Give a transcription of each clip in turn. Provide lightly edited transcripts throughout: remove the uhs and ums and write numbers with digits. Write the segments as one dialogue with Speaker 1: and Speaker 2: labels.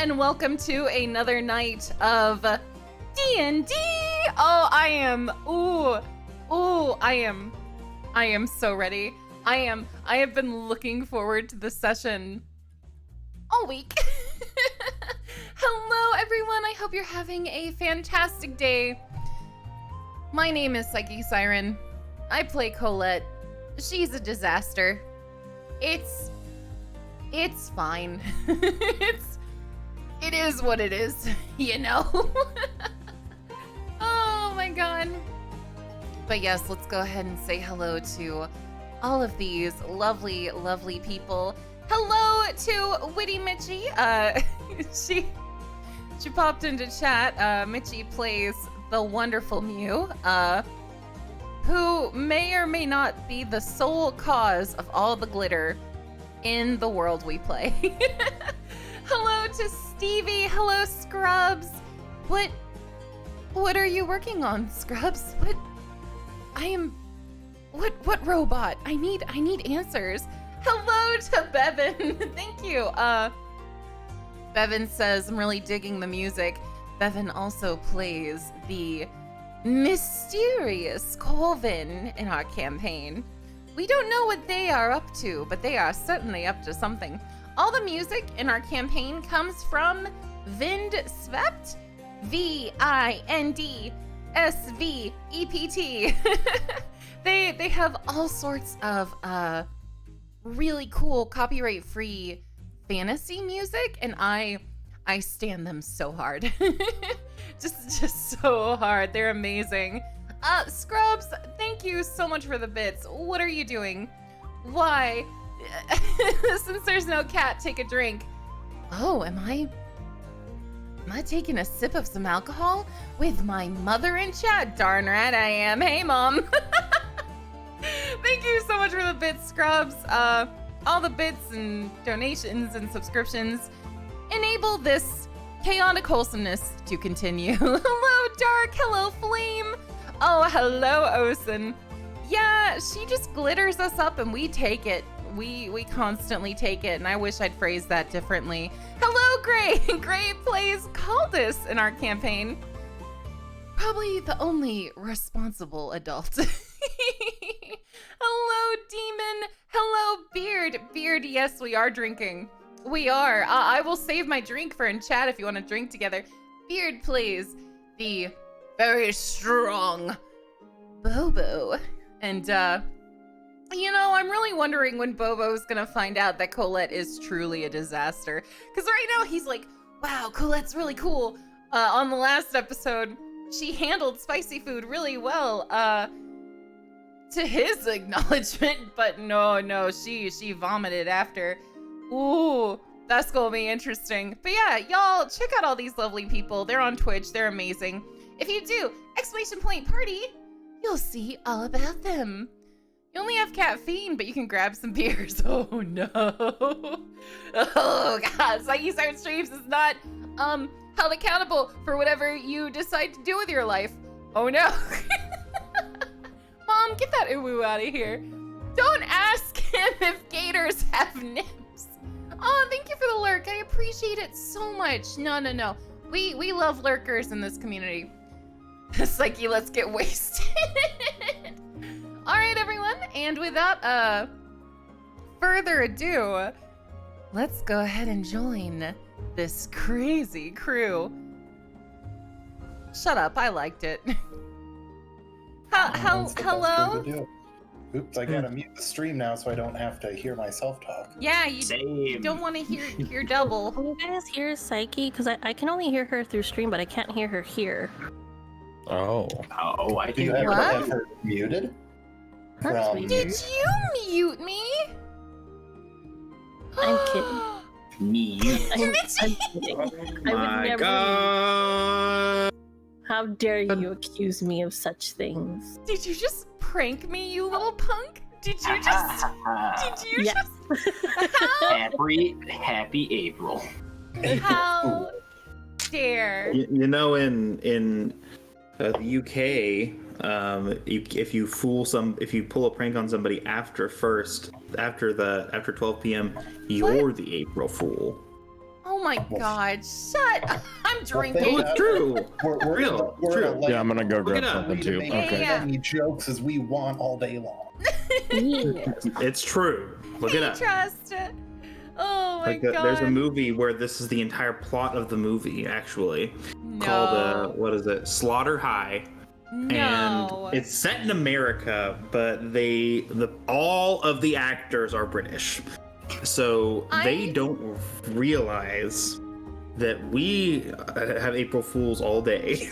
Speaker 1: and welcome to another night of D&D. Oh, I am so ready. I have been looking forward to this session all week. Hello, everyone. I hope you're having a fantastic day. My name is PsycheSiren. I play Colette. She's a disaster. It's fine. It is what it is, you know? Oh my god. But yes, let's go ahead and say hello to all of these lovely, lovely people. Hello to Witty Mitchie. She popped into chat. Mitchie plays the wonderful Mew, who may or may not be the sole cause of all the glitter in the world we play. Hello to Stevie. Hello, Scrubs. What are you working on, Scrubs? What robot? I need answers. Hello to Bevan. Thank you. Bevan says, I'm really digging the music. Bevan also plays the mysterious Colvin in our campaign. We don't know what they are up to, but they are certainly up to something. All the music in our campaign comes from Vindsvept, Vindsvept. They have all sorts of really cool copyright-free fantasy music, and I stan them so hard. just so hard. They're amazing. Scrubs, thank you so much for the bits. What are you doing? Why? Since there's no cat, take a drink. Oh, am I taking a sip of some alcohol with my mother in chat? Darn right I am. Hey, Mom. Thank you so much for the bits, Scrubs. All the bits and donations and subscriptions enable this chaotic wholesomeness to continue. Hello, Dark. Hello, Flame. Oh, hello, Osen. Yeah, she just glitters us up and we take it. We constantly take it, and I wish I'd phrase that differently. Hello, Gray. Gray plays Caldus in our campaign. Probably the only responsible adult. Hello, Demon. Hello, Beard. Beard, yes, we are drinking. We are. I will save my drink for in chat if you want to drink together. Beard plays the very strong Bobo. And, you know, I'm really wondering when Bobo's gonna find out that Colette is truly a disaster. Because right now he's like, wow, Colette's really cool. On the last episode, she handled spicy food really well, to his acknowledgement. But no, she vomited after. Ooh, that's gonna be interesting. But yeah, y'all, check out all these lovely people. They're on Twitch. They're amazing. If you do, !party, you'll see all about them. You only have caffeine, but you can grab some beers. Oh no. Oh god, PsycheSiren Streams is not held accountable for whatever you decide to do with your life. Oh no. Mom, get that uwu out of here. Don't ask him if gators have nips. Oh, thank you for the lurk. I appreciate it so much. No. We love lurkers in this community. Psyche, let's get wasted. All right, everyone, and without further ado, let's go ahead and join this crazy crew. Shut up, I liked it. Hello?
Speaker 2: Oops, I gotta mute the stream now so I don't have to hear myself talk.
Speaker 1: Yeah, you don't want to hear double.
Speaker 3: Can you guys hear Psyche? Because I can only hear her through stream, but I can't hear her here.
Speaker 4: Oh,
Speaker 2: I do you ever have her muted?
Speaker 3: Did
Speaker 1: you mute me?
Speaker 3: I'm kidding.
Speaker 4: me.
Speaker 3: I'm kidding. I would never.
Speaker 4: God.
Speaker 3: How dare you accuse me of such things?
Speaker 1: Did you just prank me, you little punk? Did you just?
Speaker 3: Yes.
Speaker 5: Happy April.
Speaker 1: How dare?
Speaker 4: You know, in the UK, if you pull a prank on somebody after 12 p.m., you're the April Fool.
Speaker 1: Oh my God! Shut up! I'm drinking.
Speaker 2: thank
Speaker 4: It's true.
Speaker 2: We're
Speaker 4: Real,
Speaker 2: we're
Speaker 4: true.
Speaker 2: like,
Speaker 5: Yeah, I'm gonna go
Speaker 4: Look
Speaker 5: grab
Speaker 4: it up.
Speaker 5: something
Speaker 2: we
Speaker 5: too.
Speaker 2: make
Speaker 5: Okay.
Speaker 2: as many jokes as we want all day long.
Speaker 3: Yes.
Speaker 4: It's true. Look it up.
Speaker 1: Trust. Oh my
Speaker 4: Like
Speaker 1: God!
Speaker 4: there's a movie where this is the entire plot of the movie, actually,
Speaker 1: No.
Speaker 4: called what is it? Slaughter High.
Speaker 1: No.
Speaker 4: And it's set in America, but all of the actors are British, so they don't realize that we have April Fools all day.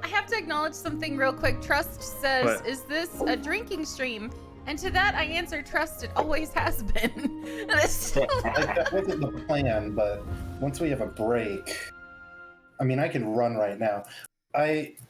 Speaker 1: I have to acknowledge something real quick. Trust says,
Speaker 4: What?
Speaker 1: "Is this a drinking stream?" And to that, I answer, "Trust, it always has been."
Speaker 2: Like, that wasn't the plan, but once we have a break, I mean, I can run right now.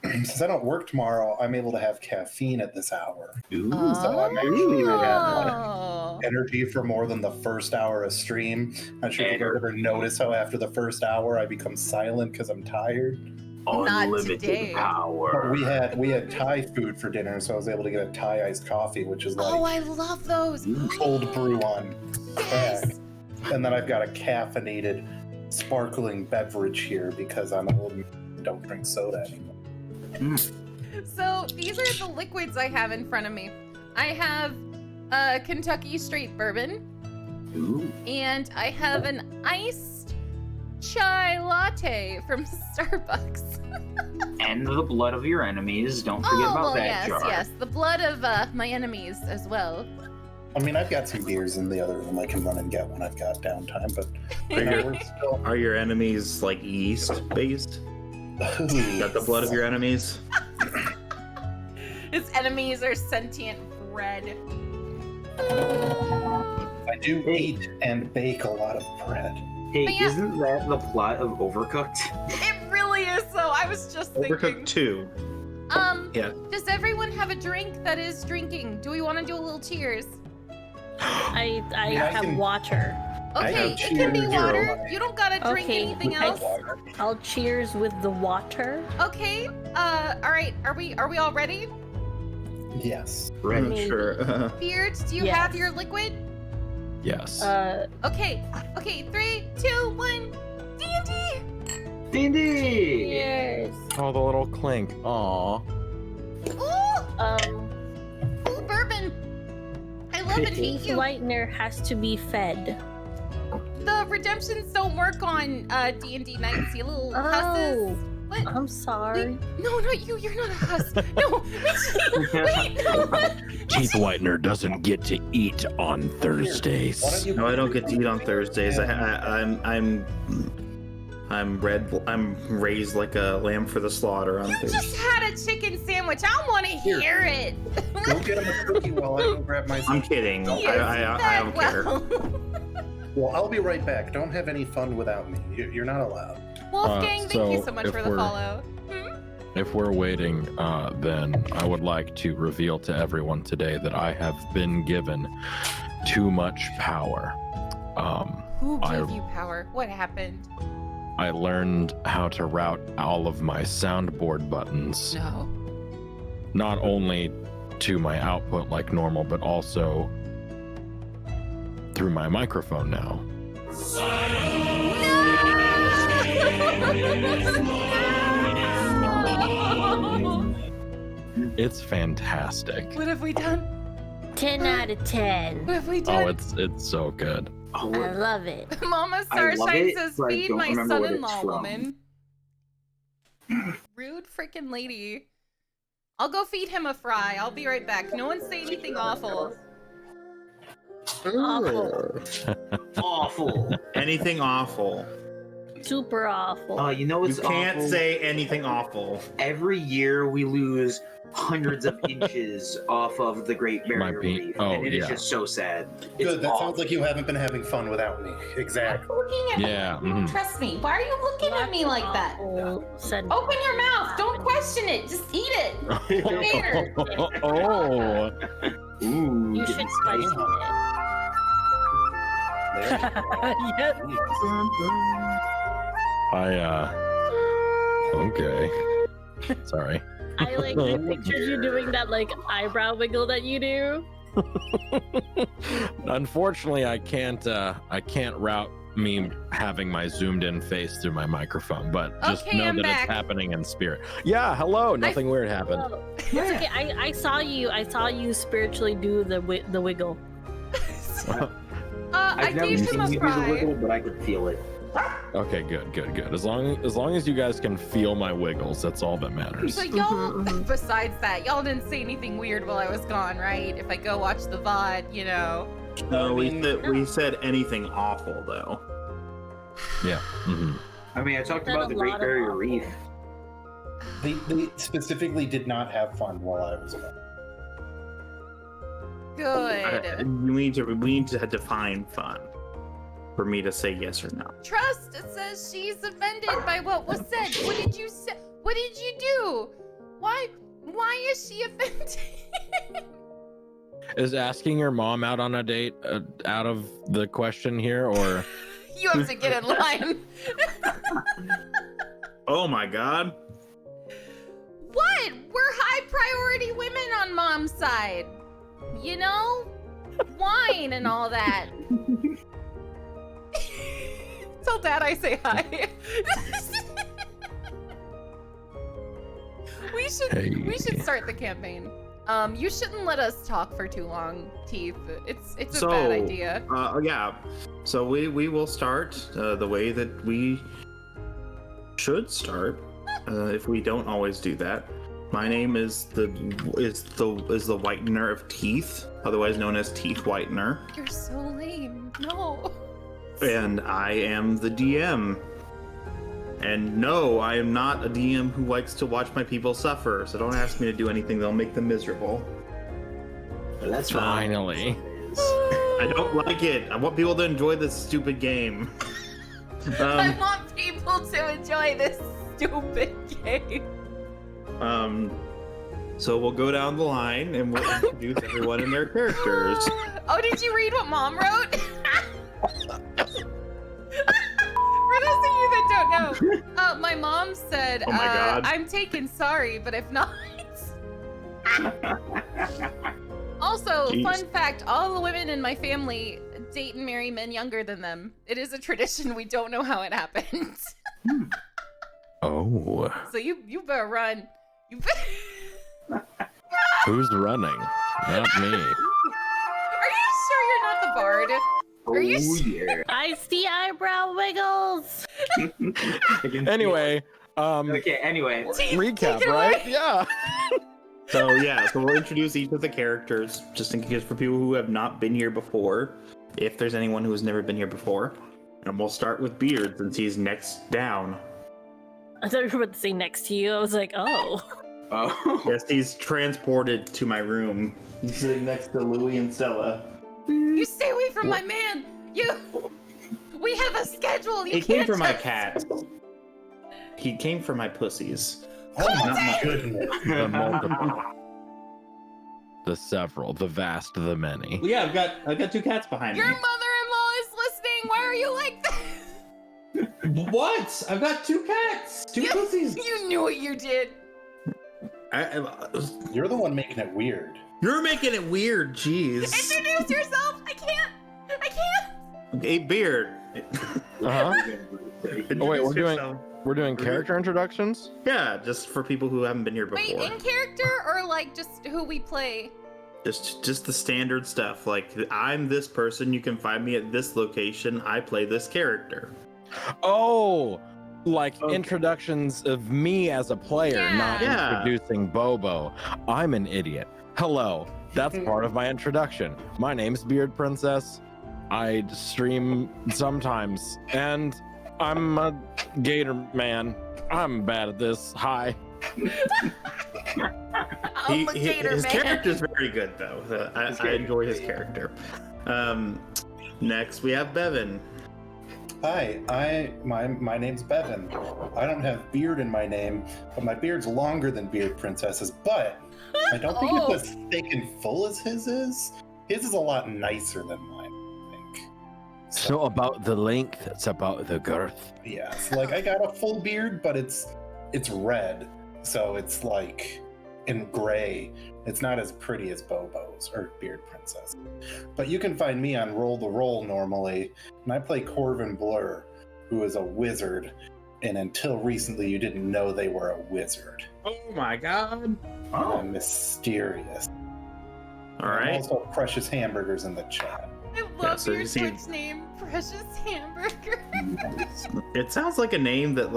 Speaker 2: Since I don't work tomorrow, I'm able to have caffeine at this hour.
Speaker 4: Ooh.
Speaker 2: So I'm actually gonna have
Speaker 1: Oh.
Speaker 2: energy for more than the first hour of stream. Not sure if you ever notice how after the first hour I become silent because I'm tired.
Speaker 1: Not
Speaker 6: Unlimited
Speaker 1: today.
Speaker 2: But
Speaker 6: power.
Speaker 2: we had Thai food for dinner, so I was able to get a Thai iced coffee, which is
Speaker 1: Oh,
Speaker 2: like
Speaker 1: I love those.
Speaker 2: cold brew on crack.
Speaker 1: Yes.
Speaker 2: And then I've got a caffeinated sparkling beverage here because I'm old and don't drink soda anymore.
Speaker 1: So these are the liquids I have in front of me. I have a Kentucky straight bourbon,
Speaker 6: Ooh.
Speaker 1: and I have an iced chai latte from Starbucks.
Speaker 6: And the blood of your enemies. Don't forget about that
Speaker 1: yes,
Speaker 6: jar.
Speaker 1: yes, the blood of my enemies as well.
Speaker 2: I mean, I've got some beers in the other room I can run and get when I've got downtime, but you know, we're still.
Speaker 4: Are your enemies like yeast based? Is that the blood of your enemies?
Speaker 1: His enemies are sentient bread.
Speaker 2: I do eat and bake a lot of bread.
Speaker 6: Hey,
Speaker 1: But yeah.
Speaker 6: isn't that the plot of Overcooked?
Speaker 1: It really is so. I was just thinking.
Speaker 4: Overcooked 2. Yeah.
Speaker 1: Does everyone have a drink that is drinking? Do we want to do a little cheers?
Speaker 3: I
Speaker 2: I
Speaker 3: have
Speaker 2: can-
Speaker 3: water.
Speaker 2: I
Speaker 1: Okay,
Speaker 2: have
Speaker 1: it can be
Speaker 2: cheers.
Speaker 1: water. You don't gotta drink
Speaker 3: Okay,
Speaker 1: anything
Speaker 3: I-
Speaker 1: else.
Speaker 3: I'll cheers with the water.
Speaker 1: Okay. All right. Are we all ready?
Speaker 2: Yes.
Speaker 6: Right.
Speaker 3: Maybe.
Speaker 4: Sure.
Speaker 1: Beard, do you
Speaker 3: Yes.
Speaker 1: have your liquid?
Speaker 5: Yes.
Speaker 1: Okay. Okay. 3, 2, 1. D&D.
Speaker 6: D&D!
Speaker 3: Cheers.
Speaker 5: Oh, the little clink. Aw.
Speaker 1: Ooh, ooh, bourbon. I love and hate
Speaker 3: Teeth
Speaker 1: you.
Speaker 3: whitener has to be fed.
Speaker 1: The redemptions don't work on D&D nights. You little
Speaker 3: Oh.
Speaker 1: husses. What?
Speaker 3: I'm sorry.
Speaker 1: No, not you. You're not a huss. No, wait, no.
Speaker 5: Teeth whitener doesn't get to eat on
Speaker 2: Why don't
Speaker 5: Thursdays.
Speaker 2: you-
Speaker 4: No, I don't get to eat on Thursdays. I'm raised like a lamb for the slaughter on
Speaker 1: You
Speaker 4: Thursdays.
Speaker 1: just had a chicken sandwich. I want to hear it.
Speaker 2: Go get him a cookie while I go grab my.
Speaker 4: I'm kidding.
Speaker 1: Yes,
Speaker 4: I don't care.
Speaker 2: Well, I'll be right back. Don't have any fun without me. You're not allowed.
Speaker 1: Wolfgang, thank you
Speaker 5: so
Speaker 1: so much
Speaker 5: if
Speaker 1: for the
Speaker 5: we're-
Speaker 1: follow.
Speaker 5: If we're waiting, then I would like to reveal to everyone today that I have been given too much power.
Speaker 1: Who
Speaker 5: I-
Speaker 1: gave you power? What happened?
Speaker 5: I learned how to route all of my soundboard buttons,
Speaker 1: No.
Speaker 5: not only to my output like normal, but also through my microphone now.
Speaker 1: No!
Speaker 5: It's fantastic.
Speaker 1: What have we done?
Speaker 3: 10 out of 10.
Speaker 1: What have we
Speaker 5: Oh,
Speaker 1: done?
Speaker 5: it's so good.
Speaker 6: Oh,
Speaker 3: I love it.
Speaker 1: Mama
Speaker 6: I love
Speaker 1: Starshine
Speaker 6: it,
Speaker 1: says,
Speaker 6: but I
Speaker 1: feed
Speaker 6: don't
Speaker 1: my
Speaker 6: remember what it's
Speaker 1: son-in-law
Speaker 6: from."
Speaker 1: woman. Rude freaking lady. I'll go feed him a fry. I'll be right back. No one say anything awful.
Speaker 3: Awful.
Speaker 6: awful.
Speaker 4: Anything awful.
Speaker 3: Super awful.
Speaker 6: You know
Speaker 4: You
Speaker 6: what's
Speaker 4: can't
Speaker 6: awful?
Speaker 4: say anything awful.
Speaker 6: Every year we lose hundreds of inches off of the Great Barrier
Speaker 5: pe-
Speaker 6: Reef,
Speaker 5: oh,
Speaker 6: and it is
Speaker 5: yeah.
Speaker 6: just so sad. It's
Speaker 2: Good. That
Speaker 6: awful.
Speaker 2: sounds like you haven't been having fun without me. Exactly.
Speaker 1: Looking at
Speaker 5: Yeah. mhm.
Speaker 1: Trust me. Why are you looking at me like that?
Speaker 3: Awful sentence.
Speaker 1: Open your mouth. Don't question it. Just eat it. There.
Speaker 5: Oh.
Speaker 6: Ooh,
Speaker 3: You should spice it. Yes.
Speaker 5: Okay. Sorry.
Speaker 3: I pictured you doing that eyebrow wiggle that you do.
Speaker 5: Unfortunately, I can't route me having my zoomed in face through my microphone, but just
Speaker 1: Okay,
Speaker 5: know
Speaker 1: I'm
Speaker 5: that
Speaker 1: back.
Speaker 5: it's happening in spirit. Yeah, hello. Nothing weird happened.
Speaker 3: Oh, it's okay. I saw you spiritually do the wiggle.
Speaker 1: I
Speaker 6: I've never
Speaker 1: gave
Speaker 6: seen
Speaker 1: him a
Speaker 6: you do the
Speaker 1: fry.
Speaker 6: wiggle, but I could feel it.
Speaker 5: Okay, good. As long as you guys can feel my wiggles, that's all that matters.
Speaker 1: So y'all,
Speaker 3: Mhm.
Speaker 1: besides that, y'all didn't say anything weird while I was gone, right? If I go watch the VOD, you know.
Speaker 4: No,
Speaker 2: I mean,
Speaker 4: we said anything awful though.
Speaker 5: Yeah. hmm
Speaker 6: I mean, I talked
Speaker 3: Said
Speaker 6: about
Speaker 3: a
Speaker 6: the Great
Speaker 3: lot of
Speaker 6: Barrier
Speaker 3: awful.
Speaker 6: Reef.
Speaker 2: they specifically did not have fun while I was gone.
Speaker 1: Good.
Speaker 4: We need to define fun for me to say yes or no.
Speaker 1: Trust says she's offended by what was said. What did you say? What did you do? Why is she offended?
Speaker 5: Is asking your mom out on a date out of the question here, or
Speaker 1: You have to get in line.
Speaker 4: Oh my god.
Speaker 1: What? We're high priority women on mom's side. You know? Wine and all that. Tell dad I say hi. we should start the campaign. You shouldn't let us talk for too long, Teeth. It's a bad idea.
Speaker 4: Yeah. So we will start the way that we should start. If we don't always do that. My name is the whitener of teeth, otherwise known as Teeth Whitener,
Speaker 1: You're so lame. No.
Speaker 4: and I am the DM. And no, I am not a DM who likes to watch my people suffer. So don't ask me to do anything that'll make them miserable.
Speaker 6: But that's
Speaker 5: finally?
Speaker 4: I don't like it. I want people to enjoy this stupid game.
Speaker 1: I want people to enjoy this stupid game.
Speaker 4: So we'll go down the line and we'll introduce everyone and their characters.
Speaker 1: Oh, did you read what Mom wrote? For those of you that don't know, my mom said,
Speaker 4: Oh my God.
Speaker 1: I'm taken, sorry, but if not. Also,
Speaker 4: Jeez.
Speaker 1: fun fact, all the women in my family date and marry men younger than them. It is a tradition. We don't know how it happens.
Speaker 5: Oh,
Speaker 1: So you better run. You better...
Speaker 5: who's running? Not me.
Speaker 1: Are you sure you're not the bard? Are you
Speaker 6: Oh,
Speaker 1: sure?
Speaker 6: yeah.
Speaker 3: I see eyebrow wiggles.
Speaker 6: I can feel
Speaker 5: Anyway,
Speaker 6: it. Okay, anyway.
Speaker 5: recap,
Speaker 1: Take it
Speaker 5: right?
Speaker 1: away.
Speaker 5: Yeah.
Speaker 4: So we'll introduce each of the characters just in case for people who have not been here before, if there's anyone who has never been here before. And we'll start with Beard since he's next down.
Speaker 3: I thought you were about to say next to you. I was like, oh.
Speaker 6: Oh.
Speaker 4: Yes, he's transported to my room. He's sitting next to Louie and Stella.
Speaker 1: You stay away from my man. We have a schedule. You
Speaker 4: He came
Speaker 1: can't
Speaker 4: for my
Speaker 1: just-
Speaker 4: cats. He came for my pussies.
Speaker 2: Oh
Speaker 4: Not
Speaker 2: my
Speaker 4: my-
Speaker 2: goodness.
Speaker 5: The multiple, the several, the vast, the many.
Speaker 4: Yeah, I've got two cats behind
Speaker 1: Your
Speaker 4: me.
Speaker 1: mother-in-law is listening. Why are you like that?
Speaker 4: What? I've got two cats, two
Speaker 1: Yeah.
Speaker 4: pussies.
Speaker 1: You knew what you did.
Speaker 2: You're the one making it weird.
Speaker 4: You're making it weird. Jeez.
Speaker 1: Introduce yourself. I can't.
Speaker 4: Hey, Beard.
Speaker 5: Uh-huh. Oh, wait,
Speaker 4: Introduce yourself.
Speaker 5: We're doing character introductions?
Speaker 4: Yeah, just for people who haven't been here
Speaker 1: Wait,
Speaker 4: before.
Speaker 1: in character or like just who we play?
Speaker 4: Just the standard stuff. Like, I'm this person. You can find me at this location. I play this character.
Speaker 5: Oh, like
Speaker 6: Okay.
Speaker 5: introductions of me as a player, not
Speaker 4: Yeah.
Speaker 5: introducing Bobo. I'm an idiot. Hello. That's part of my introduction. My name's Beard Princess. I stream sometimes, and I'm a gator man. I'm bad at this. Hi.
Speaker 1: I'm a gator
Speaker 4: his
Speaker 1: man.
Speaker 4: character's very good, though. I enjoy his character. Next, we have Bevan.
Speaker 2: Hi, my name's Bevan. I don't have beard in my name, but my beard's longer than Beard Princess's, but I don't think
Speaker 1: Oh.
Speaker 2: it's as thick and full as his is. His is a lot nicer than mine, I think.
Speaker 5: It's not about the length, it's about the girth.
Speaker 2: Yeah, so like I got a full beard, but it's red, so it's like in gray. It's not as pretty as Bobo's or Beard Princess. But you can find me on Roll the Roll normally, and I play Corvin Blur, who is a wizard, and until recently you didn't know they were a wizard.
Speaker 4: Oh my god.
Speaker 2: I'm mysterious.
Speaker 4: All right.
Speaker 2: Also, Precious Hamburgers in the chat.
Speaker 1: I love
Speaker 4: so
Speaker 1: your
Speaker 4: you see-
Speaker 1: Twitch name, Precious Hamburger.
Speaker 4: It sounds like a name that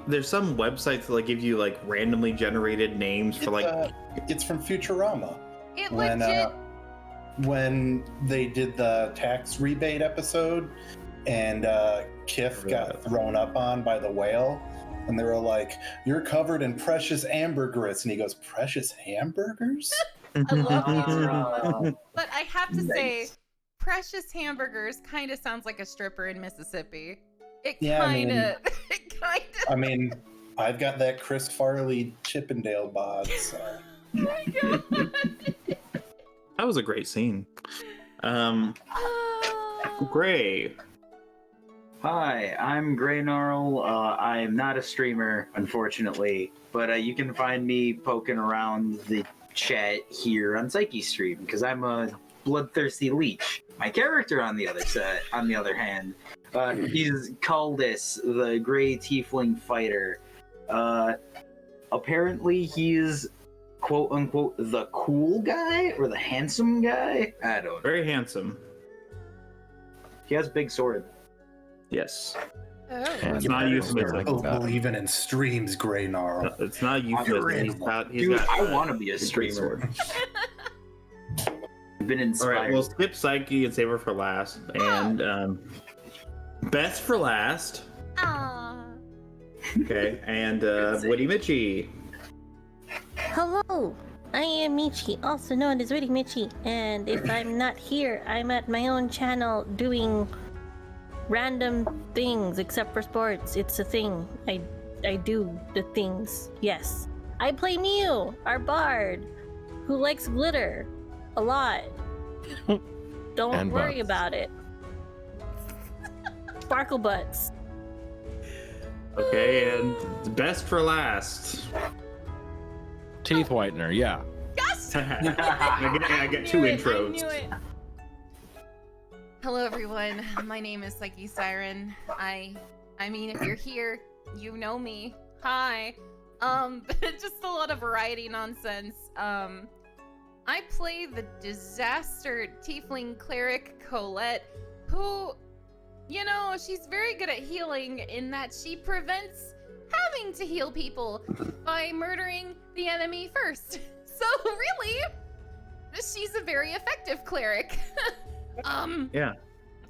Speaker 4: there's some websites that like give you like randomly generated names for like
Speaker 2: It's from Futurama.
Speaker 1: It
Speaker 2: When,
Speaker 1: legit.
Speaker 2: When they did the tax rebate episode and Kif got thrown up on by the whale, and they were like, "You're covered in precious hamburgers," and he goes, "Precious hamburgers?"
Speaker 1: I love Futurama.
Speaker 6: Uh,
Speaker 1: But I have to say,
Speaker 6: Nice.
Speaker 1: Precious Hamburgers kind of sounds like a stripper in Mississippi. It
Speaker 2: Yeah, I
Speaker 1: kind
Speaker 2: mean-
Speaker 1: of, it kind of.
Speaker 2: I mean, I've got that Chris Farley Chippendale bod, so.
Speaker 4: that was a great scene.
Speaker 1: Oh.
Speaker 4: Gray.
Speaker 6: Hi, I'm Gray Gnarl. I am not a streamer, unfortunately, but you can find me poking around the chat here on PsycheStream because I'm a bloodthirsty leech. My character, on the other hand, he's Caldus, the Gray Tiefling fighter. Apparently, he's quote unquote the cool guy or the handsome guy. I don't know.
Speaker 4: Very handsome.
Speaker 6: He has a big sword.
Speaker 4: Yes.
Speaker 1: Oh.
Speaker 4: It's not euphemism.
Speaker 2: Oh, believing in streams, Grey Gnarl.
Speaker 4: It's not euphemism.
Speaker 6: Dude, I want to be a streamer. I've been
Speaker 4: All
Speaker 6: inspired.
Speaker 4: right, we'll skip Psyche and save her for last. And best for last.
Speaker 1: Aw.
Speaker 4: Okay, and Woody Mitchie.
Speaker 3: Hello, I am Michi, also known as Witty Michi, and if I'm not here, I'm at my own channel doing random things, except for sports. It's a thing. I do the things. Yes. I play Mew, our bard, who likes glitter a lot. Don't
Speaker 5: And
Speaker 3: worry
Speaker 5: butts.
Speaker 3: about it. Sparkle butts.
Speaker 4: Okay, and best for last.
Speaker 5: Teeth whitener, yeah.
Speaker 1: Yes!
Speaker 4: I get two
Speaker 1: knew it,
Speaker 4: intros.
Speaker 1: I knew it. Hello, everyone. My name is PsycheSiren. I mean, if you're here, you know me. Hi. Just a lot of variety nonsense. I play the disaster tiefling cleric Colette, who, you know, she's very good at healing in that she prevents having to heal people by murdering the enemy first. So really, she's a very effective cleric.
Speaker 4: Yeah.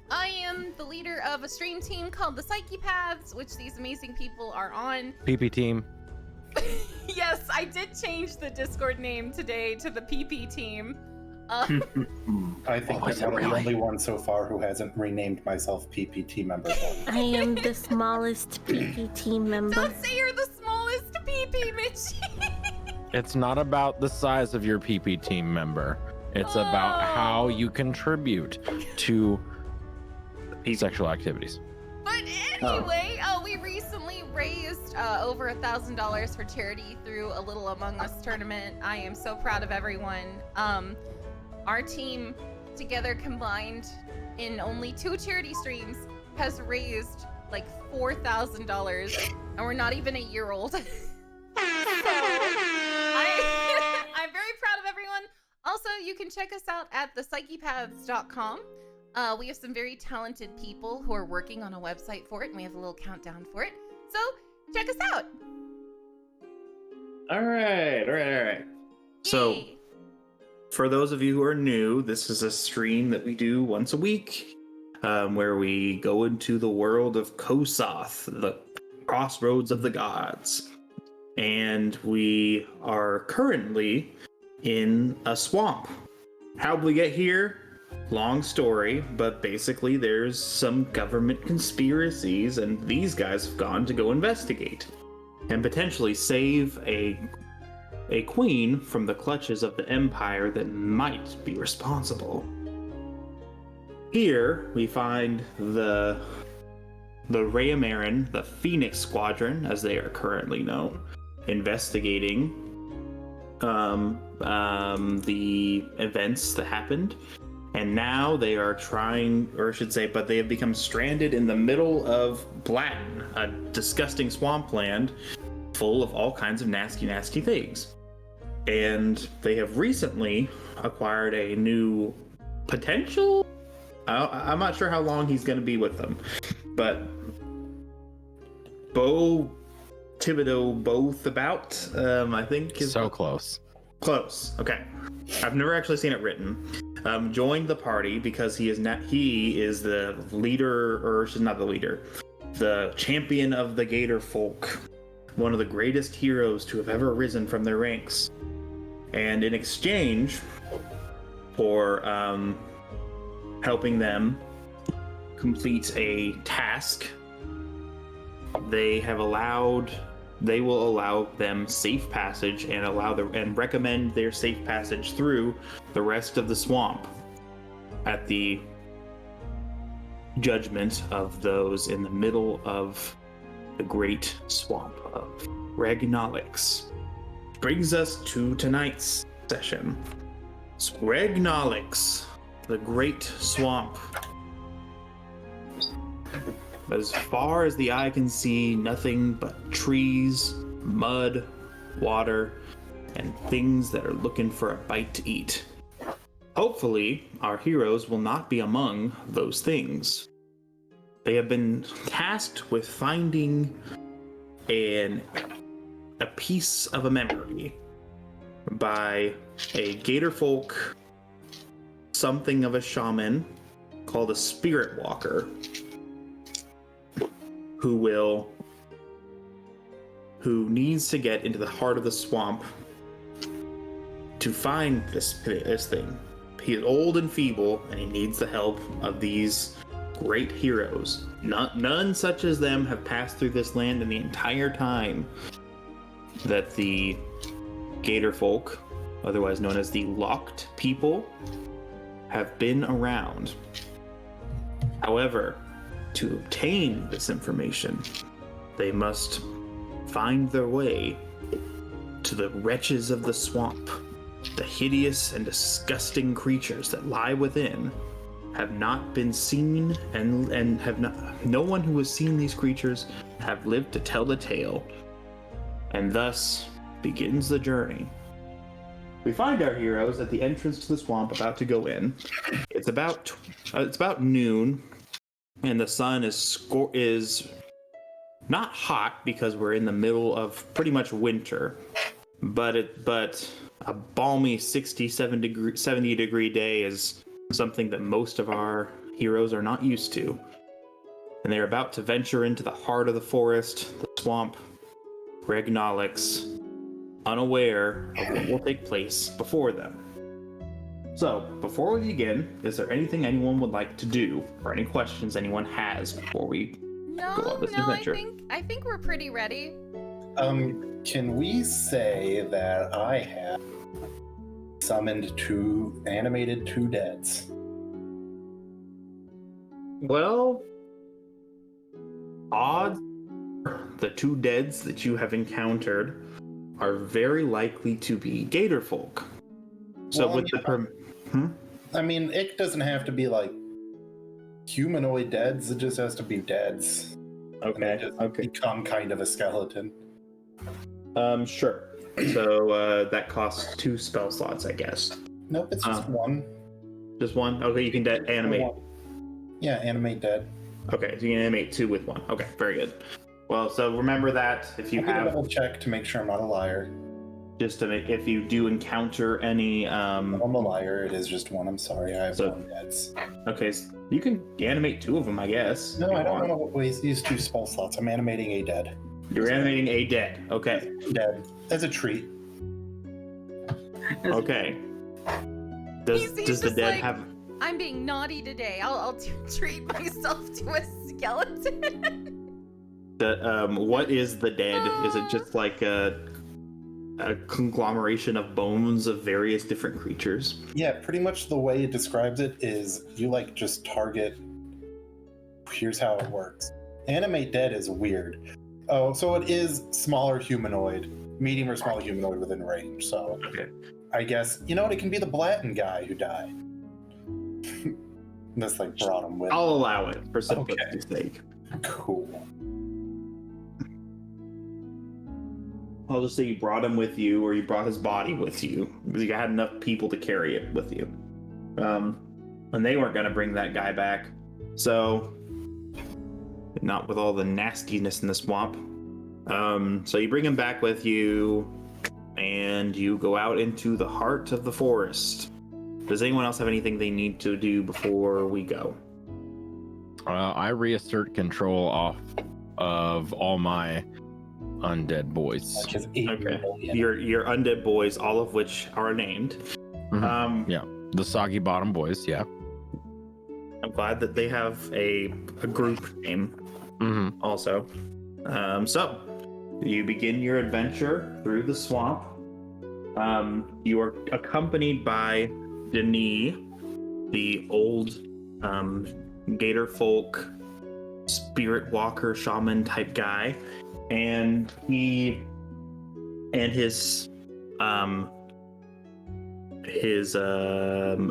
Speaker 1: I am the leader of a stream team called the PsychePaths, which these amazing people are on.
Speaker 5: PP team.
Speaker 1: Yes, I did change the Discord name today to the PP team.
Speaker 2: I think
Speaker 5: Oh, is
Speaker 2: I'm
Speaker 5: it
Speaker 2: one of the
Speaker 5: really?
Speaker 2: only one so far who hasn't renamed myself PPT member.
Speaker 3: I am the smallest PP team member.
Speaker 1: Don't say you're the smallest PP, Mitchie.
Speaker 5: It's not about the size of your PP team member. It's about how you contribute to sexual activities.
Speaker 1: But anyway, we recently raised over $1,000 for charity through a Little Among Us tournament. I am so proud of everyone. Our team, together combined in only 2 charity streams, has raised like $4,000, and we're not even a year old. So, I'm very proud of everyone. Also, you can check us out at thepsychepaths.com. We have some very talented people who are working on a website for it, and we have a little countdown for it. So, check us out.
Speaker 4: All right. So,
Speaker 1: Yay.
Speaker 4: for those of you who are new, this is a stream that we do once a week, where we go into the world of Kosoth, the crossroads of the gods. And we are currently in a swamp. How'd we get here? Long story, but basically there's some government conspiracies, and these guys have gone to go investigate and potentially save a queen from the clutches of the empire that might be responsible. Here we find the Rayamaran, the Phoenix Squadron, as they are currently known, investigating the events that happened, and now they are trying, or I should say, but they have become stranded in the middle of Blatton, a disgusting swampland full of all kinds of nasty, nasty things. And they have recently acquired a new potential. I'm not sure how long he's going to be with them, but Bo Thibodeau both about, I think is
Speaker 5: So close.
Speaker 4: close. Okay, I've never actually seen it written. Joined the party because he is the leader, or not the leader, the champion of the Gator folk, one of the greatest heroes to have ever risen from their ranks. And in exchange for helping them complete a task, they will allow them safe passage and recommend their safe passage through the rest of the swamp at the judgment of those in the middle of the great swamp of Regnolix. Brings us to tonight's session. Regnolix, the great swamp. As far as the eye can see, nothing but trees, mud, water, and things that are looking for a bite to eat. Hopefully, our heroes will not be among those things. They have been tasked with finding a piece of a memory by a gator folk, something of a shaman called a spirit walker, who needs to get into the heart of the swamp to find this thing. He is old and feeble, and he needs the help of these great heroes. None such as them have passed through this land in the entire time that the Gator folk, otherwise known as the Locked People, have been around. However, to obtain this information, they must find their way to the wretches of the swamp. The hideous and disgusting creatures that lie within have not been seen, and have not. No one who has seen these creatures have lived to tell the tale, and thus begins the journey. We find our heroes at the entrance to the swamp, about to go in. It's about noon, and the sun is not hot because we're in the middle of pretty much winter, but a balmy 70 degree day is something that most of our heroes are not used to. And they're about to venture into the heart of the forest, the swamp, Regnolix, unaware of what will take place before them. So, before we begin, is there anything anyone would like to do, or any questions anyone has before we go on this adventure?
Speaker 1: I think we're pretty ready.
Speaker 2: Can we say that I have summoned two deads?
Speaker 4: Well, odds the two deads that you have encountered are very likely to be Gator folk. So
Speaker 2: Well,
Speaker 4: with the
Speaker 2: I mean, it doesn't have to be like humanoid deads. It just has to be deads. And they just become kind of a skeleton.
Speaker 4: Sure. So that costs 2 spell slots, I guess.
Speaker 2: Nope, it's just one.
Speaker 4: Just one? Okay, you can animate.
Speaker 2: Yeah, animate dead.
Speaker 4: Okay, so you can animate 2 with 1. Okay, very good. Well, so remember that if you
Speaker 2: I'm gonna
Speaker 4: have,
Speaker 2: double check to make sure I'm not a liar.
Speaker 4: just to make, if you do encounter any
Speaker 2: I'm a liar. It is just one. I'm sorry. I have one deads.
Speaker 4: okay, so you can animate 2 of them, I guess.
Speaker 2: No,
Speaker 4: if
Speaker 2: I
Speaker 4: you
Speaker 2: don't
Speaker 4: want.
Speaker 2: want to waste these 2 spell slots. I'm animating a dead.
Speaker 4: You're animating a dead. Okay.
Speaker 2: Dead as a treat.
Speaker 4: Okay.
Speaker 1: He's
Speaker 4: Does the
Speaker 1: just
Speaker 4: dead
Speaker 1: like,
Speaker 4: have?
Speaker 1: I'm being naughty today. I'll treat myself to a skeleton.
Speaker 4: What is the dead? Is it just like a conglomeration of bones of various different creatures?
Speaker 2: Yeah, pretty much the way it describes it is you like just target. Here's how it works. Animate dead is weird. Oh, so it is smaller humanoid, medium or small humanoid within range. So
Speaker 4: Okay.
Speaker 2: I guess you know what? It can be the Blatton guy who died. That's like brought him with.
Speaker 4: I'll allow it for simplicity's sake.
Speaker 2: Cool.
Speaker 4: I'll just say you brought him with you, or you brought his body with you, because you had enough people to carry it with you. And they weren't going to bring that guy back. So, not with all the nastiness in the swamp. So you bring him back with you, and you go out into the heart of the forest. Does anyone else have anything they need to do before we go?
Speaker 5: I reassert control off of all my undead boys.
Speaker 2: Like his 8
Speaker 4: Okay.
Speaker 2: million.
Speaker 4: Your undead boys, all of which are named.
Speaker 5: Mhm. Yeah, the soggy bottom boys. Yeah.
Speaker 4: I'm glad that they have a group name
Speaker 5: Mm-hmm.
Speaker 4: also. So you begin your adventure through the swamp. You are accompanied by Denis, the old gator folk spirit walker shaman type guy, and he and his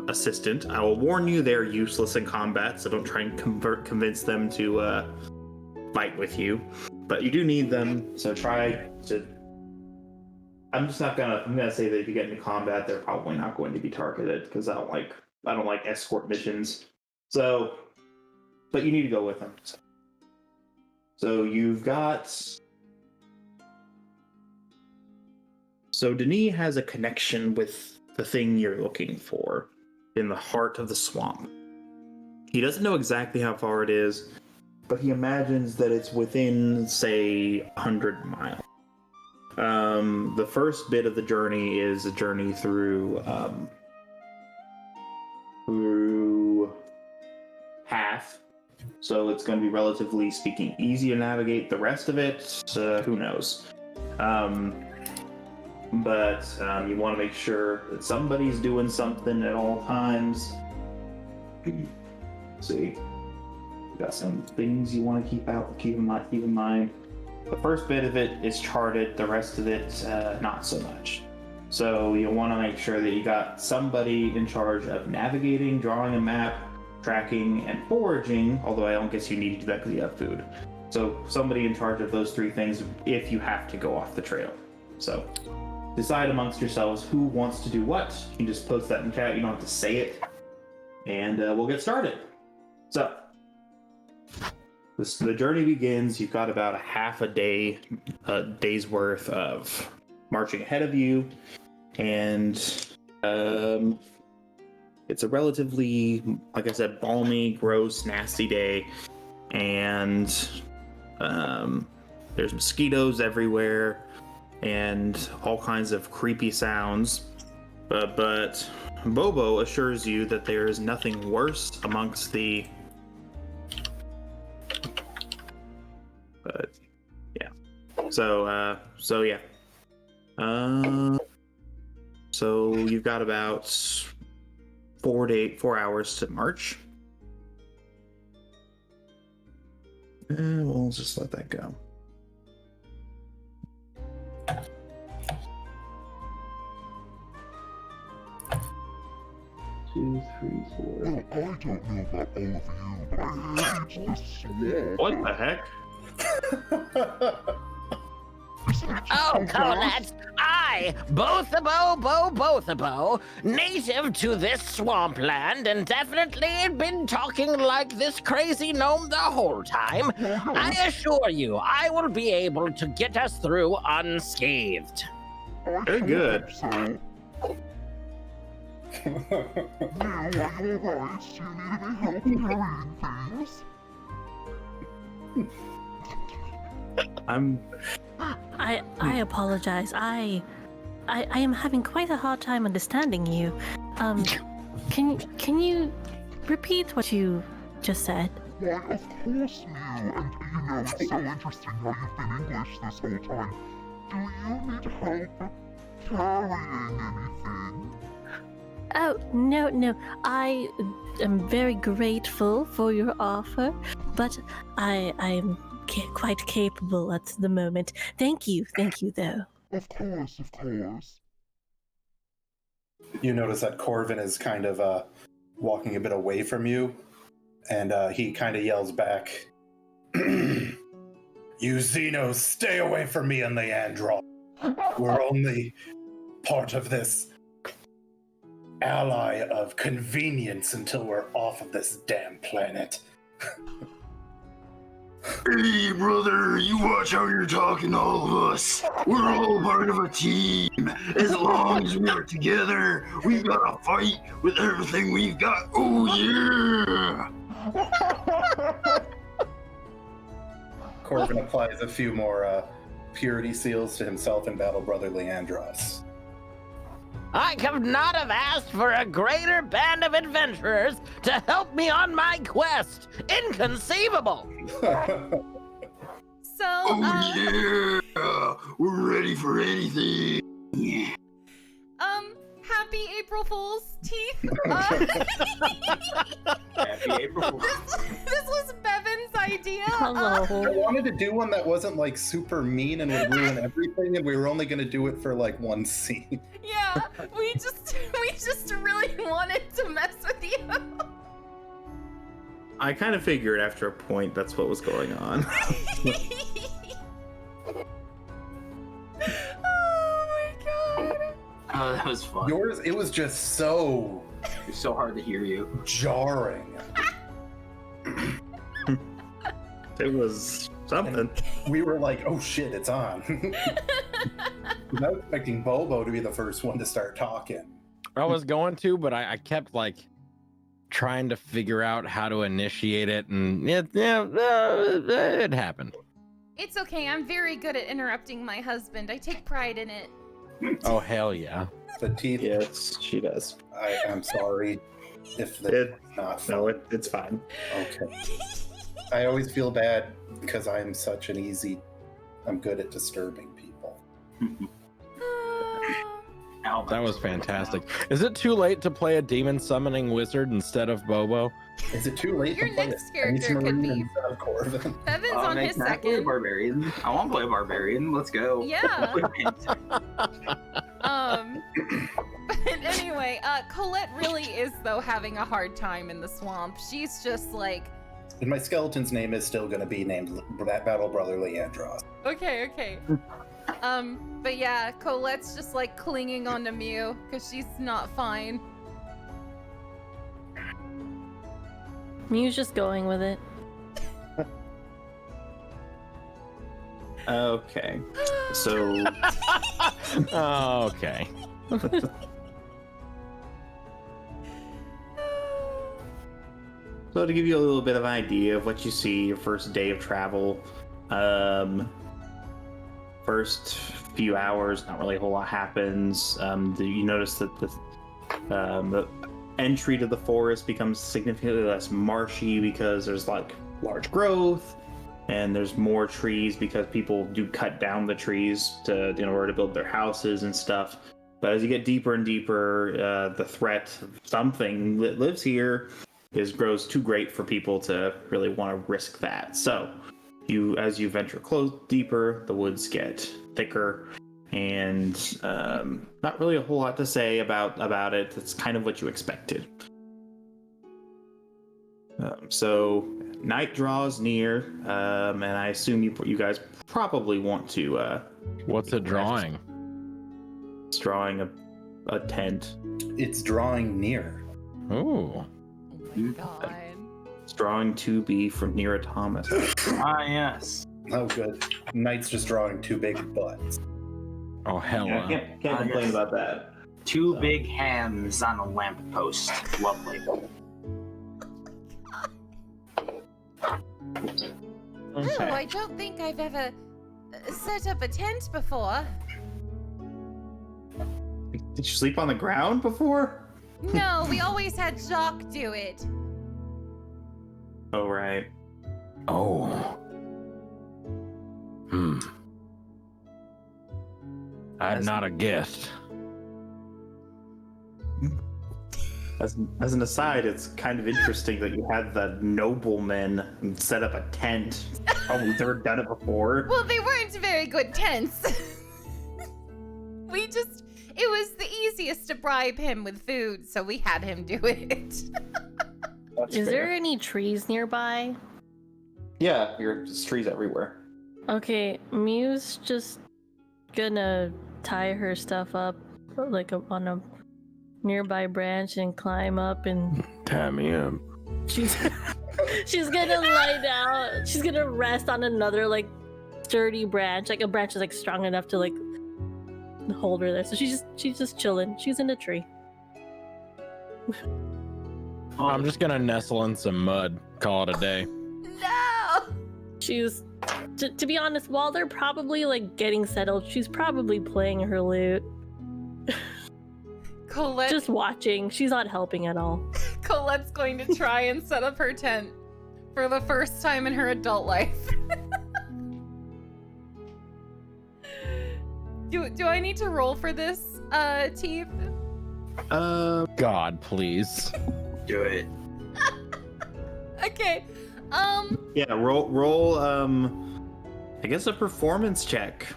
Speaker 4: assistant. I will warn you, they're useless in combat, so don't try and convince them to fight with you. But you do need them, so try to. I'm gonna say that if you get into combat, they're probably not going to be targeted, because I don't like escort missions. So, but you need to go with them. So you've got. So Denis has a connection with the thing you're looking for in the heart of the swamp. He doesn't know exactly how far it is, but he imagines that it's within, say, 100 miles. The first bit of the journey is a journey through path, so it's going to be, relatively speaking, easy to navigate. The rest of it, who knows? But you want to make sure that somebody's doing something at all times. See, you got some things you want to keep in mind. The first bit of it is charted, the rest of it not so much. So you'll want to make sure that you got somebody in charge of navigating, drawing a map, tracking, and foraging, although I don't guess you need to do that because you have food. So somebody in charge of those 3 things if you have to go off the trail. So decide amongst yourselves who wants to do what. You can just post that in chat, you don't have to say it. And we'll get started. So the journey begins. You've got about a day's worth of marching ahead of you, and it's a relatively, like I said, balmy, gross, nasty day, and there's mosquitoes everywhere and all kinds of creepy sounds, but Bobo assures you that there is nothing worse amongst the. But yeah, so yeah, so you've got about 4 hours to march, and we'll just let that go. Two, three, four.
Speaker 7: Well, I don't know about all of you, but I heard it's this swamp.
Speaker 4: What the heck?
Speaker 8: Oh, comrades, I, Bothabo, native to this swampland, and definitely been talking like this crazy gnome the whole time. I assure you, I will be able to get us through unscathed.
Speaker 4: Very good.
Speaker 7: So. Now, are you alright? Do you need any help carrying things?
Speaker 3: I apologize. I am having quite a hard time understanding you. Can you repeat what you just said?
Speaker 7: Why, of course, Mew, and you know, it's so interesting how you've been English this whole time. Do you need help carrying anything?
Speaker 3: Oh, no. I am very grateful for your offer, but I'm quite capable at the moment. Thank you though.
Speaker 7: Of course, of course.
Speaker 2: You notice that Corvin is kind of walking a bit away from you, and he kind of yells back, "You Xenos, stay away from me and Leandro. We're only part of this ally of convenience until we're off of this damn planet."
Speaker 9: Hey, brother, you watch how you're talking to all of us. We're all part of a team. As long as we are together, we've got to fight with everything we've got. Oh, yeah!
Speaker 2: Corvin applies a few more purity seals to himself and battle brother Leandros.
Speaker 8: I could not have asked for a greater band of adventurers to help me on my quest. Inconceivable.
Speaker 1: So,
Speaker 9: Oh, yeah! We're ready for anything.
Speaker 1: happy April Fool's teeth.
Speaker 6: Happy April Fool's.
Speaker 1: This was Bevan's idea.
Speaker 2: I
Speaker 3: Hello.
Speaker 2: wanted to do one that wasn't like super mean and would ruin everything, and we were only going to do it for like one scene.
Speaker 1: Yeah, we just really wanted to mess with you.
Speaker 4: I kind of figured after a point that's what was going on.
Speaker 1: Oh my god.
Speaker 6: Oh, that was fun.
Speaker 2: Yours, it was just so
Speaker 6: It's so hard to hear you.
Speaker 2: jarring.
Speaker 4: It was something.
Speaker 2: We were like, oh shit, it's on. I was expecting Bobo to be the first one to start talking.
Speaker 5: I was going to, but I kept like trying to figure out how to initiate it, and it happened.
Speaker 1: It's okay. I'm very good at interrupting my husband. I take pride in it.
Speaker 5: Oh hell yeah!
Speaker 2: The teeth,
Speaker 4: Yes, she does.
Speaker 2: I'm sorry if that's not fun.
Speaker 4: No, it's fine.
Speaker 2: Okay. I always feel bad because I'm good at disturbing people.
Speaker 5: That was fantastic. Is it too late to play a demon summoning wizard instead of Bobo?
Speaker 2: Is it too late
Speaker 1: Your
Speaker 2: to play
Speaker 1: next
Speaker 2: a
Speaker 1: character
Speaker 2: Space
Speaker 1: could
Speaker 2: Marine
Speaker 1: be-
Speaker 2: instead of Corvin?
Speaker 1: Bevan's on his
Speaker 6: Can I play a
Speaker 1: second.
Speaker 6: barbarian? I want to play a barbarian. Let's go.
Speaker 1: Yeah. But anyway, Colette really is though having a hard time in the swamp. She's just like,
Speaker 2: And my skeleton's name is still going to be named Battle Brother Leandros.
Speaker 1: okay. But yeah, Colette's just like clinging onto Mew because she's not fine.
Speaker 3: Mew's just going with it.
Speaker 4: Okay. So
Speaker 5: Oh, okay.
Speaker 4: So to give you a little bit of an idea of what you see your first day of travel, first few hours, not really a whole lot happens. You notice that the entry to the forest becomes significantly less marshy because there's like large growth, and there's more trees because people do cut down the trees in order to build their houses and stuff. But as you get deeper and deeper, the threat of something that lives here grows too great for people to really want to risk that. So as you venture deeper, the woods get thicker, and not really a whole lot to say about it. It's kind of what you expected. So night draws near, and I assume you guys probably want to.
Speaker 5: What's it drawing?
Speaker 4: It's drawing a tent.
Speaker 2: It's drawing near.
Speaker 5: Ooh.
Speaker 1: Oh my god.
Speaker 4: It's drawing to be from near Thomas.
Speaker 6: Ah, yes.
Speaker 2: Oh, good. Knight's just drawing two big butts.
Speaker 5: Oh hell.
Speaker 4: Can't complain about that.
Speaker 6: Two big hands on a lamppost. Lovely.
Speaker 1: Oh, I don't think I've ever set up a tent before.
Speaker 4: Did you sleep on the ground before?
Speaker 1: No, we always had Jacques do it.
Speaker 4: Oh, right.
Speaker 5: Oh. I'm not a guest.
Speaker 4: As an aside, it's kind of interesting that you had the noblemen set up a tent Oh, we've never done it before.
Speaker 1: Well, they weren't very good tents. It was the easiest to bribe him with food, so we had him do it.
Speaker 3: Is there any trees nearby?
Speaker 4: Yeah, there's trees everywhere.
Speaker 3: Okay, Mew's just gonna tie her stuff up like on a nearby branch and climb up and
Speaker 5: Tie me up.
Speaker 3: she's she's gonna lie down. She's gonna rest on another like sturdy branch, like a branch that's like strong enough to like hold her there. So she's just chilling. She's in a tree.
Speaker 5: I'm just gonna nestle in some mud. Call it a day.
Speaker 1: No!
Speaker 3: She's to be honest, while they're probably like getting settled, she's probably playing her lute.
Speaker 1: Colette,
Speaker 3: Just watching. She's not helping at all.
Speaker 1: Colette's going to try and set up her tent for the first time in her adult life. Do I need to roll for this, Teeth?
Speaker 5: God, please.
Speaker 6: Do it.
Speaker 1: Okay.
Speaker 4: Yeah, roll. I guess a performance check.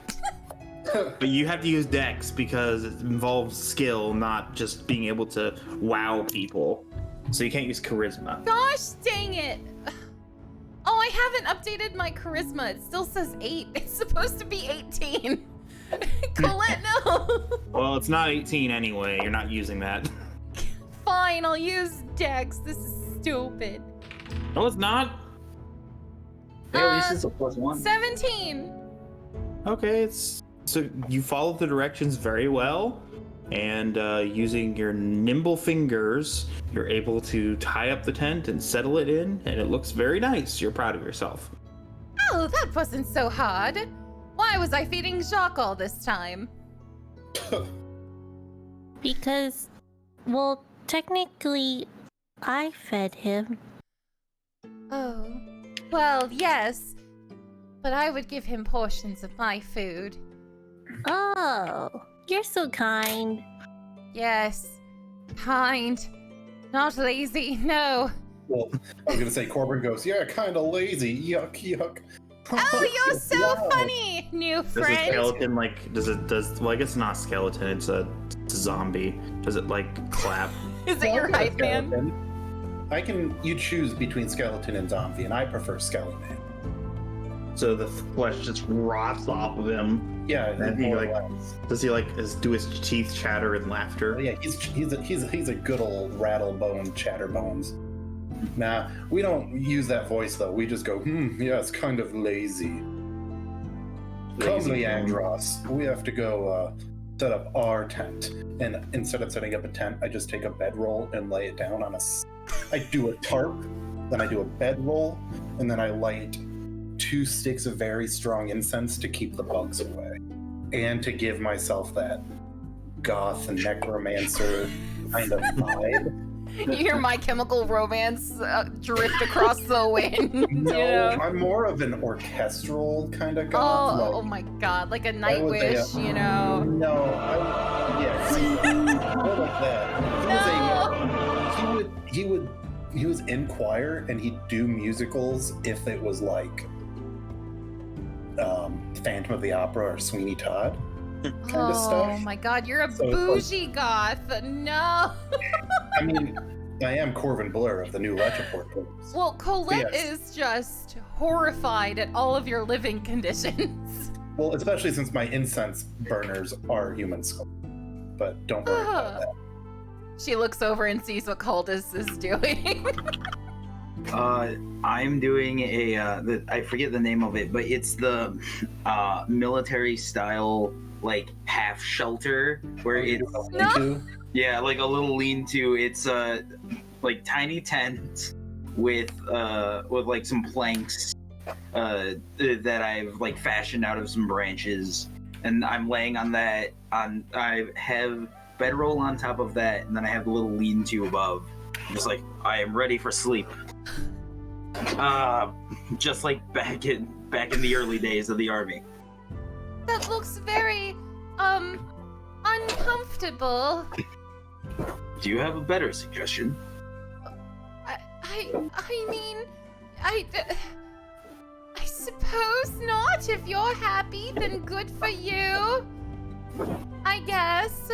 Speaker 4: But you have to use Dex because it involves skill, not just being able to wow people. So you can't use charisma.
Speaker 1: Gosh dang it. Oh, I haven't updated my charisma. It still says 8. It's supposed to be 18. Colette, no.
Speaker 4: Well, it's not 18 anyway. You're not using that.
Speaker 1: Fine, I'll use Dex. This is stupid.
Speaker 4: No, it's not.
Speaker 6: Hey, at least it's a +1.
Speaker 1: 17.
Speaker 4: Okay, so you follow the directions very well, and using your nimble fingers, you're able to tie up the tent and settle it in, and it looks very nice. You're proud of yourself.
Speaker 1: Oh, that wasn't so hard. Why was I feeding Jacques all this time?
Speaker 3: Because, well, technically, I fed him.
Speaker 1: Oh, well, yes, but I would give him portions of my food.
Speaker 3: Oh, you're so kind.
Speaker 1: Yes, kind, not lazy, no.
Speaker 2: Well, I was gonna say Corbin goes, yeah, kind of lazy. Yuck, yuck.
Speaker 1: Oh, you're so
Speaker 2: Wow.
Speaker 1: funny, new
Speaker 4: Does a
Speaker 1: friend.
Speaker 4: skeleton well, I guess it's not a skeleton, it's a zombie. Does it like clap?
Speaker 1: Is it your hype man?
Speaker 2: Skeleton. You choose between skeleton and zombie, and I prefer skeleton.
Speaker 4: So the flesh just rots off of him.
Speaker 2: Yeah,
Speaker 4: And he
Speaker 2: more or
Speaker 4: like,
Speaker 2: less.
Speaker 4: does he like do his teeth chatter in laughter?
Speaker 2: Oh, yeah, he's a good old rattlebone chatterbones. Nah, we don't use that voice though. We just go, yeah, it's kind of lazy. Come,
Speaker 4: Lazy
Speaker 2: Leandros. We have to go set up our tent. And instead of setting up a tent, I just take a bedroll and lay it down on I do a tarp, then I do a bedroll, and then I light 2 sticks of very strong incense to keep the bugs away. And to give myself that goth and necromancer kind of vibe.
Speaker 1: You hear My Chemical Romance drift across the wind.
Speaker 2: No,
Speaker 1: you know?
Speaker 2: I'm more of an orchestral kind of goth.
Speaker 1: Oh, oh my god, like a Night
Speaker 2: was
Speaker 1: Wish, you know?
Speaker 2: No, more like that. He was in choir and he'd do musicals if it was like Phantom of the Opera or Sweeney Todd kind of stuff.
Speaker 1: Oh my god, you're a
Speaker 2: So it's
Speaker 1: bougie goth. No.
Speaker 2: I mean, I am Corvin Blur of the new Lechaport films.
Speaker 1: Well, Colette
Speaker 2: Yes.
Speaker 1: is just horrified at all of your living conditions.
Speaker 2: Well, especially since my incense burners are human skull. But don't worry about that.
Speaker 1: She looks over and sees what Cultus is doing.
Speaker 6: I'm doing I forget the name of it, but it's the military style like half shelter where it's yeah, like a little lean-to. It's like tiny tent with like some planks that I've like fashioned out of some branches, and I'm laying on that. I have bedroll on top of that, and then I have the little lean-to above. I'm just like, I am ready for sleep. Just like back in the early days of the army.
Speaker 1: That looks very uncomfortable.
Speaker 6: Do you have a better suggestion?
Speaker 1: I mean, I suppose suppose not. If you're happy, then good for you. I guess.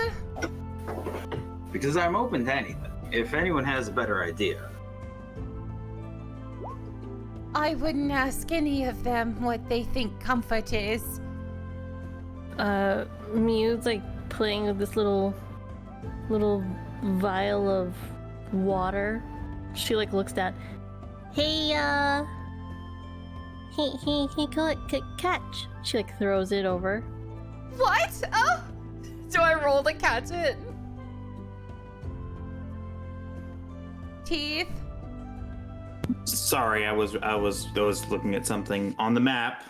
Speaker 6: Because I'm open to anything. If anyone has a better idea.
Speaker 1: I wouldn't ask any of them what they think comfort is.
Speaker 3: Mew's like playing with this little vial of water. She like looks down. Hey, catch. She like throws it over.
Speaker 1: What? Oh, do I roll to catch it? Teeth.
Speaker 4: Sorry, I was looking at something on the map.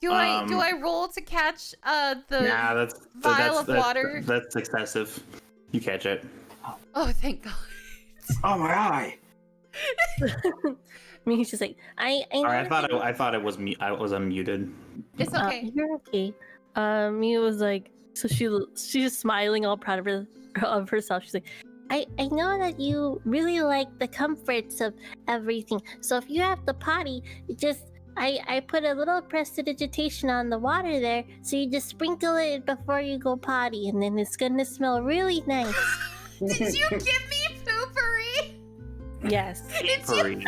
Speaker 1: Do I roll to catch the
Speaker 4: Nah,
Speaker 1: vial of water?
Speaker 4: That's excessive. You catch it.
Speaker 1: Oh, thank God.
Speaker 6: Oh my eye!
Speaker 3: Mew's just like, I
Speaker 4: thought it was I was unmuted.
Speaker 1: It's okay.
Speaker 3: You're okay. Mew was like, so she's smiling, all proud of herself. She's like, I know that you really like the comforts of everything. So if you have to potty, I put a little prestidigitation on the water there, so you just sprinkle it before you go potty, and then it's gonna smell really nice.
Speaker 1: Did you give me poopery?
Speaker 3: Yes.
Speaker 1: Did you freaking?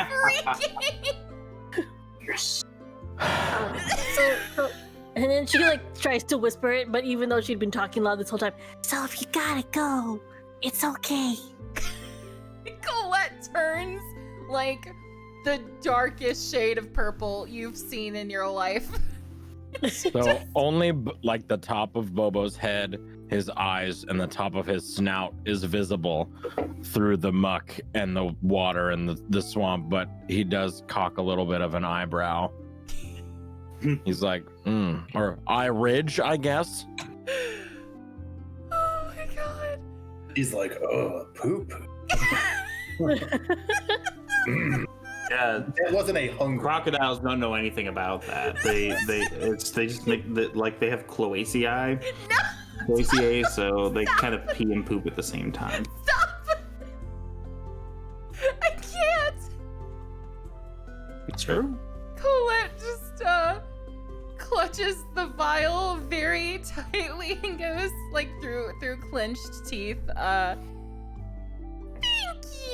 Speaker 6: Yes.
Speaker 3: So, and then she like tries to whisper it, but even though she'd been talking loud this whole time, so if you gotta go, it's okay.
Speaker 1: Colette turns like the darkest shade of purple you've seen in your life.
Speaker 5: So only like the top of Bobo's head, his eyes, and the top of his snout is visible through the muck and the water and the swamp, but he does cock a little bit of an eyebrow. He's like, or eye ridge, I guess.
Speaker 1: Oh my God.
Speaker 2: He's like, oh, poop.
Speaker 4: Yeah,
Speaker 2: It wasn't a hunger.
Speaker 4: crocodiles don't know anything about that. They just make they have cloacae. Cloacae, so they kind of pee and poop at the same time.
Speaker 1: Stop! I can't.
Speaker 4: It's true.
Speaker 1: Colette just clutches the vial very tightly and goes like through clenched teeth. Thank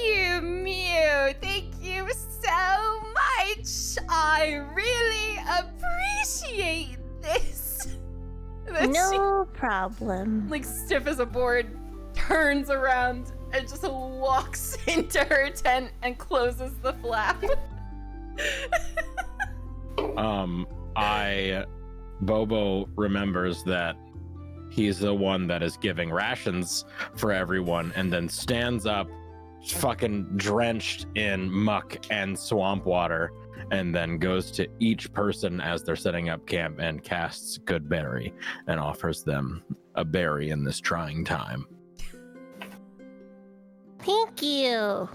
Speaker 1: you, Mew. Thank you so much. I really appreciate this. Then
Speaker 3: No problem.
Speaker 1: she, like stiff as a board, turns around and just walks into her tent and closes the flap.
Speaker 5: Bobo remembers that he's the one that is giving rations for everyone, and then stands up, fucking drenched in muck and swamp water, and then goes to each person as they're setting up camp and casts Good Berry and offers them a berry in this trying time.
Speaker 3: Thank you.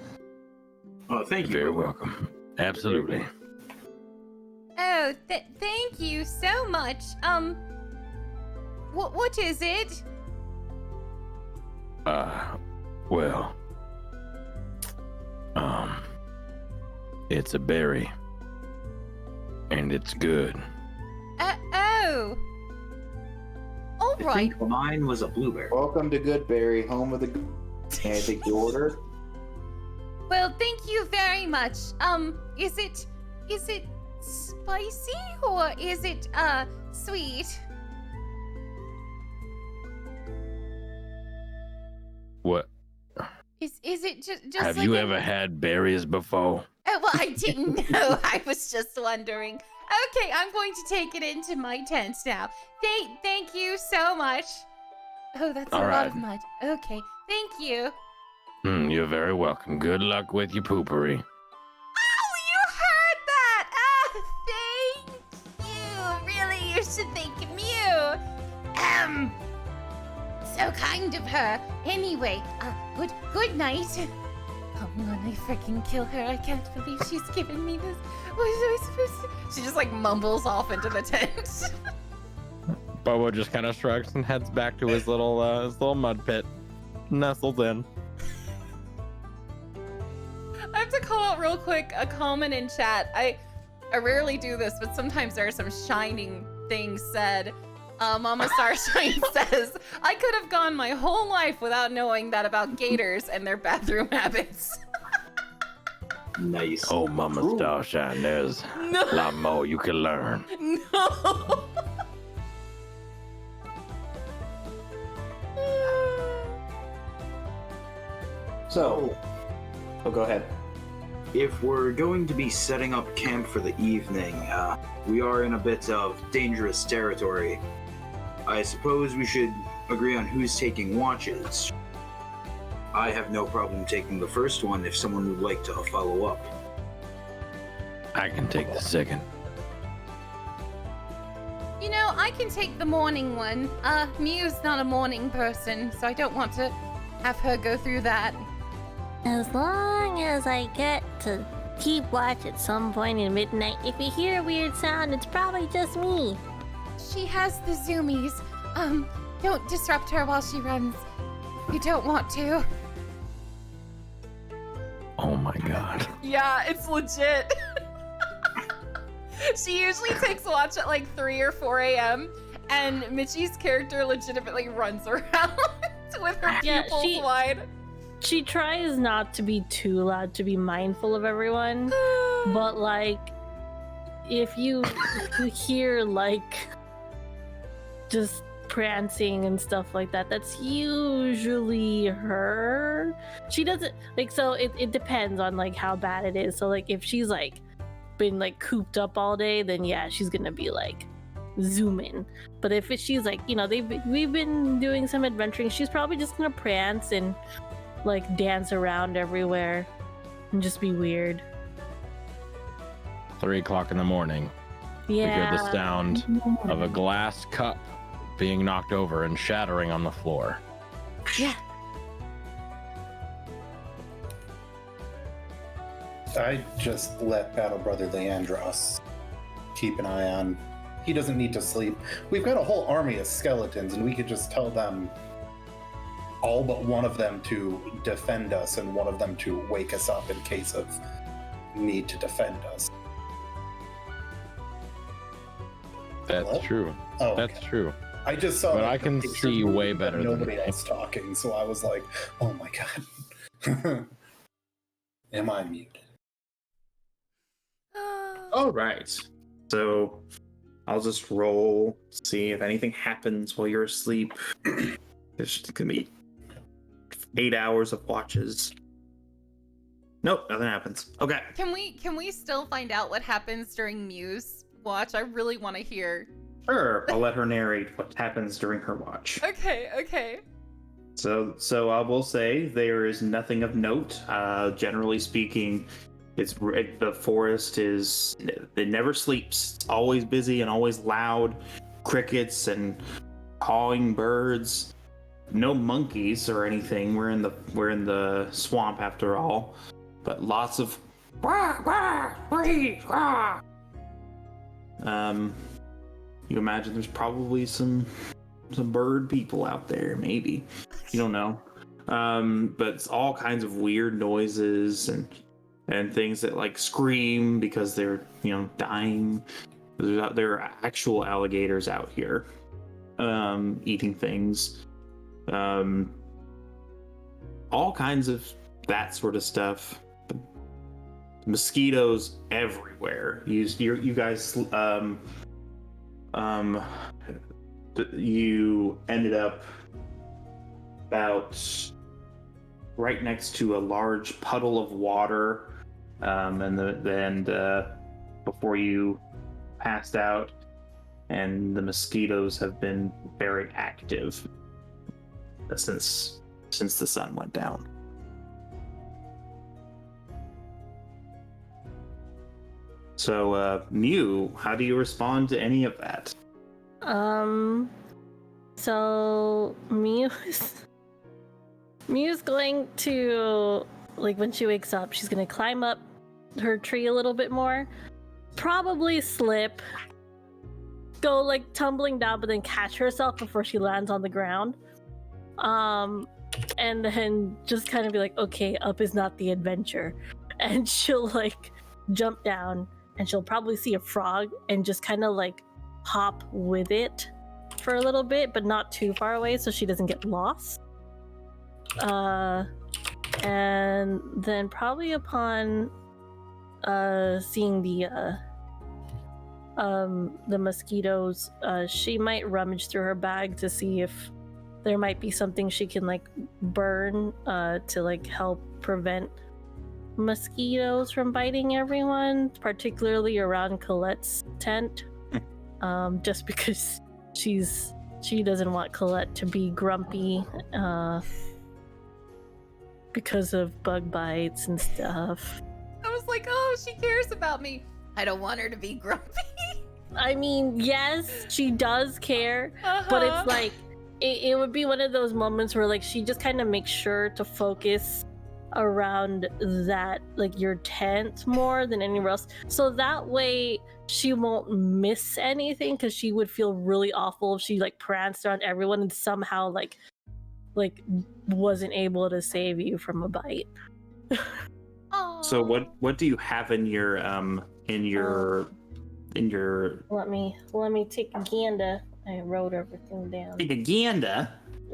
Speaker 6: Oh, thank you.
Speaker 5: Very welcome. Absolutely.
Speaker 1: Oh, thank you so much. What is it?
Speaker 5: Well, it's a berry, and it's good.
Speaker 1: Oh. All
Speaker 6: I
Speaker 1: right.
Speaker 6: think mine was a blueberry.
Speaker 10: Welcome to Goodberry, home of the. Can I take the order?
Speaker 1: Well, thank you very much. Is it spicy or is it sweet?
Speaker 5: What?
Speaker 1: Is it just
Speaker 5: Have
Speaker 1: like
Speaker 5: you ever had berries before?
Speaker 1: Oh, well, I didn't know. I was just wondering. Okay, I'm going to take it into my tent now. Thank you so much. Oh, that's
Speaker 5: All
Speaker 1: a lot
Speaker 5: right.
Speaker 1: of mud. Okay, thank you.
Speaker 5: You're very welcome. Good luck with your poopery.
Speaker 1: Oh, you heard that! Thank you. Really, you should thank Mew. So kind of her. Anyway, good night. I'm gonna freaking kill her. I can't believe she's giving me this. What was I supposed to? She just like mumbles off into the tent.
Speaker 5: Bobo just kind of shrugs and heads back to his little mud pit, nestles in.
Speaker 1: I have to call out real quick a comment in chat. I rarely do this, but sometimes there are some shining things said. Mama Starshine says, I could have gone my whole life without knowing that about gators and their bathroom habits.
Speaker 6: Nice.
Speaker 5: Oh, Mama Starshine, there's
Speaker 1: No.
Speaker 5: a lot more you can learn.
Speaker 1: No.
Speaker 10: So, go ahead.
Speaker 6: If we're going to be setting up camp for the evening, we are in a bit of dangerous territory. I suppose we should agree on who's taking watches. I have no problem taking the first one if someone would like to follow up.
Speaker 5: I can take the second.
Speaker 1: You know, I can take the morning one. Miu's not a morning person, so I don't want to have her go through that.
Speaker 3: As long as I get to keep watch at some point in midnight, if you hear a weird sound, it's probably just me.
Speaker 1: She has the zoomies. Don't disrupt her while she runs. You don't want to.
Speaker 5: Oh my god.
Speaker 1: Yeah, it's legit. She usually takes watch at like 3 or 4 a.m. and Michi's character legitimately runs around with her pupils wide.
Speaker 3: She tries not to be too loud to be mindful of everyone, but like, if you hear like just prancing and stuff like that, that's usually her. She doesn't like, so it depends on like how bad it is. So like if she's like been like cooped up all day, then yeah, she's gonna be like zooming. But if she's like, you know, we've been doing some adventuring, she's probably just gonna prance and like dance around everywhere and just be weird.
Speaker 5: 3 o'clock in the morning.
Speaker 3: Yeah.
Speaker 5: We hear the sound of a glass cup being knocked over and shattering on the floor.
Speaker 3: Yeah.
Speaker 2: I just let Battle Brother Leandros keep an eye on. He doesn't need to sleep. We've got a whole army of skeletons, and we could just tell them, all but one of them, to defend us and one of them to wake us up in case of need to defend us.
Speaker 5: That's
Speaker 2: Hello?
Speaker 5: true.
Speaker 2: Oh,
Speaker 5: That's
Speaker 2: okay.
Speaker 5: true.
Speaker 2: I just saw.
Speaker 5: But
Speaker 2: like,
Speaker 5: I
Speaker 2: the
Speaker 5: can
Speaker 2: pictures
Speaker 5: see
Speaker 2: moving,
Speaker 5: way
Speaker 2: but
Speaker 5: better than
Speaker 2: nobody
Speaker 5: me.
Speaker 2: else talking, so I was like, "Oh my god, am I muted?"
Speaker 4: All right. So I'll just roll, see if anything happens while you're asleep. There's gonna be 8 hours of watches. Nope, nothing happens. Okay.
Speaker 1: Can we still find out what happens during Muse watch? I really want to hear.
Speaker 4: Sure, I'll let her narrate what happens during her watch.
Speaker 1: Okay.
Speaker 4: So I will say there is nothing of note. Generally speaking, the forest it never sleeps. It's always busy and always loud. Crickets and cawing birds. No monkeys or anything. We're in the swamp after all, but lots of you imagine there's probably some bird people out there, maybe. You don't know. But it's all kinds of weird noises and things that like scream because they're, dying. There are actual alligators out here eating things. All kinds of that sort of stuff. Mosquitoes everywhere. You guys you ended up about right next to a large puddle of water, and before you passed out, and the mosquitoes have been very active since the sun went down. So, Mew, how do you respond to any of that?
Speaker 3: So Mew's going to, like, when she wakes up, she's gonna climb up her tree a little bit more, probably slip, go like tumbling down, but then catch herself before she lands on the ground. And then just kind of be like, okay, up is not the adventure. And she'll like jump down and she'll probably see a frog and just kind of like hop with it for a little bit, but not too far away so she doesn't get lost. And then probably upon seeing the mosquitoes, she might rummage through her bag to see if there might be something she can like burn to like help prevent mosquitoes from biting everyone, particularly around Colette's tent. Just because she doesn't want Colette to be grumpy because of bug bites and stuff.
Speaker 1: I was like, oh, she cares about me. I don't want her to be grumpy.
Speaker 3: I mean, yes, she does care, but it's like it would be one of those moments where like she just kind of makes sure to focus around that, like your tent more than anywhere else, so that way she won't miss anything, because she would feel really awful if she like pranced around everyone and somehow like wasn't able to save you from a bite.
Speaker 4: So what do you have in your
Speaker 3: let me take a gander. I wrote everything down.
Speaker 4: Take a gander?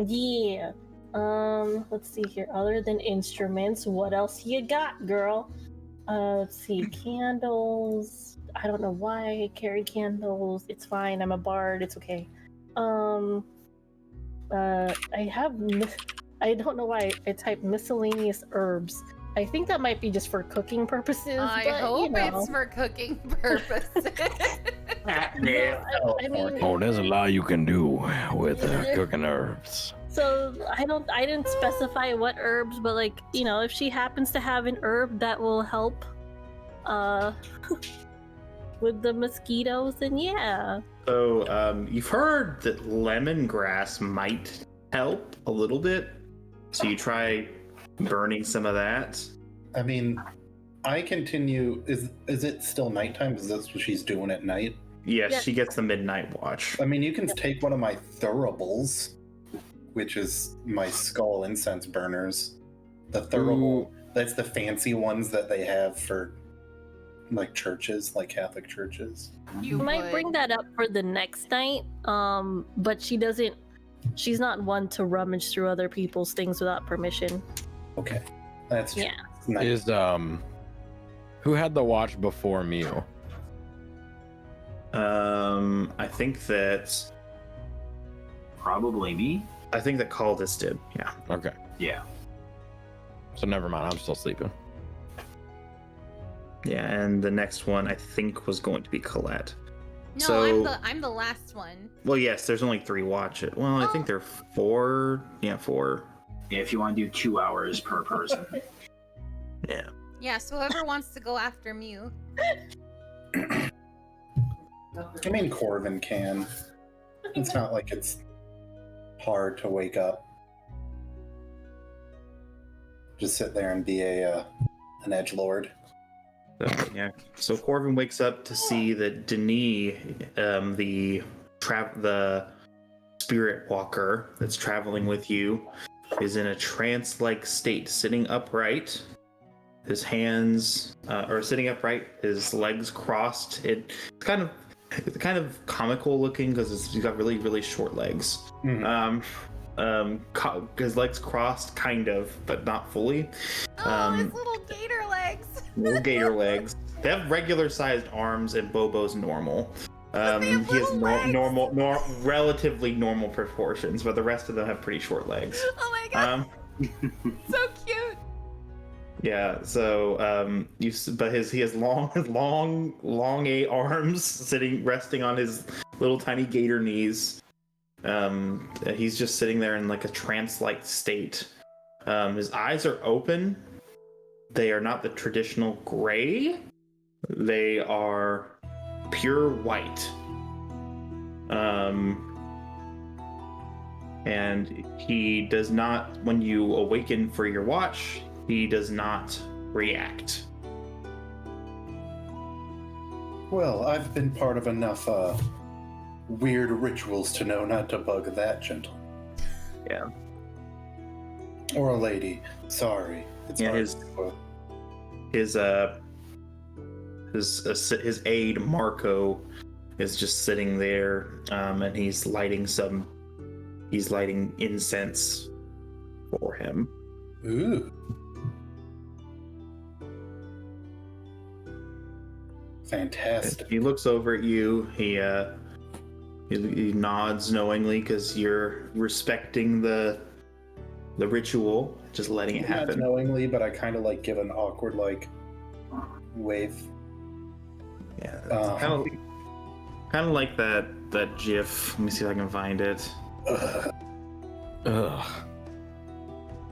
Speaker 3: Yeah. Let's see here. Other than instruments, what else you got, girl? Let's see. Candles. I don't know why I carry candles. It's fine. I'm a bard. It's okay. I don't know why I typed miscellaneous herbs. I think that might be just for cooking purposes.
Speaker 1: I
Speaker 3: but,
Speaker 1: hope
Speaker 3: you know.
Speaker 1: it's for cooking purposes.
Speaker 3: I mean,
Speaker 5: Oh, there's a lot you can do with cooking herbs.
Speaker 3: so I didn't specify what herbs, but like, you know, if she happens to have an herb that will help with the mosquitoes, then yeah.
Speaker 4: So you've heard that lemongrass might help a little bit, so you try burning some of that.
Speaker 2: I mean, I continue. Is it still nighttime? Is this what she's doing at night?
Speaker 4: Yes,
Speaker 3: Yeah.
Speaker 4: she gets the midnight watch.
Speaker 2: I mean, you can take one of my thuribles, which is my skull incense burners. The thurible, that's the fancy ones that they have for like churches, like Catholic churches.
Speaker 1: You
Speaker 3: might
Speaker 1: would.
Speaker 3: bring that up for the next night, but she's not one to rummage through other people's things without permission.
Speaker 2: Okay, that's true.
Speaker 3: Yeah.
Speaker 2: Nice.
Speaker 5: Is who had the watch before Mew?
Speaker 4: I think that
Speaker 6: Probably me.
Speaker 4: Caldus did. Yeah.
Speaker 5: Okay,
Speaker 6: Yeah.
Speaker 5: so never mind. I'm still sleeping.
Speaker 4: Yeah, and the next one I think was going to be Colette.
Speaker 1: No,
Speaker 4: So-
Speaker 1: I'm the last one.
Speaker 4: Well, yes, there's only 3 watches. Well, I think there are 4. Yeah, 4.
Speaker 6: Yeah, if you want to do 2 hours per person.
Speaker 4: Yeah.
Speaker 1: Yeah, so whoever wants to go after Mew.
Speaker 2: I mean, Corvin can. It's not like it's hard to wake up. Just sit there and be an edgelord.
Speaker 4: So, yeah. So Corvin wakes up to see that Denis, the spirit walker that's traveling with you, is in a trance-like state, sitting upright. His hands are sitting upright, his legs crossed. It's kind of comical looking because he's got really, really short legs. His legs crossed, kind of, but not fully.
Speaker 1: Oh, his little gator legs.
Speaker 4: Little gator legs. They have regular-sized arms, and Bobo's normal. He has relatively normal proportions, but the rest of them have pretty short legs.
Speaker 1: Oh my god, so cute.
Speaker 4: Yeah. So he has long arms, resting on his little tiny gator knees. He's just sitting there in like a trance-like state. His eyes are open. They are not the traditional gray. They are pure white. And he does not, when you awaken for your watch, he does not react.
Speaker 2: Well, I've been part of enough weird rituals to know not to bug that gentleman.
Speaker 4: Yeah.
Speaker 2: Or a lady. Sorry. It's
Speaker 4: Yeah,
Speaker 2: hard
Speaker 4: his-
Speaker 2: to-
Speaker 4: his aide Marco is just sitting there, and he's lighting incense for him.
Speaker 2: Ooh. Fantastic.
Speaker 4: He looks over at you. He nods knowingly because you're respecting the ritual, just letting it
Speaker 2: Not
Speaker 4: happen.
Speaker 2: knowingly, but I kind of like give an awkward like wave.
Speaker 4: Yeah,
Speaker 2: Uh,
Speaker 4: kind of like that GIF. Let me see if I can find it.
Speaker 5: Ugh.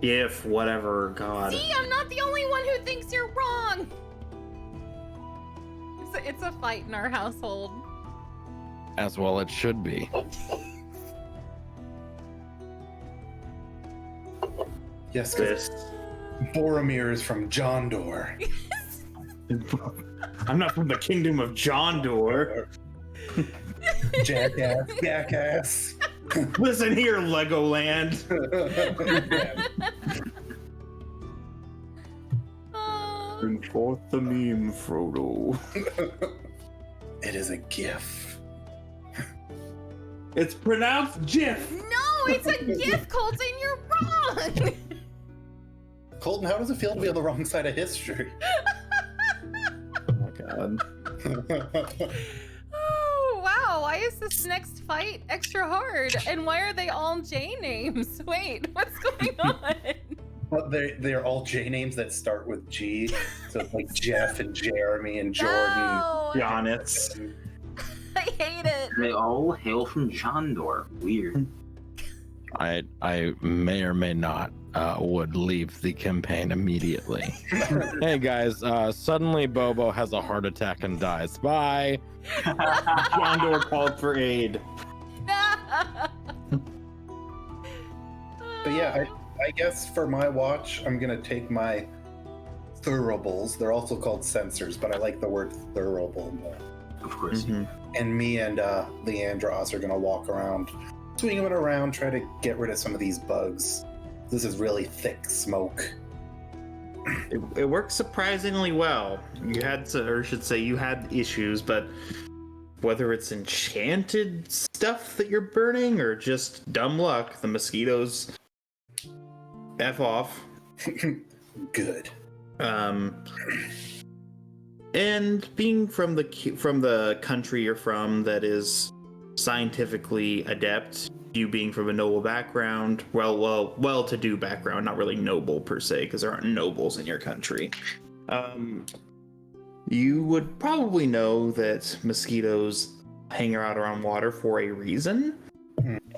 Speaker 4: GIF, whatever. God.
Speaker 1: See, I'm not the only one who thinks you're wrong. It's a fight in our household.
Speaker 5: As well it should be.
Speaker 2: Yes, because Boromir is from Jondor.
Speaker 4: I'm not from the kingdom of Jondor.
Speaker 2: Jackass.
Speaker 4: Listen here, Legoland. Bring forth the meme, Frodo.
Speaker 2: It is a GIF.
Speaker 4: It's pronounced GIF.
Speaker 1: No, it's a gift, Colton. You're wrong.
Speaker 2: Colton, how does it feel to be on the wrong side of history?
Speaker 4: Oh my god.
Speaker 1: Oh, wow. Why is this next fight extra hard? And why are they all J names? Wait, what's going on?
Speaker 2: But they're all J names that start with G. So it's like Jeff and Jeremy and Jordan.
Speaker 1: No,
Speaker 4: Giannis.
Speaker 1: I hate it.
Speaker 6: They all hail from Jondor. Weird.
Speaker 5: I may or may not would leave the campaign immediately. Hey guys, suddenly Bobo has a heart attack and dies. Bye.
Speaker 4: Jondor called for aid.
Speaker 2: But yeah, I guess for my watch, I'm gonna take my thuribles. They're also called sensors, but I like the word thurible more.
Speaker 6: Of course.
Speaker 4: Mhm.
Speaker 2: And me and Leandros are gonna walk around, swinging it around, try to get rid of some of these bugs. This is really thick smoke.
Speaker 4: It works surprisingly well. You had to, or should say, you had issues, but whether it's enchanted stuff that you're burning or just dumb luck, the mosquitoes F off.
Speaker 2: Good.
Speaker 4: And being from the country you're from that is scientifically adept, you being from a noble background, well-to-do background, not really noble per se, because there aren't nobles in your country. You would probably know that mosquitoes hang out around water for a reason.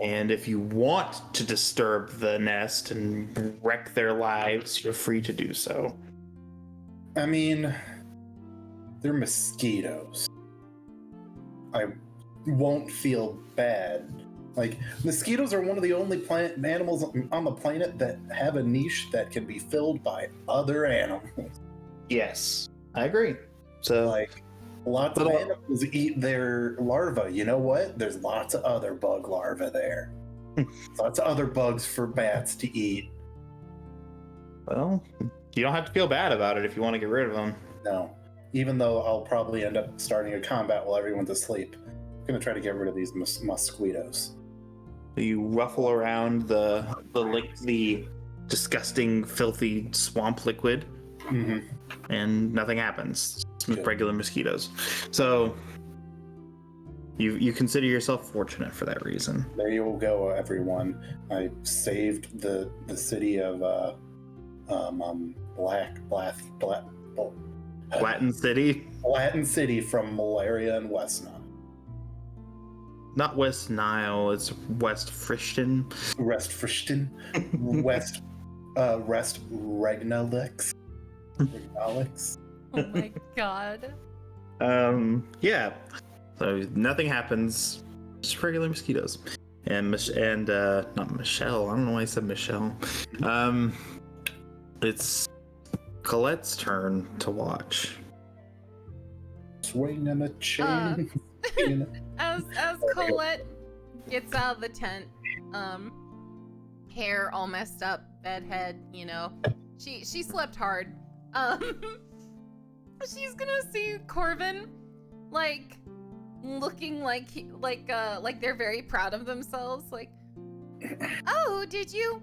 Speaker 4: And if you want to disturb the nest and wreck their lives, you're free to do so.
Speaker 2: I mean, they're mosquitoes. I won't feel bad. Like, mosquitoes are one of the only animals on the planet that have a niche that can be filled by other animals.
Speaker 4: Yes, I agree. So,
Speaker 2: Like, lots of animals eat their larvae. You know what? There's lots of other bug larvae there. Lots of other bugs for bats to eat.
Speaker 4: well, you don't have to feel bad about it if you want to get rid of them.
Speaker 2: No. Even though I'll probably end up starting a combat while everyone's asleep. I'm going to try to get rid of these mosquitoes.
Speaker 4: You ruffle around the disgusting, filthy swamp liquid,
Speaker 2: Mm-hmm.
Speaker 4: and nothing happens. It's
Speaker 2: Good.
Speaker 4: regular mosquitoes. So you consider yourself fortunate for that reason.
Speaker 2: There you go, everyone. I saved the city of
Speaker 4: Latin City,
Speaker 2: Latin City from malaria and West Nile.
Speaker 4: not West Nile. It's West Frishton.
Speaker 2: Rest Frishton. Rest Regnalix. Regnalix.
Speaker 1: Oh my god.
Speaker 4: Yeah. So nothing happens. Just regular mosquitoes. And not Michelle. I don't know why I said Michelle. It's Colette's turn to watch.
Speaker 2: Swinging a chain.
Speaker 1: As Colette gets out of the tent, hair all messed up, bedhead, you know. She slept hard. she's gonna see Corvin, like, looking like they're very proud of themselves. Like, oh, did you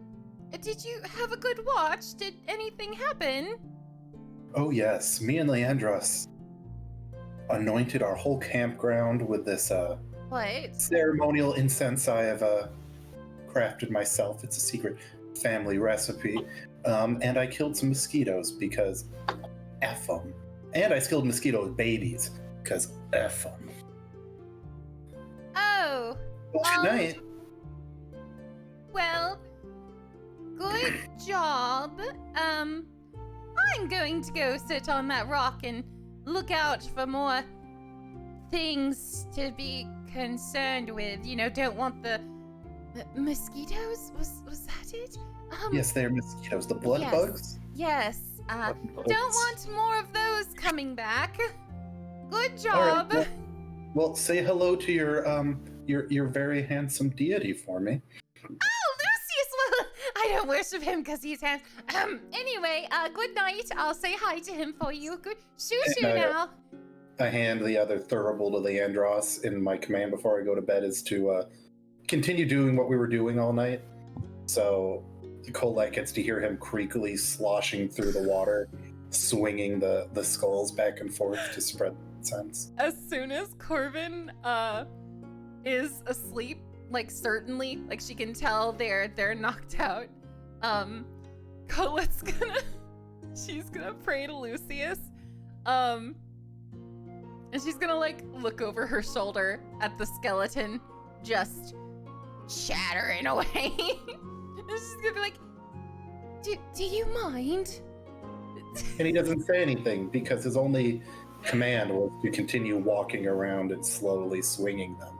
Speaker 1: have a good watch? Did anything happen?
Speaker 2: Oh yes, me and Leandros anointed our whole campground with this
Speaker 1: What?
Speaker 2: ceremonial incense I have crafted myself. It's a secret family recipe. And I killed some mosquitoes because F them. And I killed mosquito babies because F them.
Speaker 1: Oh.
Speaker 2: Well, good night.
Speaker 1: Well, good job. I'm going to go sit on that rock and look out for more things to be concerned with. You know, don't want the mosquitoes? Was that it?
Speaker 2: Yes, they're mosquitoes. The blood
Speaker 1: yes.
Speaker 2: bugs?
Speaker 1: Yes.
Speaker 2: Blood
Speaker 1: Don't
Speaker 2: bugs.
Speaker 1: want more of those coming back. Good
Speaker 2: All
Speaker 1: job.
Speaker 2: right, well, say hello to your very handsome deity for me.
Speaker 1: Oh, Lucius! Well, I don't worship him because he's handsome. Anyway, good night. I'll say hi to him for you. Good shoo-shoo now.
Speaker 2: I hand the other thurible to Leandros, and my command before I go to bed is to continue doing what we were doing all night. So Colette gets to hear him creakily sloshing through the water, swinging the skulls back and forth to spread sense.
Speaker 1: As soon as Corvin is asleep, like certainly, like she can tell they're knocked out. Colette's she's gonna pray to Lucius. And she's gonna like look over her shoulder at the skeleton just chattering away. And she's gonna be like, do you mind?
Speaker 2: And he doesn't say anything because his only command was to continue walking around and slowly swinging them.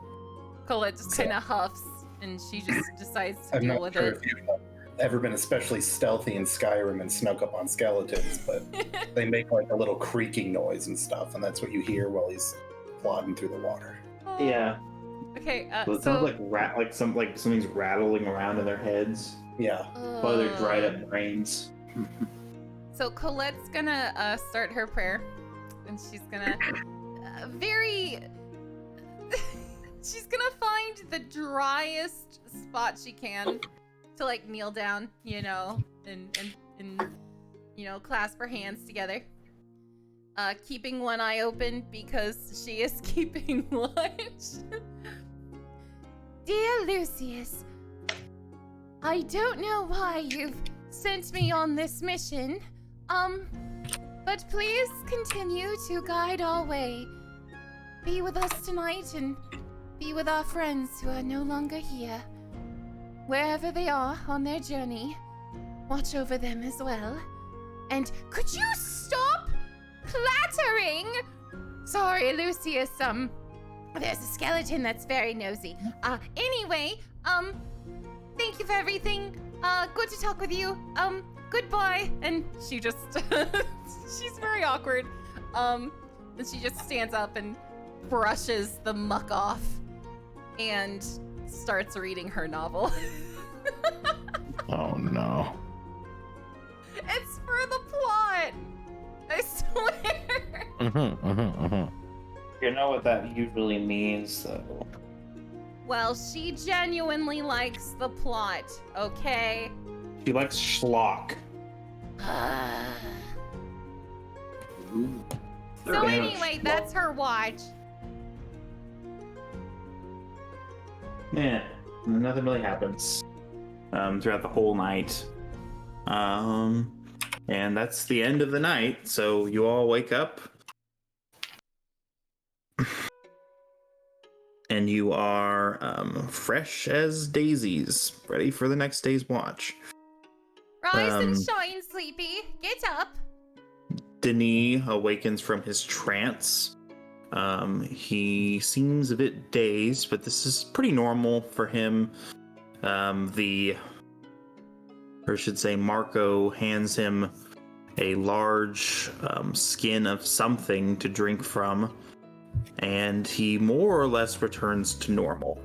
Speaker 1: Colette just kind of huffs and she just decides to
Speaker 2: I'm
Speaker 1: deal
Speaker 2: not
Speaker 1: with
Speaker 2: sure
Speaker 1: it.
Speaker 2: if you've ever been especially stealthy in Skyrim and snuck up on skeletons, but they make like a little creaking noise and stuff, and that's what you hear while he's plodding through the water.
Speaker 4: Yeah.
Speaker 1: Okay,
Speaker 4: So it sounds like something's rattling around in their heads.
Speaker 2: Yeah.
Speaker 4: By their dried up brains.
Speaker 1: So Colette's gonna start her prayer, and she's gonna she's gonna find the driest spot she can to like kneel down, you know, and you know, clasp her hands together. Keeping one eye open because she is keeping watch. Dear Lucius, I don't know why you've sent me on this mission, but please continue to guide our way. Be with us tonight and be with our friends who are no longer here. Wherever they are on their journey, watch over them as well. And could you stop clattering? Sorry, Lucius, there's a skeleton that's very nosy. Anyway, thank you for everything. Good to talk with you. Goodbye. And she just, she's very awkward. And she just stands up and brushes the muck off and starts reading her novel.
Speaker 5: Oh no.
Speaker 1: It's for the plot. I swear.
Speaker 4: You know what that usually means, though.
Speaker 1: Well, she genuinely likes the plot, okay?
Speaker 4: She likes schlock.
Speaker 1: So anyway, that's her watch.
Speaker 4: Yeah, nothing really happens throughout the whole night. And that's the end of the night, so you all wake up. And you are fresh as daisies, ready for the next day's watch.
Speaker 1: Rise and shine, Sleepy. Get up.
Speaker 4: Denis awakens from his trance. He seems a bit dazed, but this is pretty normal for him. Marco hands him a large skin of something to drink from, and he more or less returns to normal,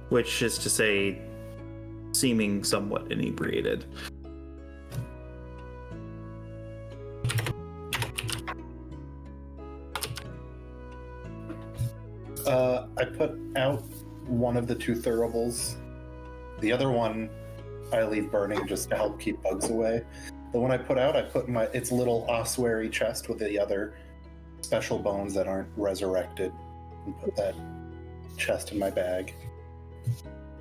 Speaker 4: which is to say, seeming somewhat inebriated.
Speaker 2: I put out one of the 2 throwables. The other one I leave burning just to help keep bugs away. The one I put out, I put in its little ossuary chest with the other special bones that aren't resurrected, and put that chest in my bag.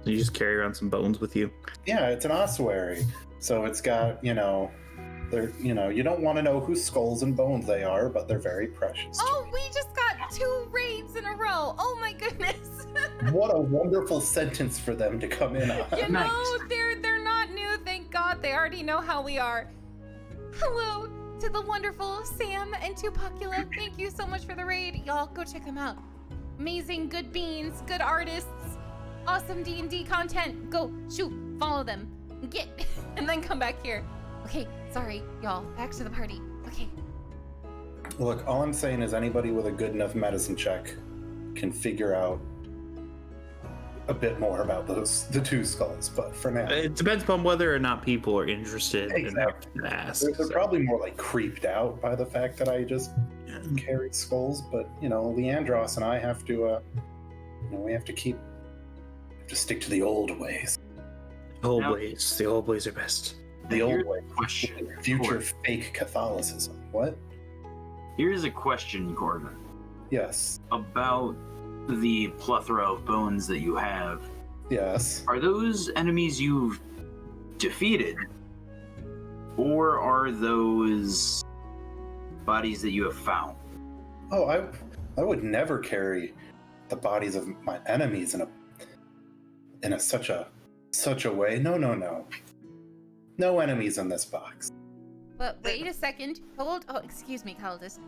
Speaker 4: You just carry around some bones with you.
Speaker 2: Yeah, it's an ossuary, so it's got, you don't want to know whose skulls and bones they are, but they're very precious.
Speaker 1: Oh, we just got 2 raids in a row. Oh my goodness.
Speaker 2: What a wonderful sentence for them to come in on.
Speaker 1: You know, they're not new, thank God. They already know how we are. Hello to the wonderful Sam and Tupacula. Thank you so much for the raid. Y'all go check them out. Amazing, good beans, good artists, awesome D&D content. Go, shoot, follow them, get, and then come back here. Okay, sorry, y'all. Back to the party. Okay.
Speaker 2: Look, all I'm saying is anybody with a good enough medicine check can figure out a bit more about the 2 skulls, but for now...
Speaker 4: It depends upon whether or not people are interested enough to ask.
Speaker 2: They're probably more like creeped out by the fact that I just carry skulls, but, Leandros and I have to, we have to stick to the old ways.
Speaker 4: The old ways are best.
Speaker 2: The old way.
Speaker 6: Question.
Speaker 2: Future fake Catholicism. What?
Speaker 6: Here's a question, Gordon.
Speaker 2: Yes.
Speaker 6: About the plethora of bones that you have.
Speaker 2: Yes.
Speaker 6: Are those enemies you've defeated? Or are those bodies that you have found?
Speaker 2: Oh, I would never carry the bodies of my enemies in such a way. No. No enemies in this box.
Speaker 1: But wait a second. Hold. Oh, excuse me, Caldus.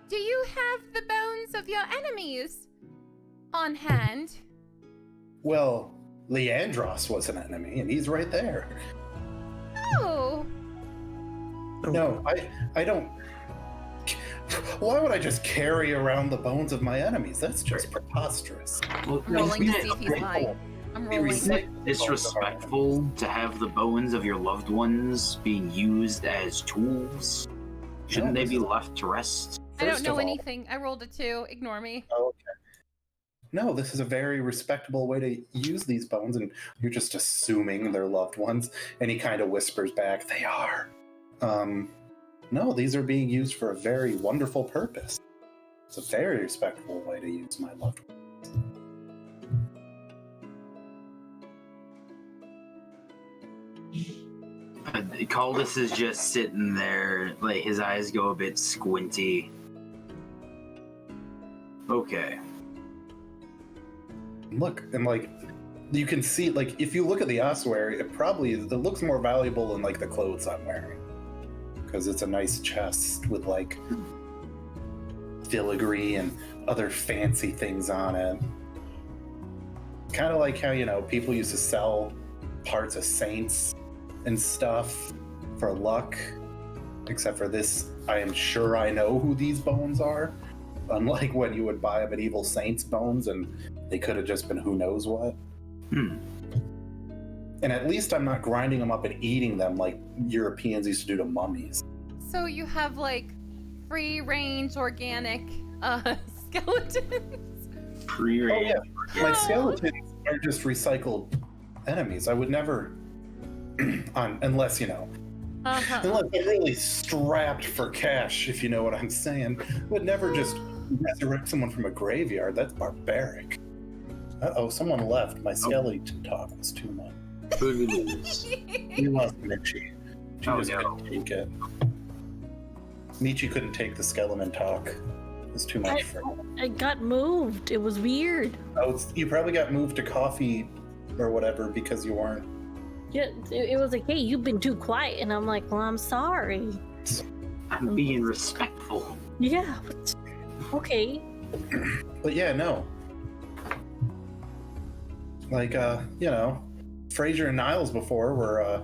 Speaker 1: Do you have the bones of your enemies on hand?
Speaker 2: Well, Leandros was an enemy, and he's right there.
Speaker 1: Oh.
Speaker 2: No, I don't. Why would I just carry around the bones of my enemies? That's just preposterous.
Speaker 6: Well,
Speaker 1: Rolling to see if he's lying. I'm rolling.
Speaker 6: Disrespectful to have the bones of your loved ones being used as tools? Shouldn't they be left to rest?
Speaker 1: I don't know anything. I rolled a 2. Ignore me.
Speaker 2: Oh, okay. No, this is a very respectable way to use these bones, and you're just assuming they're loved ones. And he kind of whispers back, they are. No, these are being used for a very wonderful purpose. It's a very respectable way to use my loved ones.
Speaker 6: Caldus is just sitting there, like his eyes go a bit squinty. Okay.
Speaker 2: Look, and you can see, if you look at the ossuary, it looks more valuable than the clothes I'm wearing, because it's a nice chest with filigree and other fancy things on it. Kind of like how people used to sell parts of saints and stuff for luck, except for this, I am sure I know who these bones are, unlike when you would buy a medieval saint's bones and they could have just been who knows what. And at least I'm not grinding them up and eating them like Europeans used to do to mummies.
Speaker 1: So you have free range organic skeletons.
Speaker 6: Free range.
Speaker 2: Oh, yeah. My skeletons are just recycled enemies. I would never unless they're really strapped for cash, if you know what I'm saying. Would never just resurrect someone from a graveyard. That's barbaric. Uh-oh, someone left. My skeleton talk was too much. We lost Nietzsche. She just couldn't take it. Nietzsche couldn't take the skeleton talk. It was too much for him.
Speaker 3: I got moved. It was weird.
Speaker 2: Oh, you probably got moved to coffee or whatever because you weren't.
Speaker 3: Yeah, it was like, hey, you've been too quiet. And I'm like, well, I'm sorry.
Speaker 6: I'm being respectful.
Speaker 3: Yeah. Okay.
Speaker 2: But yeah, no. Fraser and Niles before were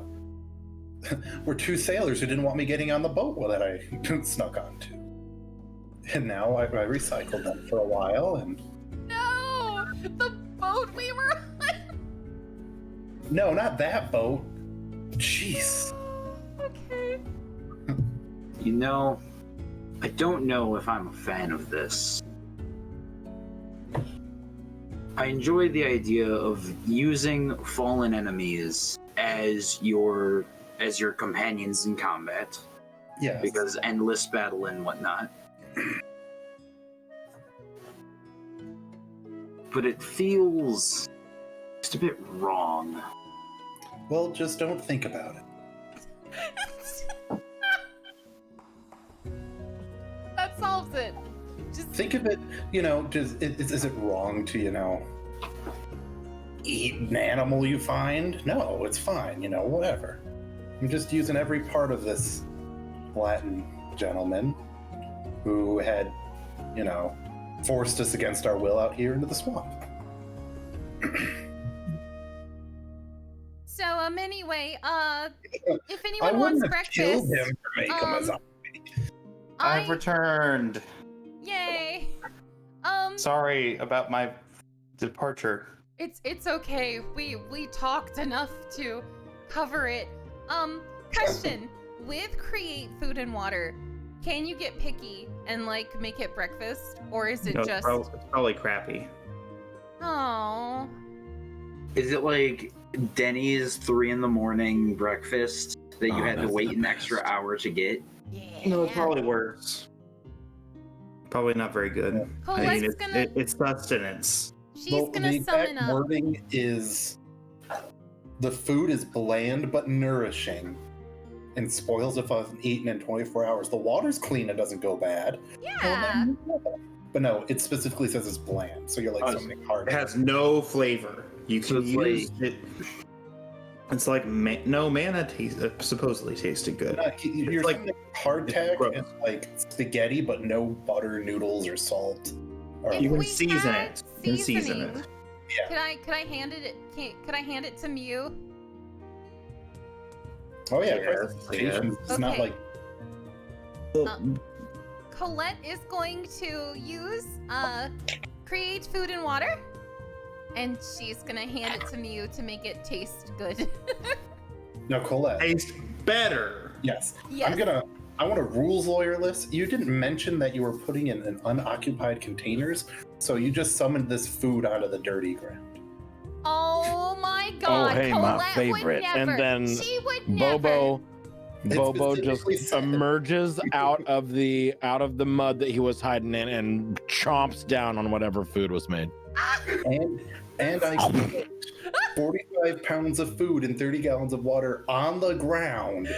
Speaker 2: 2 sailors who didn't want me getting on the boat that I snuck onto. And now I recycled them for a while, and...
Speaker 1: No! The boat we were on!
Speaker 2: No, not that boat. Jeez.
Speaker 1: Okay.
Speaker 6: I don't know if I'm a fan of this. I enjoy the idea of using fallen enemies as your companions in combat.
Speaker 2: Yes.
Speaker 6: Because endless battle and whatnot. But it feels just a bit wrong.
Speaker 2: Well, just don't think about it.
Speaker 1: That solves it. Just
Speaker 2: Think of it, is it wrong to, eat an animal you find? No, it's fine, whatever. I'm just using every part of this Latin gentleman who had, forced us against our will out here into the swamp.
Speaker 1: so anyway, if
Speaker 2: I
Speaker 1: anyone
Speaker 2: wouldn't
Speaker 1: wants
Speaker 2: have
Speaker 1: breakfast,
Speaker 2: killed him to make him a zombie.
Speaker 11: I've returned.
Speaker 1: Yay.
Speaker 11: Sorry about my departure.
Speaker 1: It's okay. We talked enough to cover it. Question. With create food and water, can you get picky and make it breakfast, or is it
Speaker 4: No,
Speaker 1: just?
Speaker 4: it's probably crappy.
Speaker 1: Oh.
Speaker 6: Is it like Denny's 3 a.m. breakfast that you had to wait an extra hour to get?
Speaker 1: Yeah.
Speaker 4: No, it's probably worse. Probably not very good. I mean, it's sustenance.
Speaker 1: She's gonna
Speaker 2: the
Speaker 1: summon
Speaker 2: exact
Speaker 1: up.
Speaker 2: wording is the food is bland but nourishing and spoils if eaten in 24 hours. The water's clean, it doesn't go bad.
Speaker 1: Yeah.
Speaker 2: But no, it specifically says it's bland, so you're summoning hard.
Speaker 4: It has no flavor. You can use it. It's like no mana supposedly tasted good.
Speaker 2: You're like hardtack and spaghetti, but no butter, noodles, or salt.
Speaker 4: You can season it. You can season
Speaker 1: Seasoning.
Speaker 4: it.
Speaker 2: Yeah.
Speaker 1: Could I hand it? Could I hand it to Mew?
Speaker 2: Oh yeah,
Speaker 4: Yeah.
Speaker 2: it's not
Speaker 1: Okay.
Speaker 2: like
Speaker 1: Colette is going to use create food and water, and she's gonna hand it to Mew to make it taste good.
Speaker 2: no Colette.
Speaker 4: Tastes better.
Speaker 2: Yes.
Speaker 1: Yes.
Speaker 2: I want a rules lawyer list. You didn't mention that you were putting it in unoccupied containers, so you just summoned this food out of the dirty ground.
Speaker 1: Oh my god!
Speaker 5: Oh, hey,
Speaker 1: Colette
Speaker 5: my favorite.
Speaker 1: Would never.
Speaker 5: And then
Speaker 1: She would never.
Speaker 5: Bobo just
Speaker 2: specifically said-
Speaker 5: emerges out of the mud that he was hiding in and chomps down on whatever food was made.
Speaker 2: And I cooked 45 pounds of food and 30 gallons of water on the ground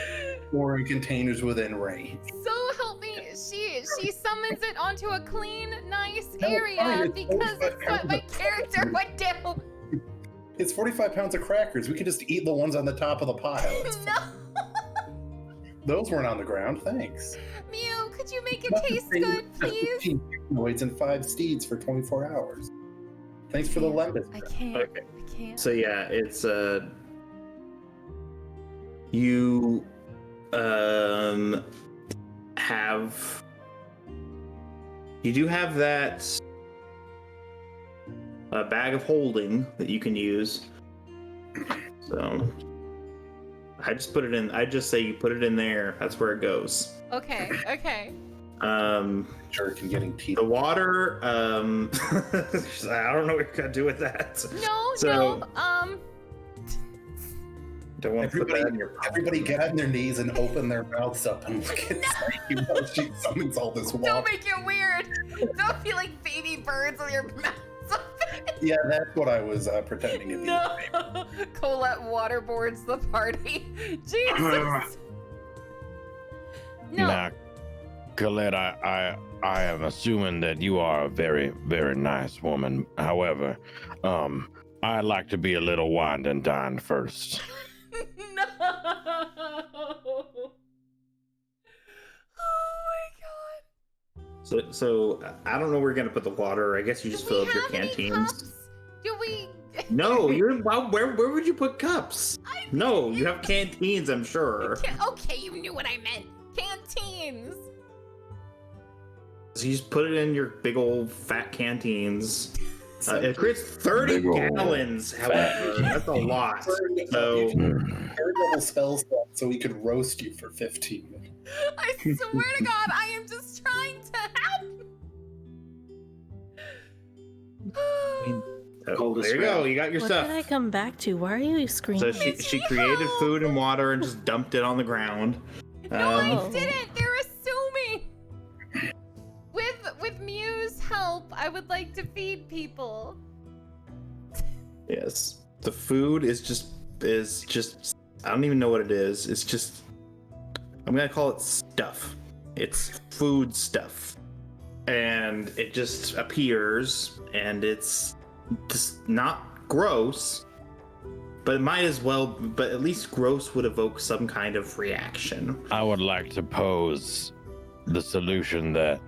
Speaker 2: or in containers within range.
Speaker 1: So help me, she summons it onto a clean, nice
Speaker 2: No,
Speaker 1: area
Speaker 2: fine, it's
Speaker 1: because
Speaker 2: 45
Speaker 1: it's what my
Speaker 2: pounds of
Speaker 1: character
Speaker 2: food.
Speaker 1: would do.
Speaker 2: It's 45 pounds of crackers. We could just eat the ones on the top of the pile.
Speaker 1: No,
Speaker 2: Those weren't on the ground, thanks.
Speaker 1: Mew, could you make it taste good, please?
Speaker 2: 15 humanoids and 5 steeds for 24 hours. Thanks for the lembas.
Speaker 1: I can't.
Speaker 4: Okay.
Speaker 1: I can't.
Speaker 4: So yeah, it's you do have that bag of holding that you can use. So I just put it in. I just say you put it in there. That's where it goes.
Speaker 1: Okay. Okay.
Speaker 2: Jerk and getting teeth.
Speaker 4: The water. I don't know what you're gonna do with that.
Speaker 1: No.
Speaker 4: So-
Speaker 1: No.
Speaker 4: Don't want to put that in your.
Speaker 2: Everybody get on their knees and open their mouths up and look at Psyche while she summons all this water.
Speaker 1: Don't make it weird. Don't be like baby birds with your mouths open.
Speaker 2: Yeah, that's what I was pretending to be.
Speaker 1: No. Colette waterboards the party. Jesus. No.
Speaker 5: Now, Colette, I am assuming that you are a very, very nice woman. However, I'd like to be a little wined and dined first.
Speaker 1: No. Oh my god.
Speaker 4: So I don't know where you're gonna put the water. I guess you just fill up your
Speaker 1: have any
Speaker 4: canteens.
Speaker 1: cups? Do we?
Speaker 4: No, where would you put cups? No, you have canteens, I'm sure.
Speaker 1: Okay, you knew what I meant. Canteens.
Speaker 4: So you just put it in your big old fat canteens. It creates 30
Speaker 5: Big ol'
Speaker 4: gallons, however. That's a lot. So
Speaker 2: Third level spell slot so we could roast you for 15 minutes.
Speaker 1: I swear to God, I am just trying to help.
Speaker 6: Coldest
Speaker 4: there you go.
Speaker 6: red.
Speaker 4: You got your
Speaker 3: What
Speaker 4: stuff.
Speaker 3: did I come back to? Why are you screaming?
Speaker 4: So she created food and water and just dumped it on the ground.
Speaker 1: No, I didn't. They're assuming. With Mew's help, I would like to feed people.
Speaker 4: Yes. The food is just I don't even know what it is. It's just I'm gonna call it stuff. It's food stuff. And it just appears and it's just not gross. But it might as well, but at least gross would evoke some kind of reaction.
Speaker 5: I would like to pose the solution that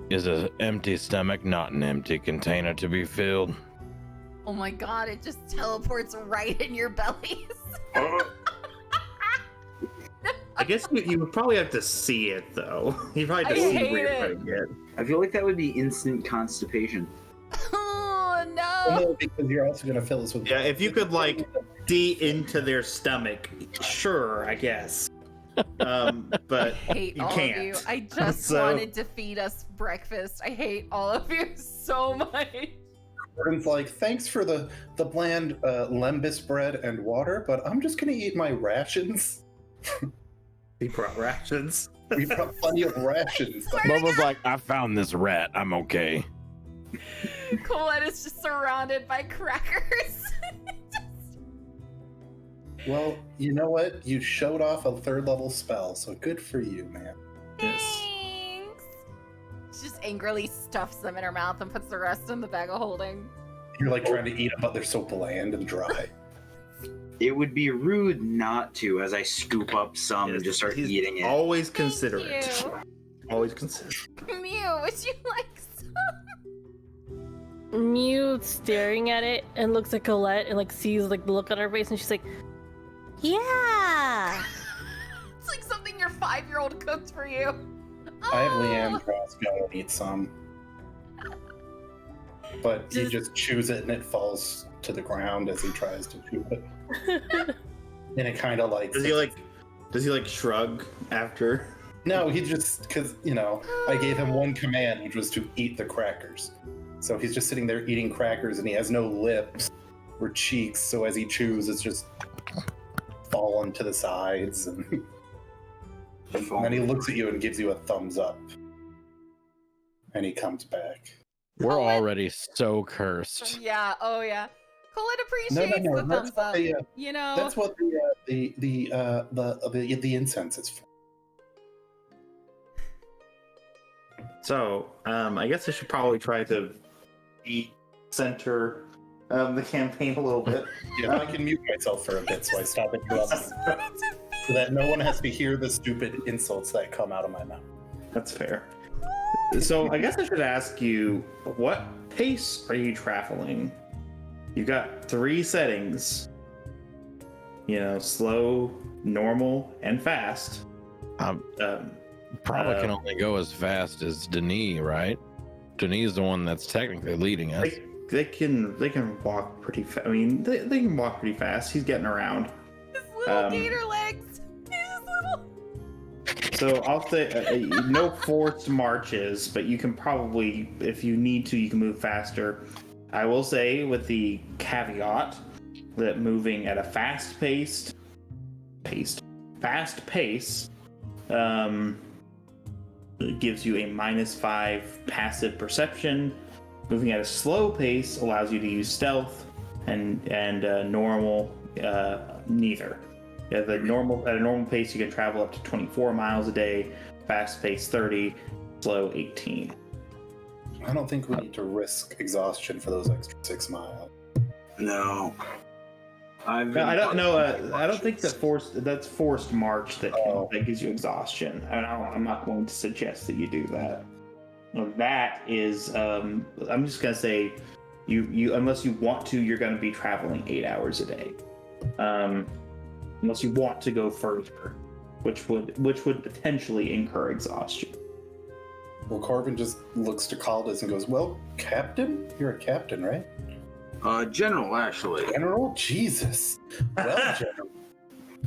Speaker 5: is an empty stomach, not an empty container to be filled.
Speaker 1: Oh my god, it just teleports right in your bellies.
Speaker 4: I guess you would probably have to see it though. You probably have to see where you're putting it.
Speaker 6: I feel like that would be instant constipation.
Speaker 1: Oh no.
Speaker 2: Well, no, because you're also going to fill us with.
Speaker 4: Yeah, if you could like see into their stomach, sure, I guess. But
Speaker 1: I hate
Speaker 4: you
Speaker 1: all
Speaker 4: can't.
Speaker 1: of you. I just
Speaker 4: So-
Speaker 1: wanted to feed us breakfast. I hate all of you so much.
Speaker 2: Gordon's like, thanks for the bland lembas bread and water, but I'm just going to eat my rations.
Speaker 4: He brought rations.
Speaker 2: We brought plenty of rations.
Speaker 5: Bubba's like, I found this rat. I'm okay.
Speaker 1: Colette is just surrounded by crackers.
Speaker 2: Well, you know what? You showed off a 3rd level spell, so good for you, man.
Speaker 1: Thanks. She just angrily stuffs them in her mouth and puts the rest in the bag of holding.
Speaker 2: You're like trying to eat them, but they're so bland and dry.
Speaker 6: It would be rude not to, as I scoop up some and just start
Speaker 4: He's
Speaker 6: eating it.
Speaker 4: Always considerate.
Speaker 1: you.
Speaker 4: Always considerate.
Speaker 1: Mew, would you like some?
Speaker 3: Mew staring at it and looks at Colette and like sees like the look on her face and she's like, yeah.
Speaker 1: It's like something your 5-year-old cooked for you.
Speaker 2: I have
Speaker 1: Oh.
Speaker 2: Leanne cross go and eat some. But he just chews it and it falls to the ground as he tries to chew it. And it kind of like...
Speaker 4: Does he like shrug after?
Speaker 2: No, he just, because, I gave him one command, which was to eat the crackers. So he's just sitting there eating crackers and he has no lips or cheeks, so as he chews, it's just falling to the sides. And then he looks at you and gives you a thumbs up. And he comes back.
Speaker 5: We're already so cursed.
Speaker 1: Yeah, oh yeah. Colette
Speaker 2: No,
Speaker 1: appreciates the
Speaker 2: that's
Speaker 1: thumbs up.
Speaker 2: what
Speaker 1: You know?
Speaker 2: that's what the incense is for.
Speaker 4: So, I guess I should probably try to center the campaign a little bit.
Speaker 2: Yeah, I can mute myself for a bit so I stop interrupting. So that no one has to hear the stupid insults that come out of my mouth.
Speaker 4: That's fair. So I guess I should ask you, what pace are you traveling? You got 3 settings. Slow, normal, and fast.
Speaker 5: Probably can only go as fast as Denis, right? Denis is the one that's technically leading us.
Speaker 4: They can walk pretty fast. I mean, they can walk pretty fast. He's getting around.
Speaker 1: His little gator legs. His little...
Speaker 4: So I'll say no forced marches, but you can probably, if you need to, you can move faster. I will say with the caveat that moving at a fast pace, it gives you a -5 passive perception. Moving at a slow pace allows you to use stealth, and normal neither. At a normal pace, you can travel up to 24 miles a day. Fast pace 30, slow 18.
Speaker 2: I don't think we need to risk exhaustion for those extra 6 miles.
Speaker 6: No.
Speaker 4: I don't know. I don't think that's forced march that gives you exhaustion. I'm not going to suggest that you do that. That is, I'm just gonna say, you unless you want to, you're gonna be traveling 8 hours a day. Unless you want to go further, which would potentially incur exhaustion.
Speaker 2: Well, Corvin just looks to Caldas and goes, "Well, Captain, you're a captain, right?"
Speaker 6: General, actually.
Speaker 2: General, Jesus. Well, General,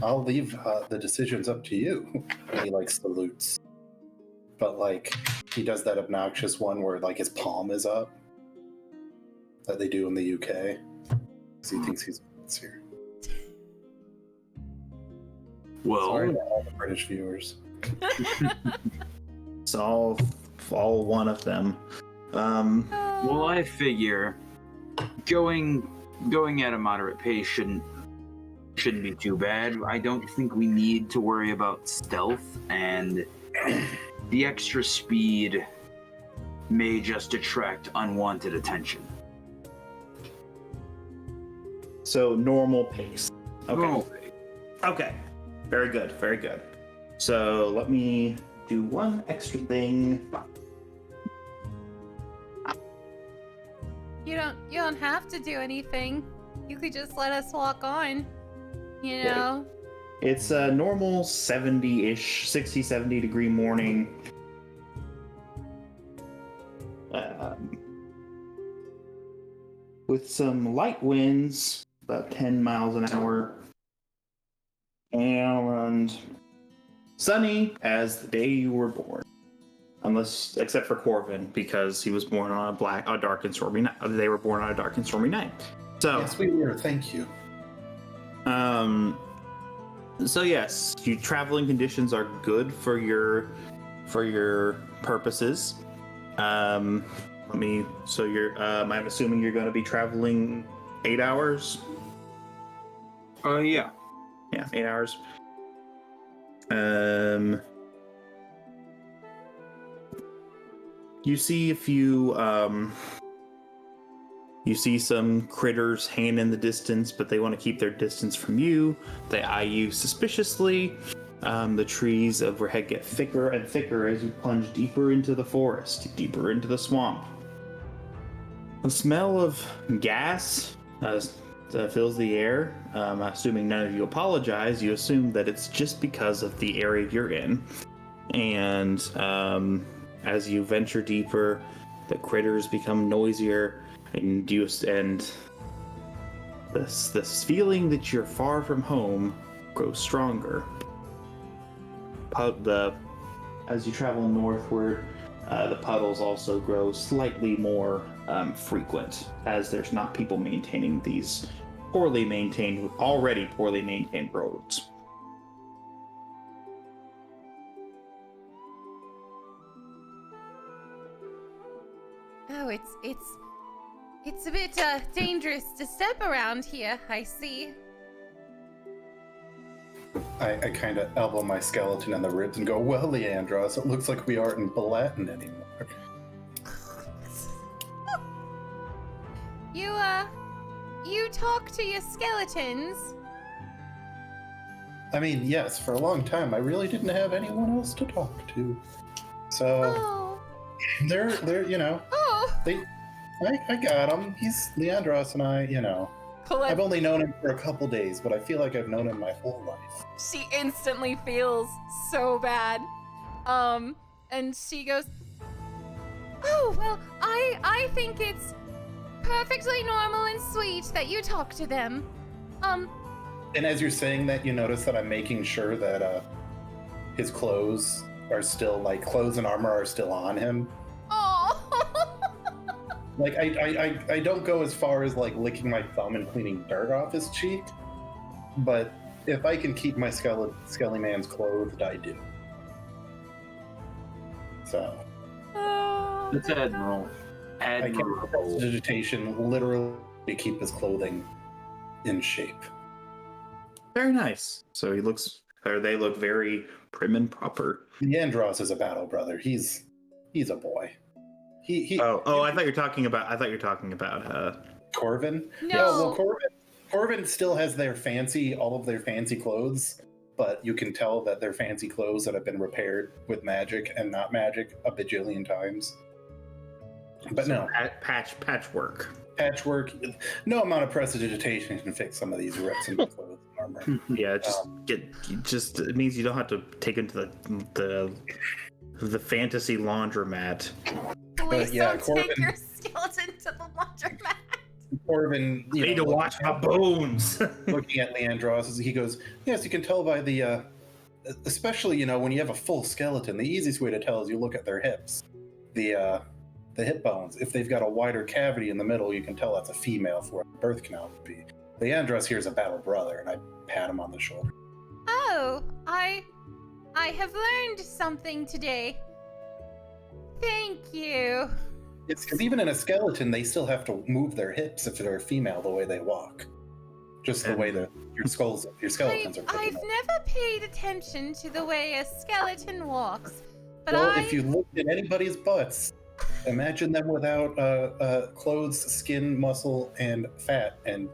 Speaker 2: I'll leave the decisions up to you. And he salutes, but he does that obnoxious one where his palm is up. that they do in the UK. Because he thinks he's here.
Speaker 6: Well,
Speaker 2: Sorry to all the British viewers.
Speaker 4: It's all one of them.
Speaker 6: well, I figure going at a moderate pace shouldn't be too bad. I don't think we need to worry about stealth, and the extra speed may just attract unwanted attention.
Speaker 4: So normal pace. Okay.
Speaker 6: Normal pace.
Speaker 4: Okay. Very good. Very good. So let me do one extra thing.
Speaker 1: You don't have to do anything. You could just let us walk on. You know?
Speaker 4: It's a normal 70-ish, 60, 70 degree morning. With some light winds, about 10 miles an hour. And sunny as the day you were born. Except for Corvin, because he was born on a dark and stormy night. They were born on a dark and stormy night. So
Speaker 2: Yes, we were. Thank you.
Speaker 4: So yes, your traveling conditions are good for your purposes. I'm assuming you're going to be traveling 8 hours.
Speaker 6: Yeah.
Speaker 4: Yeah, 8 hours. You see a few, you see some critters hanging in the distance, but they want to keep their distance from you. They eye you suspiciously. The trees overhead get thicker and thicker as you plunge deeper into the forest, deeper into the swamp. The smell of gas fills the air. Assuming none of you apologize, you assume that it's just because of the area you're in. And as you venture deeper, the critters become noisier, and this feeling that you're far from home grows stronger. As you travel northward, the puddles also grow slightly more frequent, as there's not people maintaining these already poorly maintained roads.
Speaker 1: Oh, it's a bit dangerous to step around here, I see.
Speaker 2: I kind of elbow my skeleton in the ribs and go, well, Leandros, it looks like we aren't in Balatin anymore.
Speaker 1: You talk to your skeletons?
Speaker 2: I mean, yes, for a long time, I really didn't have anyone else to talk to. So,
Speaker 1: Oh.
Speaker 2: they're
Speaker 1: Oh.
Speaker 2: I got him. He's Leandros and I, I've only known him for a couple days, but I feel like I've known him my whole life.
Speaker 1: She instantly feels so bad. And she goes, oh, well, I think it's perfectly normal and sweet that you talk to them.
Speaker 2: And as you're saying that, you notice that I'm making sure that his clothes are still, clothes and armor are still on him.
Speaker 1: Oh.
Speaker 2: Like, I don't go as far as, licking my thumb and cleaning dirt off his cheek, but if I can keep my Skelly Man's clothed, I do. So.
Speaker 6: It's admirable.
Speaker 2: I can prestidigitation literally to keep his clothing in shape.
Speaker 4: Very nice. So they look very prim and proper.
Speaker 2: Leandros is a battle brother. He's a boy. I
Speaker 4: thought you were talking about
Speaker 2: Corvin?
Speaker 1: No.
Speaker 2: Well, Corvin still has all of their fancy clothes, but you can tell that they're fancy clothes that have been repaired with magic and not magic a bajillion times. But no.
Speaker 4: Patchwork.
Speaker 2: Patchwork. No amount of prestidigitation can fix some of these rips in the clothes and armor.
Speaker 4: Yeah, it means you don't have to take into the fantasy laundromat.
Speaker 1: Please don't
Speaker 2: Corvin,
Speaker 1: take your skeleton to the laundromat.
Speaker 2: Corvin,
Speaker 4: I need to watch my bones.
Speaker 2: Looking at Leandros, he goes, yes, you can tell by the, especially, when you have a full skeleton, the easiest way to tell is you look at their hips. The the hip bones. If they've got a wider cavity in the middle, you can tell that's a female for where the birth canal would be. The andros here is a battle brother, and I pat him on the shoulder.
Speaker 1: Oh, I have learned something today. Thank you.
Speaker 2: It's because even in a skeleton, they still have to move their hips if they're a female the way they walk. Just the way that your skeletons are put
Speaker 1: I've
Speaker 2: in.
Speaker 1: never paid attention to the way a skeleton walks, but
Speaker 2: Well, if you looked at anybody's butts, imagine them without clothes, skin, muscle, and fat, and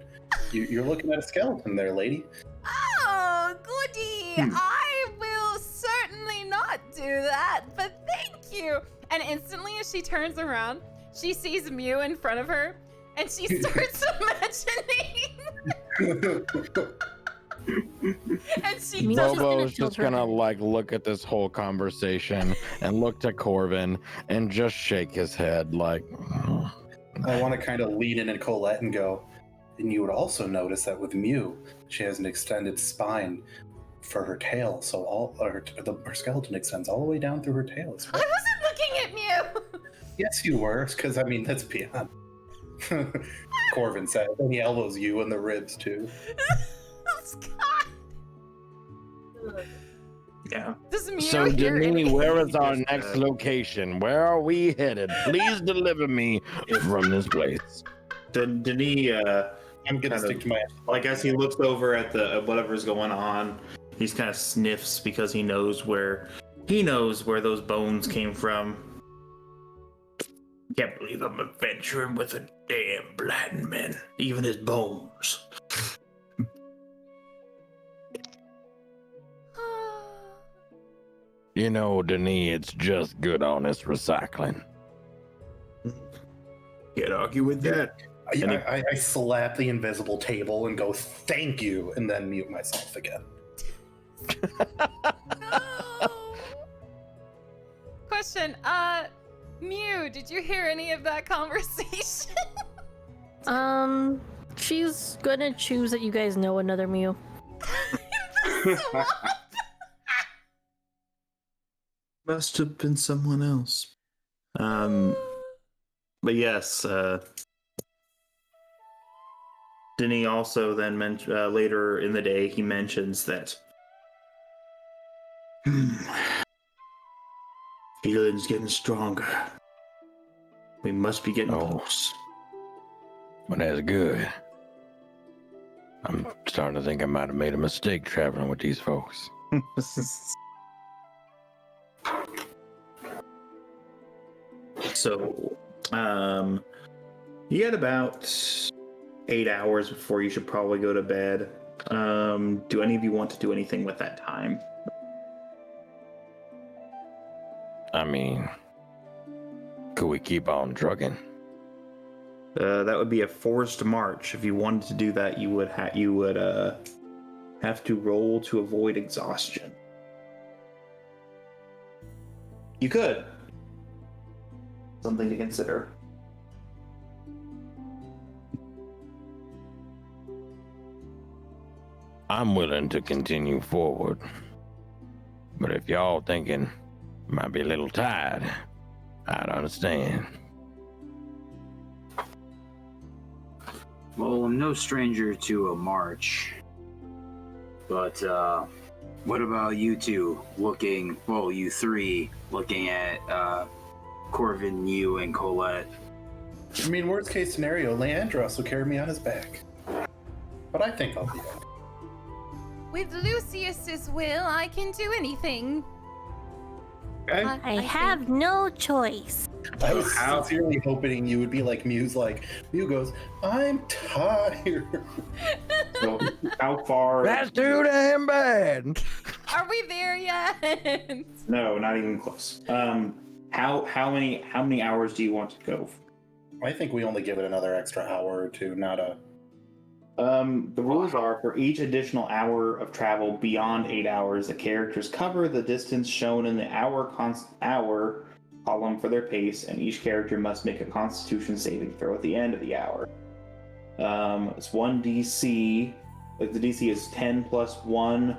Speaker 2: you're looking at a skeleton there, lady.
Speaker 1: Oh, goody! I will certainly not do that, but thank you. And instantly, as she turns around, she sees Mew in front of her, and she starts imagining. And she
Speaker 5: Bobo's just gonna like look at this whole conversation and look to Corvin and just shake his head like.
Speaker 2: I want to kind of lead in at Colette and go, and you would also notice that with Mew, she has an extended spine for her tail, so her skeleton extends all the way down through her tail as well.
Speaker 1: I wasn't looking at Mew.
Speaker 2: Yes, you were, because I mean that's beyond. Corvin said, and he elbows you in the ribs too.
Speaker 1: Scott.
Speaker 11: Yeah.
Speaker 5: So, Denis, where is our next location? Where are we headed? Please deliver me from this place.
Speaker 4: Denis,
Speaker 2: I'm gonna stick to my.
Speaker 4: Like as he looks over at the whatever's going on, he just kind of sniffs because he knows where those bones came from. Can't believe I'm adventuring with a damn blind man, even his bones.
Speaker 5: You know, Denis, it's just good, honest recycling.
Speaker 4: Can't argue with that.
Speaker 2: I slap the invisible table and go, thank you, and then mute myself again.
Speaker 1: No. Question, Mew, did you hear any of that conversation?
Speaker 3: She's gonna choose that you guys know another Mew.
Speaker 4: Must have been someone else. But yes, Denis also then later in the day he mentions that feeling's getting stronger. We must be getting close.
Speaker 5: Well, that's good. I'm starting to think I might have made a mistake traveling with these folks.
Speaker 4: So, you got about 8 hours before you should probably go to bed. Do any of you want to do anything with that time?
Speaker 5: I mean, could we keep on trucking?
Speaker 4: That would be a forced march. If you wanted to do that, you would have to roll to avoid exhaustion. You could. Something to consider.
Speaker 5: I'm willing to continue forward. But if y'all thinking might be a little tired, I'd understand.
Speaker 6: Well, I'm no stranger to a march. But, what about you two you three looking at, Corvin, you, and Colette?
Speaker 2: I mean, worst case scenario, Leandros will carry me on his back. But I think I'll be okay.
Speaker 1: With Lucius's will, I can do anything.
Speaker 2: Okay.
Speaker 3: I have no choice.
Speaker 2: I was sincerely hoping you would be like Mew's. Like Mew goes, I'm tired.
Speaker 4: So, how far?
Speaker 5: That's too damn bad.
Speaker 1: Are we there yet?
Speaker 4: No, not even close. How many hours do you want to go?
Speaker 2: I think we only give it another extra hour or two, not a.
Speaker 4: The rules are for each additional hour of travel beyond 8 hours, the characters cover the distance shown in the hour column for their pace, and each character must make a Constitution saving throw at the end of the hour. It's 1 DC. Like the DC is 10 plus 1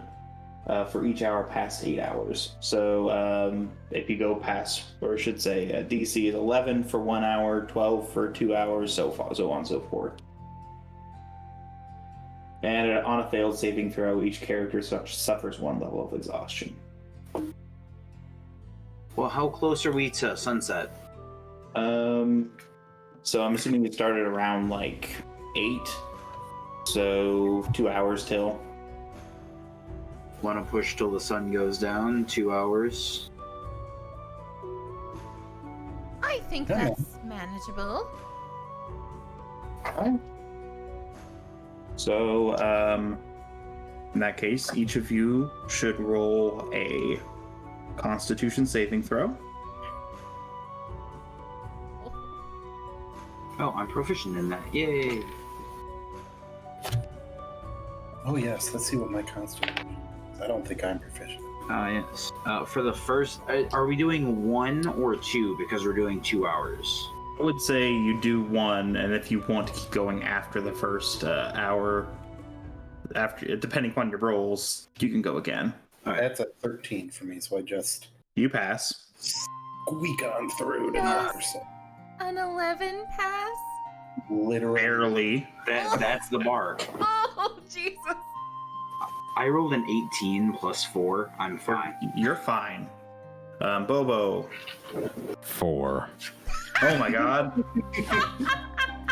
Speaker 4: for each hour past 8 hours. So if you go past, or I should say, DC is 11 for 1 hour, 12 for 2 hours, so on and so forth. And on a failed saving throw, each character suffers 1 level of exhaustion.
Speaker 6: Well, how close are we to sunset?
Speaker 4: So I'm assuming we started around like 8, so 2 hours till.
Speaker 6: Want to push till the sun goes down? 2 hours.
Speaker 1: I think
Speaker 2: Yeah.
Speaker 1: that's manageable.
Speaker 4: So, in that case, each of you should roll a Constitution saving throw.
Speaker 6: Oh, I'm proficient in that. Yay!
Speaker 2: Oh yes, let's see what my constitution is. I don't think I'm proficient.
Speaker 6: Yes. For the first, are we doing 1 or 2? Because we're doing 2 hours.
Speaker 4: I would say you do 1, and if you want to keep going after the first hour, after depending upon your rolls, you can go again.
Speaker 6: All right.
Speaker 2: That's a 13 for me, so I just
Speaker 4: You pass.
Speaker 2: squeak on through to
Speaker 1: Yes.
Speaker 2: 9%.
Speaker 1: An 11 pass?
Speaker 2: Literally.
Speaker 4: Barely.
Speaker 6: That's the mark.
Speaker 1: Oh, Jesus.
Speaker 6: I rolled an 18 plus 4. I'm fine.
Speaker 4: You're fine. Bobo.
Speaker 5: 4.
Speaker 4: Oh my god.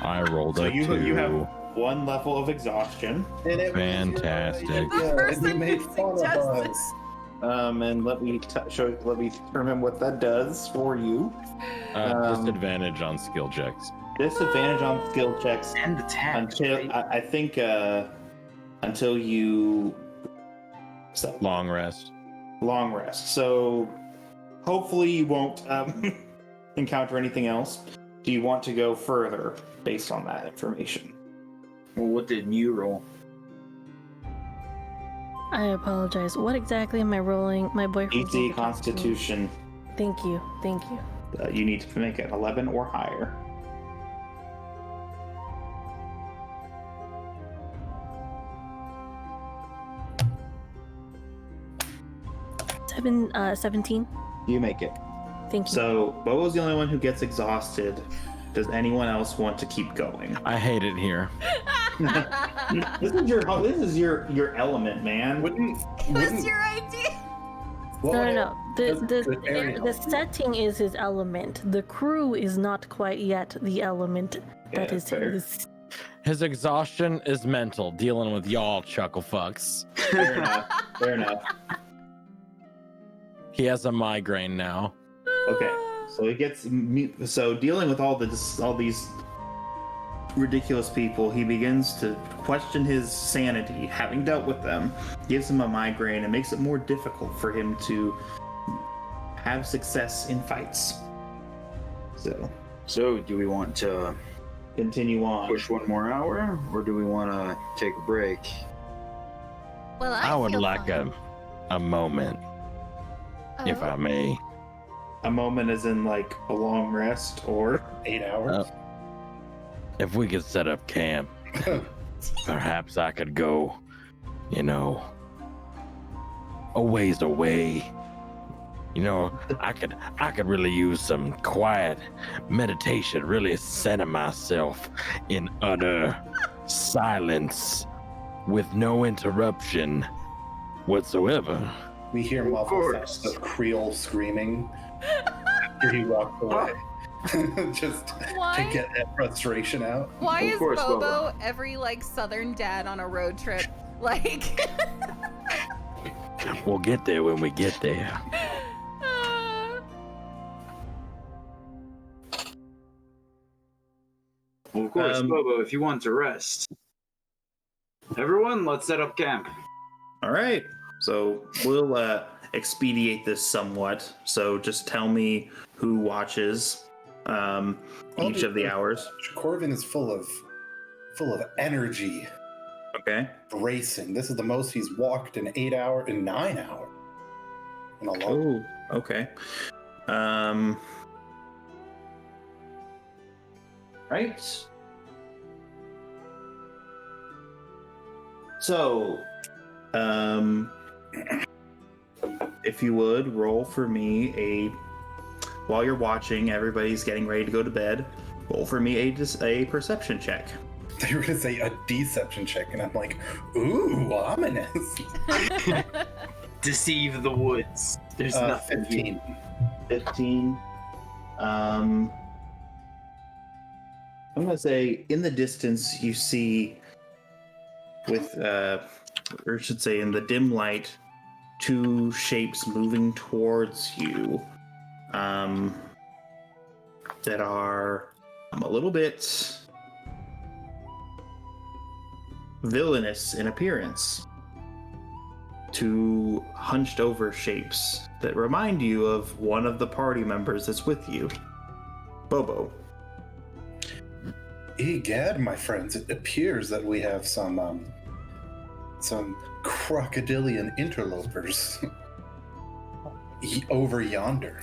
Speaker 5: I rolled
Speaker 4: So
Speaker 5: a
Speaker 4: you
Speaker 5: 2.
Speaker 4: have 1 level of exhaustion.
Speaker 2: And it was
Speaker 5: Fantastic.
Speaker 2: your idea,
Speaker 1: The
Speaker 2: and
Speaker 1: person
Speaker 2: you made
Speaker 1: who
Speaker 2: fun of
Speaker 1: suggested-
Speaker 2: us.
Speaker 4: And let me determine what that does for you.
Speaker 5: Disadvantage on skill checks.
Speaker 4: Disadvantage on skill checks
Speaker 6: And attack.
Speaker 4: until I think until you
Speaker 5: Long rest.
Speaker 4: long rest. So hopefully you won't encounter anything else. Do you want to go further based on that information?
Speaker 6: Well, what did you roll?
Speaker 3: I apologize. What exactly am I rolling? My boyfriend.
Speaker 4: DC Constitution.
Speaker 3: Thank you. Thank you.
Speaker 4: You need to make it 11 or higher.
Speaker 3: Seven, 17.
Speaker 4: You make it.
Speaker 3: Thank you.
Speaker 4: So Bobo's the only one who gets exhausted. Does anyone else want to keep going?
Speaker 5: I hate it here.
Speaker 4: This is your element, man.
Speaker 1: That's your idea.
Speaker 3: No.
Speaker 2: Good area.
Speaker 3: The setting is his element. The crew is not quite yet the element that
Speaker 4: Yeah,
Speaker 3: is
Speaker 4: fair.
Speaker 3: his.
Speaker 5: His exhaustion is mental, dealing with y'all chuckle fucks.
Speaker 4: Fair enough. Fair enough.
Speaker 5: He has a migraine now.
Speaker 4: Okay, so he gets so dealing with all these ridiculous people, he begins to question his sanity. Having dealt with them, gives him a migraine and makes it more difficult for him to have success in fights.
Speaker 6: So, do we want to
Speaker 4: Continue on.
Speaker 6: push 1 more hour, or do we want to take a break?
Speaker 1: Well,
Speaker 5: I would
Speaker 1: feel
Speaker 5: like
Speaker 1: fine.
Speaker 5: a moment, if I may.
Speaker 4: A moment as in like a long rest, or
Speaker 2: 8 hours.
Speaker 5: If we could set up camp, perhaps I could go, a ways away. I could really use some quiet meditation, really center myself in utter silence with no interruption whatsoever.
Speaker 2: We hear muffled sounds of Creole screaming after he walked away. Just to
Speaker 1: Why?
Speaker 2: get that frustration out.
Speaker 1: Why
Speaker 6: Of
Speaker 1: is
Speaker 6: course,
Speaker 1: Bobo
Speaker 6: Bobo.
Speaker 1: every like southern dad on a road trip? Like
Speaker 5: We'll get there when we get there.
Speaker 6: Well, of course, Bobo, if you want to rest. Everyone, let's set up camp.
Speaker 4: all right. So we'll expedite this somewhat. So just tell me who watches each of the hours.
Speaker 2: Corvin is full of energy,
Speaker 4: Okay.
Speaker 2: bracing. This is the most he's walked in 9 hours. In a long.
Speaker 4: Oh, okay. Right. So, If you would roll for me while you're watching, everybody's getting ready to go to bed. Roll for me a perception check.
Speaker 2: They were gonna say a deception check, and I'm like, ooh, ominous.
Speaker 6: Deceive the woods. There's nothing.
Speaker 2: 15.
Speaker 4: 15. I'm gonna say in the distance you see, or I should say in the dim light, two shapes moving towards you. That are a little bit villainous in appearance. Two hunched over shapes that remind you of one of the party members that's with you, Bobo.
Speaker 2: Egad, my friends, it appears that we have some crocodilian interlopers over yonder,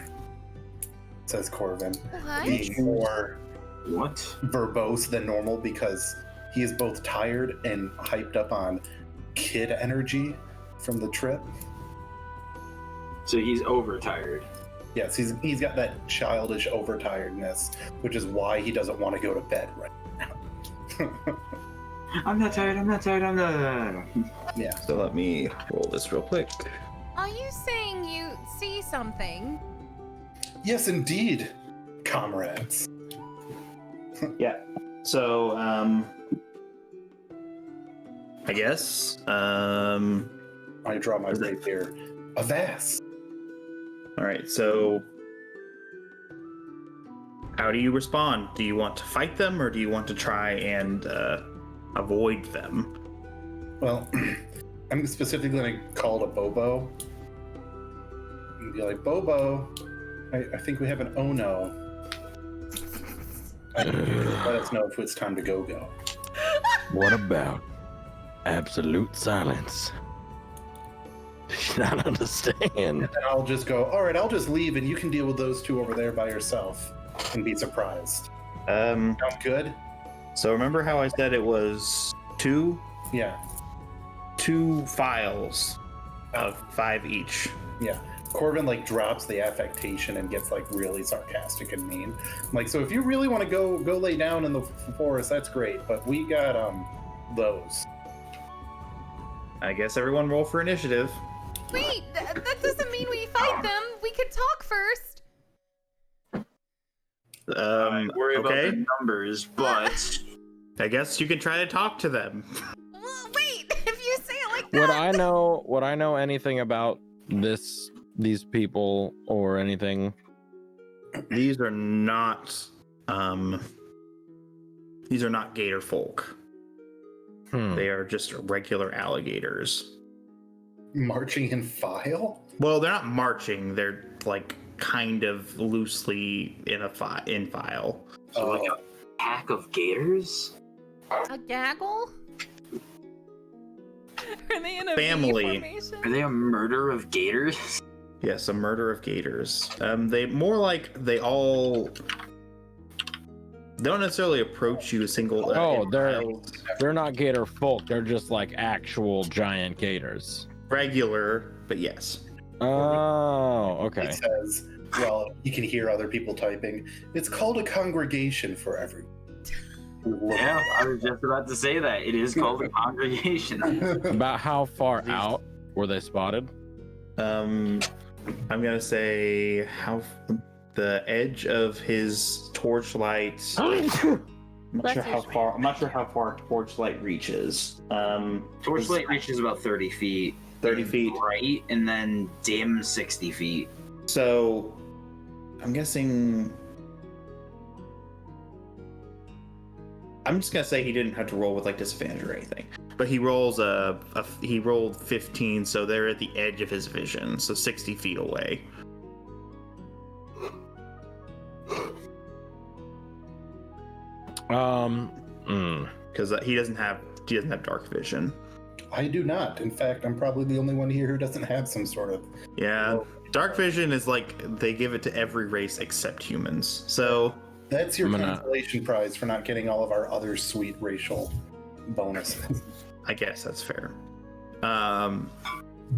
Speaker 2: says Corvin, being more verbose than normal because he is both tired and hyped up on kid energy from the trip.
Speaker 6: So he's overtired.
Speaker 2: Yes, he's got that childish overtiredness, which is why he doesn't want to go to bed right now.
Speaker 6: I'm not tired.
Speaker 2: Yeah.
Speaker 4: So let me roll this real quick.
Speaker 1: Are you saying you see something?
Speaker 2: Yes, indeed, comrades.
Speaker 4: Yeah. So, I guess,
Speaker 2: I draw my rapier. Avast!
Speaker 4: Alright, so how do you respond? Do you want to fight them, or do you want to try and avoid them?
Speaker 2: Well, I'm specifically going to call to Bobo and be like, Bobo, I think we have an oh-no. Let us know if it's time to go.
Speaker 5: What about absolute silence? Did you not understand?
Speaker 2: And then I'll just go, all right, I'll just leave and you can deal with those two over there by yourself and be surprised. Sound good?
Speaker 4: So remember how I said it was two?
Speaker 2: Yeah.
Speaker 4: 2 files of 5 each.
Speaker 2: Yeah. Corvin drops the affectation and gets really sarcastic and mean. I'm like, so if you really want to go lay down in the forest, that's great, but we got those.
Speaker 4: I guess everyone roll for initiative.
Speaker 1: Wait, that doesn't mean we fight them. We could talk first.
Speaker 6: Worry about the numbers, but
Speaker 4: I guess you can try to talk to them.
Speaker 1: Well, wait, if you say it like that.
Speaker 5: Would I know anything about these people or anything?
Speaker 4: These are not gator folk. They are just regular alligators.
Speaker 2: Marching in file?
Speaker 4: Well, they're not marching. They're kind of loosely in file.
Speaker 6: So a pack of gators?
Speaker 1: A gaggle? Are they in a
Speaker 4: family?
Speaker 1: V formation?
Speaker 6: Are they a murder of gators?
Speaker 4: Yes, a murder of gators. They more they all don't necessarily approach you a single.
Speaker 5: They're not gator folk. They're just actual giant gators.
Speaker 4: Regular, but yes.
Speaker 5: Oh, okay.
Speaker 2: It says, well, you can hear other people typing. It's called a congregation for everyone.
Speaker 6: Yeah, I was just about to say that. It is called a congregation.
Speaker 5: About how far out were they spotted?
Speaker 4: I'm gonna say the edge of his torchlight. I'm not sure how far torchlight reaches.
Speaker 6: Torchlight reaches about 30 feet.
Speaker 4: 30 feet.
Speaker 6: Right, and then dim 60 feet.
Speaker 4: So, I'm guessing. I'm just gonna say he didn't have to roll with disadvantage or anything, but he rolls he rolled 15, so they're at the edge of his vision, so 60 feet away. Because he doesn't have dark vision.
Speaker 2: I do not. In fact, I'm probably the only one here who doesn't have some sort of.
Speaker 4: Yeah, dark vision is they give it to every race except humans. So
Speaker 2: that's your consolation prize for not getting all of our other sweet racial bonuses.
Speaker 4: I guess that's fair.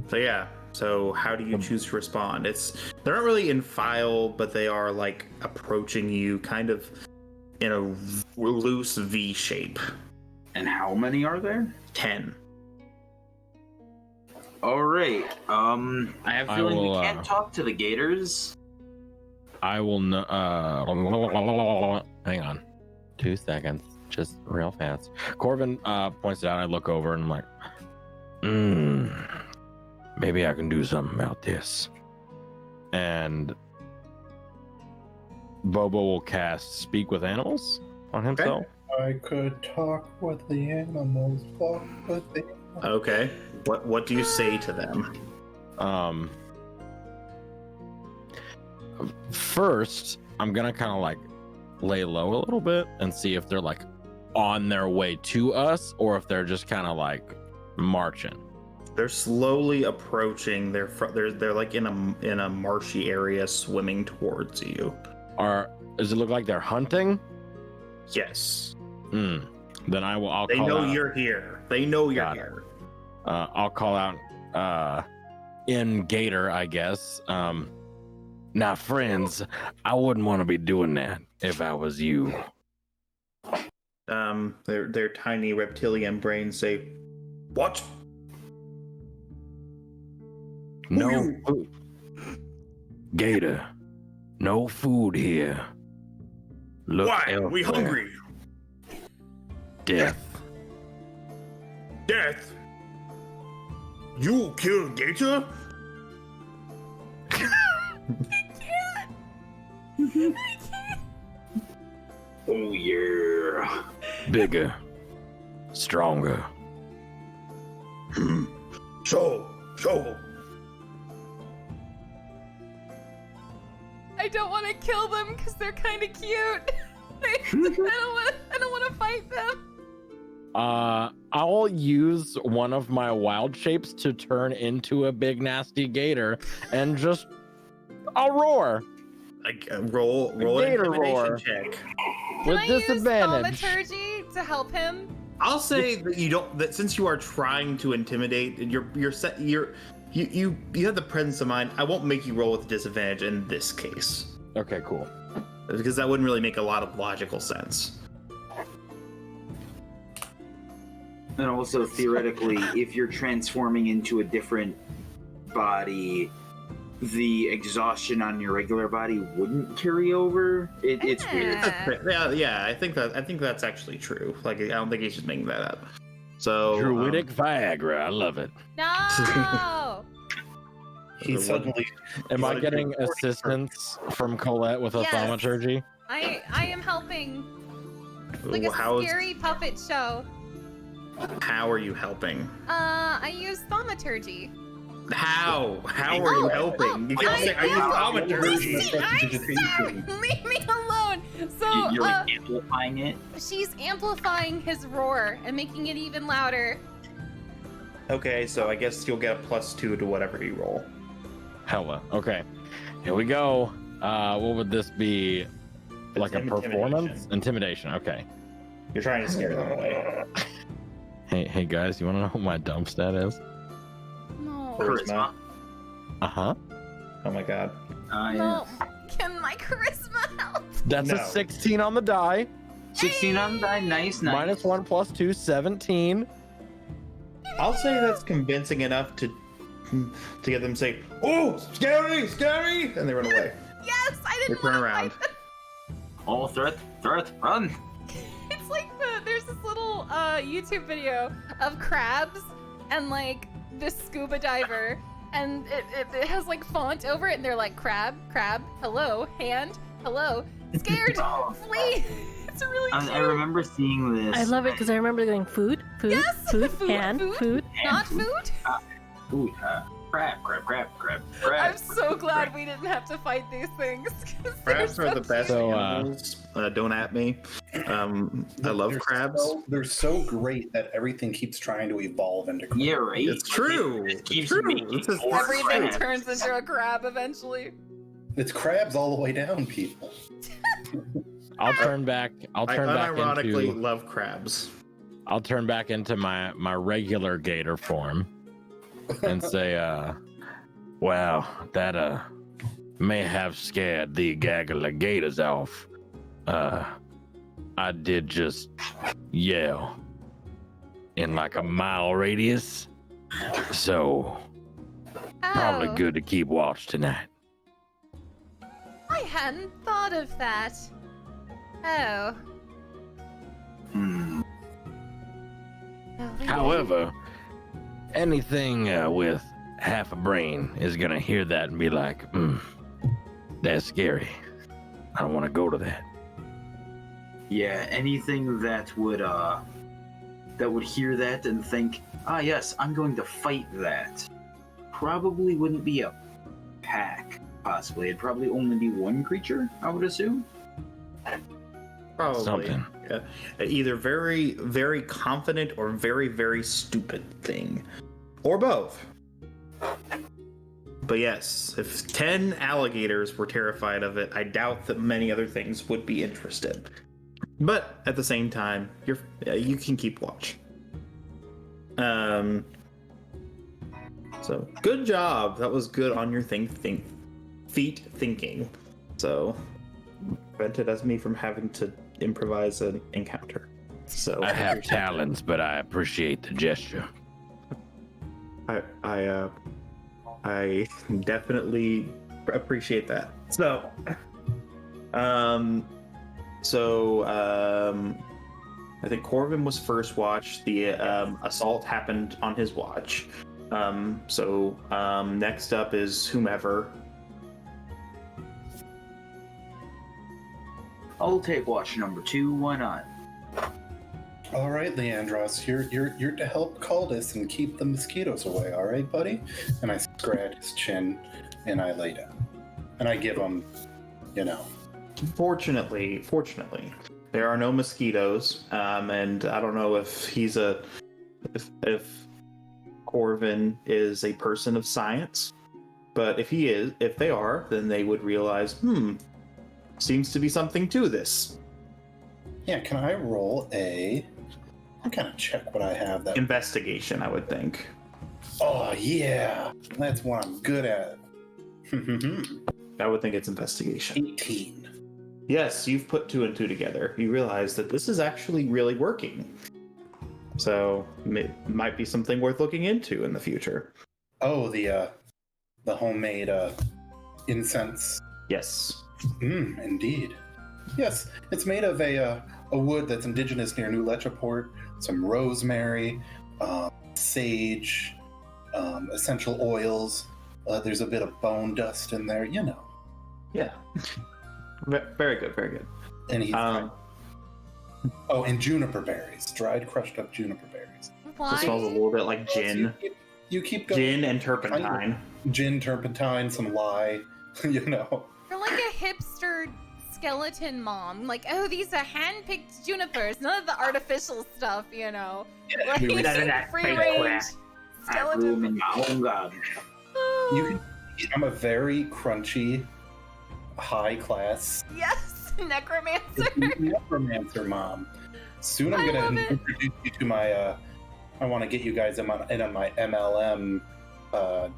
Speaker 4: So yeah. So how do you choose to respond? They're not really in file, but they are like approaching you kind of in a loose V shape.
Speaker 6: And how many are there?
Speaker 4: 10.
Speaker 6: All right. I have a feeling we can't talk to the gators.
Speaker 5: I will hang on 2 seconds, just real fast. Corvin points it out. I look over and I'm like, maybe I can do something about this. And Bobo will cast Speak with Animals on himself.
Speaker 2: I could talk with the animals, walk with the animals.
Speaker 4: Okay. What do you say to them?
Speaker 5: First, I'm gonna kind of like lay low a little bit and see if they're like on their way to us or if they're just kind of like marching.
Speaker 4: They're slowly approaching. They're like in a marshy area, swimming towards you.
Speaker 5: Does it look like they're hunting?
Speaker 4: Yes.
Speaker 5: Then I'll
Speaker 4: They
Speaker 5: call
Speaker 4: know
Speaker 5: out.
Speaker 4: you're here. They know you're here.
Speaker 5: I'll call out in Gator, I guess. Now, friends, I wouldn't want to be doing that if I was you.
Speaker 4: Their tiny reptilian brains say, "What?
Speaker 5: No food. Gator, no food here. Look
Speaker 4: Why? We
Speaker 5: elsewhere.
Speaker 4: hungry?
Speaker 5: Death.
Speaker 4: Death? You killed Gator?
Speaker 6: Oh yeah.
Speaker 5: Bigger. Stronger.
Speaker 4: Show.
Speaker 1: I don't want to kill them because they're kind of cute. I don't want to fight them.
Speaker 5: I'll use one of my wild shapes to turn into a big nasty gator and just I'll roar.
Speaker 4: Like roll an
Speaker 5: Gator
Speaker 4: intimidation
Speaker 5: roar.
Speaker 4: check.
Speaker 1: Can
Speaker 5: With
Speaker 1: I
Speaker 5: disadvantage.
Speaker 1: use thaumaturgy to help him?
Speaker 4: I'll say that you don't. That since you are trying to intimidate, you have the presence of mind. I won't make you roll with disadvantage in this case.
Speaker 5: Okay, cool.
Speaker 4: Because that wouldn't really make a lot of logical sense.
Speaker 6: And also, theoretically, if you're transforming into a different body, the exhaustion on your regular body wouldn't carry over. It's weird.
Speaker 4: Yeah. I think that's actually true. Like, I don't think he's just making that up. So
Speaker 5: Druidic Viagra, I love it.
Speaker 1: No.
Speaker 2: He suddenly.
Speaker 5: Am I getting assistance from Colette with a
Speaker 1: Yes.
Speaker 5: thaumaturgy?
Speaker 1: I am helping. It's like a
Speaker 4: How is-
Speaker 1: scary puppet show.
Speaker 4: How are you helping?
Speaker 1: I use thaumaturgy.
Speaker 4: How are you helping? You can't say, "I use thaumaturgy."
Speaker 1: Leave me alone. So
Speaker 6: You're like amplifying it.
Speaker 1: she's amplifying his roar and making it even louder.
Speaker 4: Okay, so I guess you'll get a +2 to whatever you roll.
Speaker 5: Hella. Okay. Here we go. What would this be? Like a performance? Intimidation. Okay.
Speaker 4: You're trying to scare them away.
Speaker 5: Hey guys, you want to know what my dump stat is?
Speaker 1: No.
Speaker 4: Charisma.
Speaker 5: Uh-huh.
Speaker 4: Oh my god.
Speaker 1: No. Can my charisma help?
Speaker 5: That's
Speaker 4: No.
Speaker 5: a 16 on the die.
Speaker 6: 16 on the die. Nice.
Speaker 5: Minus 1 plus 2, 17.
Speaker 4: I'll say that's convincing enough to get them to say, "Oh, scary, and they run away.
Speaker 1: Yes, I
Speaker 4: They
Speaker 1: didn't
Speaker 4: turn
Speaker 1: want to
Speaker 4: around.
Speaker 1: fight them.
Speaker 6: Oh, threat, run.
Speaker 1: It's like there's this little YouTube video of crabs and like this scuba diver, and it has like font over it, and they're like crab, hello, hand, hello, scared, flee. It's really cute.
Speaker 6: I remember seeing this.
Speaker 3: I love it because I remember going food,
Speaker 1: Yes,
Speaker 3: food,
Speaker 1: food,
Speaker 3: hand,
Speaker 1: food.
Speaker 3: food.
Speaker 1: Not food.
Speaker 6: Food. Crab.
Speaker 1: I'm so glad we didn't have to fight these things. 'Cause they're
Speaker 4: Crabs
Speaker 1: so
Speaker 4: are the best
Speaker 5: So,
Speaker 4: animals. Don't at me. I love
Speaker 2: They're
Speaker 4: crabs.
Speaker 2: they're so great that everything keeps trying to evolve into crabs.
Speaker 6: Yeah, right.
Speaker 4: It's true.
Speaker 6: It
Speaker 4: It's
Speaker 6: keeps
Speaker 4: true.
Speaker 6: making
Speaker 4: This is
Speaker 6: more
Speaker 1: Everything
Speaker 6: crabs.
Speaker 1: turns into a crab eventually.
Speaker 2: It's crabs all the way down, people.
Speaker 5: I'll turn back. I'll
Speaker 4: I
Speaker 5: turn back
Speaker 4: unironically
Speaker 5: into.
Speaker 4: love crabs.
Speaker 5: I'll turn back into my regular gator form. and say, wow, that may have scared the alligators off. I did just yell in like a mile radius, so probably good to keep watch tonight.
Speaker 1: I hadn't thought of that. Oh.
Speaker 6: Hmm.
Speaker 5: However, anything with half a brain is gonna hear that and be like, that's scary. I don't want to go to that.
Speaker 6: Yeah, anything that would hear that and think, ah, yes, I'm going to fight that, probably wouldn't be a pack. Possibly, it'd probably only be one creature, I would assume.
Speaker 4: Probably.
Speaker 5: Something.
Speaker 4: Yeah. Either very, very confident or very, very stupid thing. Or both. But yes, if 10 alligators were terrified of it, I doubt that many other things would be interested. But at the same time, you can keep watch. So good job. That was good on your feet thinking. So prevented as me from having to improvise an encounter. So
Speaker 5: I have talents, but I appreciate the gesture.
Speaker 4: I definitely appreciate that. So, I think Corvin was first watch. The assault happened on his watch. Next up is whomever.
Speaker 6: I'll take watch number 2. Why not?
Speaker 2: All right, Leandros, you're to help Caldus and keep the mosquitoes away. All right, buddy. And I scratch his chin, and I lay down, and I give him,
Speaker 4: Fortunately, there are no mosquitoes, and I don't know if if Corvin is a person of science, but if they are, then they would realize, seems to be something to this.
Speaker 2: Yeah, can I roll I'm kind of check what I have. That
Speaker 4: investigation, I would think.
Speaker 2: Oh yeah, that's what I'm good at.
Speaker 4: I would think it's investigation.
Speaker 2: 18.
Speaker 4: Yes, you've put 2 and 2 together. You realize that this is actually really working. So it might be something worth looking into in the future.
Speaker 2: Oh, the homemade incense.
Speaker 4: Yes.
Speaker 2: Indeed. Yes, it's made of a wood that's indigenous near New Lechaport. Some rosemary, sage, essential oils. There's a bit of bone dust in there,
Speaker 4: Yeah. Very good, very good.
Speaker 2: And he's and juniper berries, dried, crushed up juniper berries.
Speaker 1: Why?
Speaker 4: It smells a little bit like gin.
Speaker 2: You keep going.
Speaker 4: Gin and turpentine.
Speaker 2: Gin, turpentine, some lye,
Speaker 1: You're like a hipster skeleton mom. Like, oh, these are hand-picked junipers. None of the artificial stuff, Like, free-range skeleton.
Speaker 6: In my own garden.
Speaker 2: I'm a very crunchy, high-class
Speaker 1: Yes, necromancer.
Speaker 2: necromancer mom. Soon I'm going to introduce you to my, I want to get you guys in on my MLM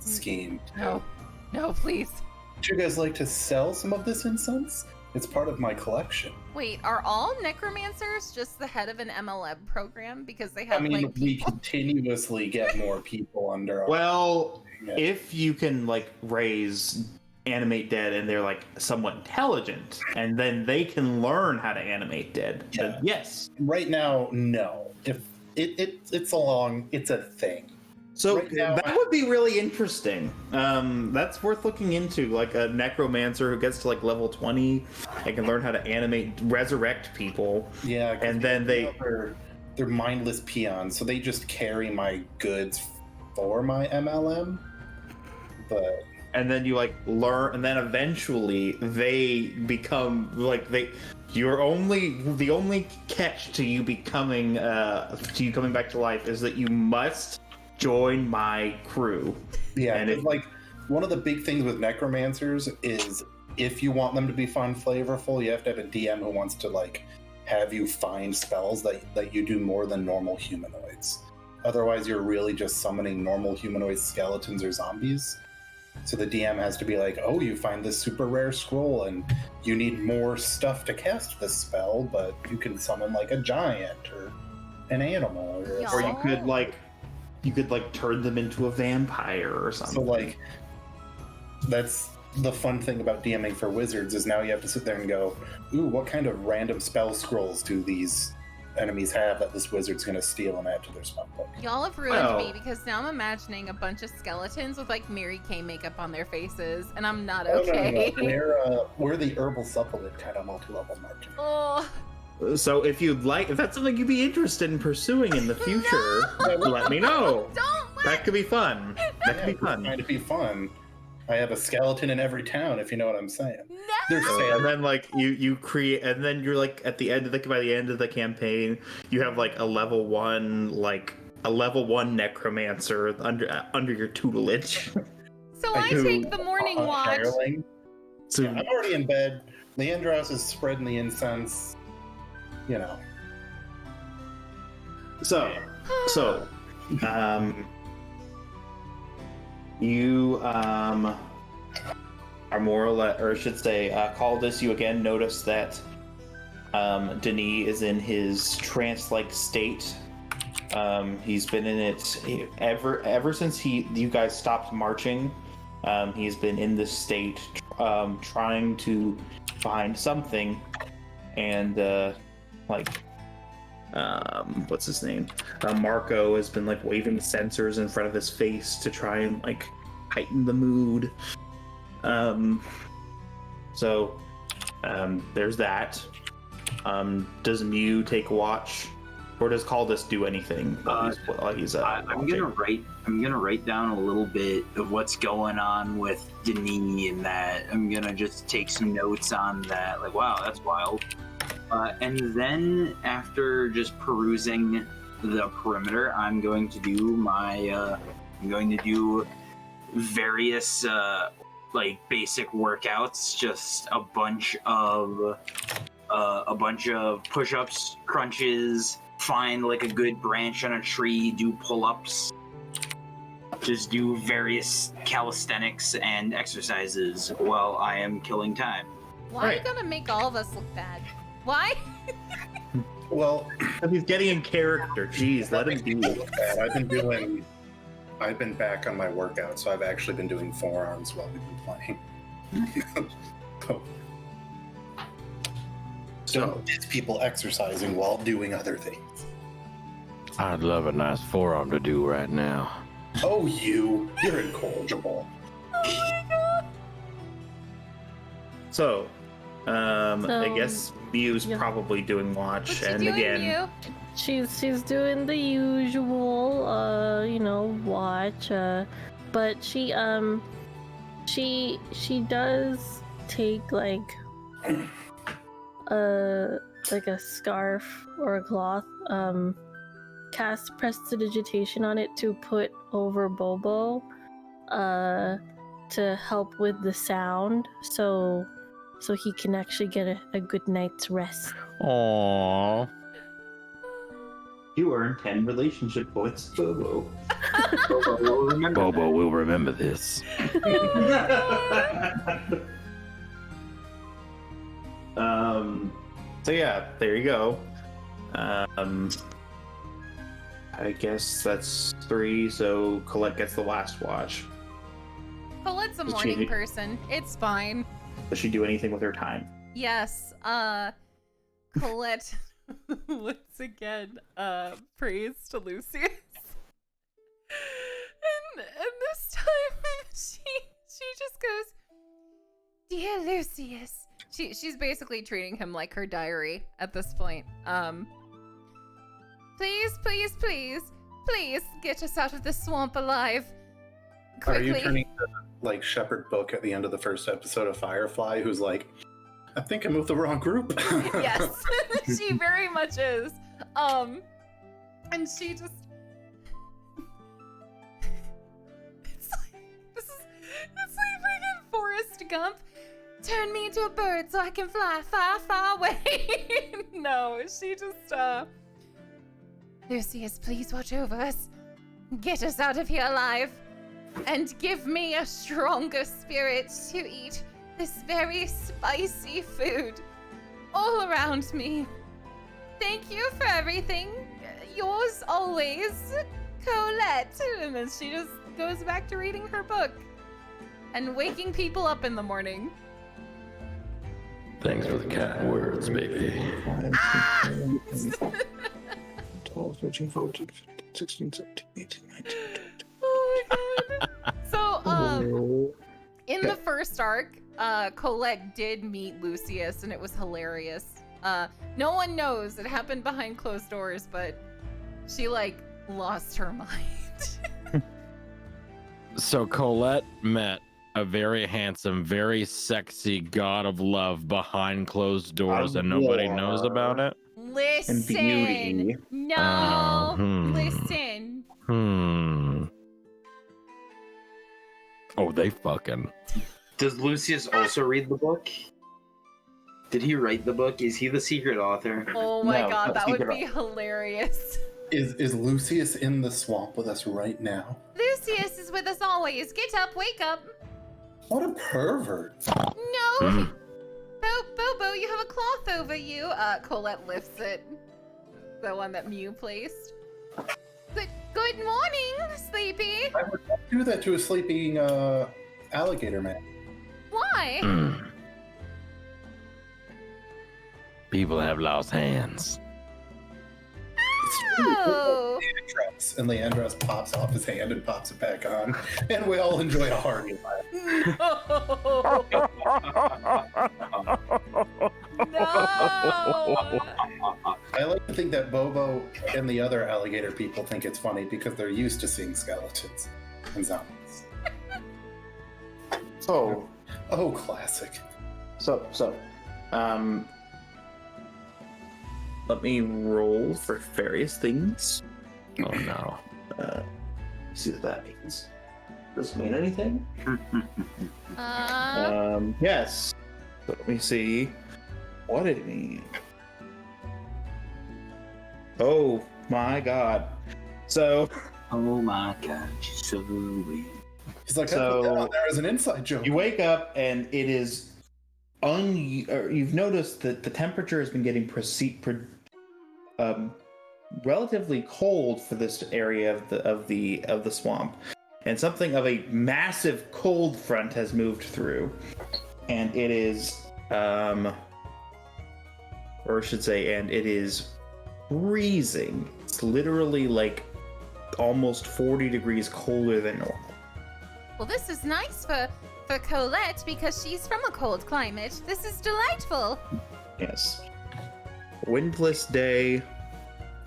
Speaker 2: scheme.
Speaker 1: No, please.
Speaker 2: Would you guys like to sell some of this incense? It's part of my collection.
Speaker 1: Wait, are all necromancers just the head of an MLM program because they have
Speaker 2: we continuously get more people under our...
Speaker 4: Well, if you can animate dead and they're somewhat intelligent and then they can learn how to animate dead, then yes.
Speaker 2: Right now, no. If it's a thing.
Speaker 4: So
Speaker 2: right now,
Speaker 4: that would be really interesting. That's worth looking into, like a necromancer who gets to level 20 and can learn how to resurrect people.
Speaker 2: Yeah,
Speaker 4: and then
Speaker 2: they're mindless peons, so they just carry my goods for my MLM. But
Speaker 4: and then you learn, and then eventually they become the only catch to you coming back to life is that you must join my crew.
Speaker 2: Yeah, and one of the big things with necromancers is if you want them to be fun, flavorful, you have to have a DM who wants to have you find spells that you do more than normal humanoids. Otherwise, you're really just summoning normal humanoid skeletons or zombies. So the DM has to be like, oh, you find this super rare scroll and you need more stuff to cast this spell, but you can summon like a giant or an animal.
Speaker 4: Or you could like turn them into a vampire or something.
Speaker 2: So like, that's the fun thing about DMing for wizards is now you have to sit there and go, ooh, what kind of random spell scrolls do these enemies have that this wizard's going to steal and add to their spell book?
Speaker 1: Y'all have ruined me because now I'm imagining a bunch of skeletons with like Mary Kay makeup on their faces, and I'm not okay.
Speaker 2: No. We're the herbal supplement kind of multi-level marketing.
Speaker 1: Oh.
Speaker 4: So if that's something you'd be interested in pursuing in the future, let me know. That could be fun. That could be fun.
Speaker 2: It'd be fun. I have a skeleton in every town, if you know what I'm saying.
Speaker 1: No!
Speaker 4: And then like you create, and then you're like by the end of the campaign, you have like a level 1 necromancer under your tutelage.
Speaker 1: So I take the morning watch.
Speaker 2: So I'm already in bed. Leandros is spreading the incense. You know.
Speaker 11: You are more or less, or I should say, Caldus, you again notice that Denis is in his trance-like state. He's been in it ever since you guys stopped marching. He's been in this state, trying to find something, and what's his name? Marco has been like waving sensors in front of his face to try and like heighten the mood. There's that. Does Mew take watch, or does Caldus do anything while he's
Speaker 6: I'm gonna write down a little bit of what's going on with Denis, and that I'm gonna just take some notes on that. Like, wow, that's wild. And then after just perusing the perimeter, I'm going to do various basic workouts, just a bunch of push-ups, crunches, find like a good branch on a tree, do pull-ups, just do various calisthenics and exercises while I am killing time.
Speaker 1: Why are you gonna make all of us look bad? Why?
Speaker 2: Well,
Speaker 4: he's getting in character. Jeez, let him be.
Speaker 2: I've been back on my workout, so I've actually been doing forearms while we've been playing. So it's people exercising while doing other things.
Speaker 5: I'd love a nice forearm to do right now.
Speaker 2: Oh, you're incorrigible.
Speaker 1: Oh my god.
Speaker 4: So, I guess Mew's probably doing watch, and again,
Speaker 3: she's doing the usual, watch. But she does take like a scarf or a cloth, cast prestidigitation on it to put over Bobo, to help with the sound, so he can actually get a good night's rest.
Speaker 5: Aww.
Speaker 11: You earn 10 relationship points, Bobo.
Speaker 5: Bobo will remember this.
Speaker 4: So yeah, there you go. I guess that's 3, so Colette gets the last watch.
Speaker 1: Colette's a morning person. It's fine.
Speaker 4: Does she do anything with her time?
Speaker 1: Yes. Colette once again prays to Lucius. And this time she just goes, "Dear Lucius." She's basically treating him like her diary at this point. Please get us out of this swamp alive. Quickly.
Speaker 2: Are you turning to like Shepherd Book at the end of the first episode of Firefly, who's like, I think I'm with the wrong group?
Speaker 1: Yes, she very much is. And she just it's like freaking Forrest Gump. Turn me into a bird so I can fly far, far away. No, she just Lucius, please watch over us. get us out of here alive and give me a stronger spirit to eat this very spicy food all around me. Thank you for everything. Yours always, Colette. And then she just goes back to reading her book and waking people up in the morning.
Speaker 5: Thanks for the cat words, baby.
Speaker 9: 12, 13, 14, 15, 16, 17, 18, 19.
Speaker 1: Oh my god. So, in the first arc, Colette did meet Lucius, and it was hilarious. No one knows. It happened behind closed doors, but she, lost her mind.
Speaker 5: So Colette met a very handsome, very sexy god of love behind closed doors, and nobody knows about it.
Speaker 1: Listen.
Speaker 11: beauty.
Speaker 1: No.
Speaker 5: Hmm.
Speaker 1: Listen.
Speaker 5: Oh, they fucking.
Speaker 6: Does Lucius also read the book? Did he write the book? Is he the secret author?
Speaker 1: Oh my
Speaker 11: No,
Speaker 1: god,
Speaker 11: no,
Speaker 1: that would
Speaker 11: secret
Speaker 1: be hilarious.
Speaker 2: Is Lucius in the swamp with us right now?
Speaker 1: Lucius is with us always. Get up, wake up.
Speaker 2: What a pervert.
Speaker 1: No. Bobo, you have a cloth over you. Colette lifts it. The one that Mew placed. Good morning, Sleepy.
Speaker 2: I would not do that to a sleeping alligator man.
Speaker 1: Why?
Speaker 5: People have lost hands.
Speaker 1: Oh.
Speaker 2: And Leandros pops off his hand and pops it back on, and we all enjoy a hearty laugh.
Speaker 1: No.
Speaker 2: I like to think that Bobo and the other alligator people think it's funny because they're used to seeing skeletons and zombies.
Speaker 11: So,
Speaker 2: Oh, classic.
Speaker 11: let me roll for various things.
Speaker 5: Oh no.
Speaker 11: See what that means. Does it mean anything?
Speaker 1: Uh,
Speaker 11: Yes. So let me see what it means. Oh my god. So,
Speaker 6: Oh my god, she's so weird.
Speaker 2: He's like,
Speaker 11: So-
Speaker 2: I put that on there as an inside joke.
Speaker 11: you wake up and it is you've noticed that the temperature has been getting relatively cold for this area of the swamp, and something of a massive cold front has moved through, and it is and it is freezing. It's literally like almost 40 degrees colder than normal.
Speaker 1: well, this is nice for Colette because she's from a cold climate. This is delightful.
Speaker 11: Yes. Windless day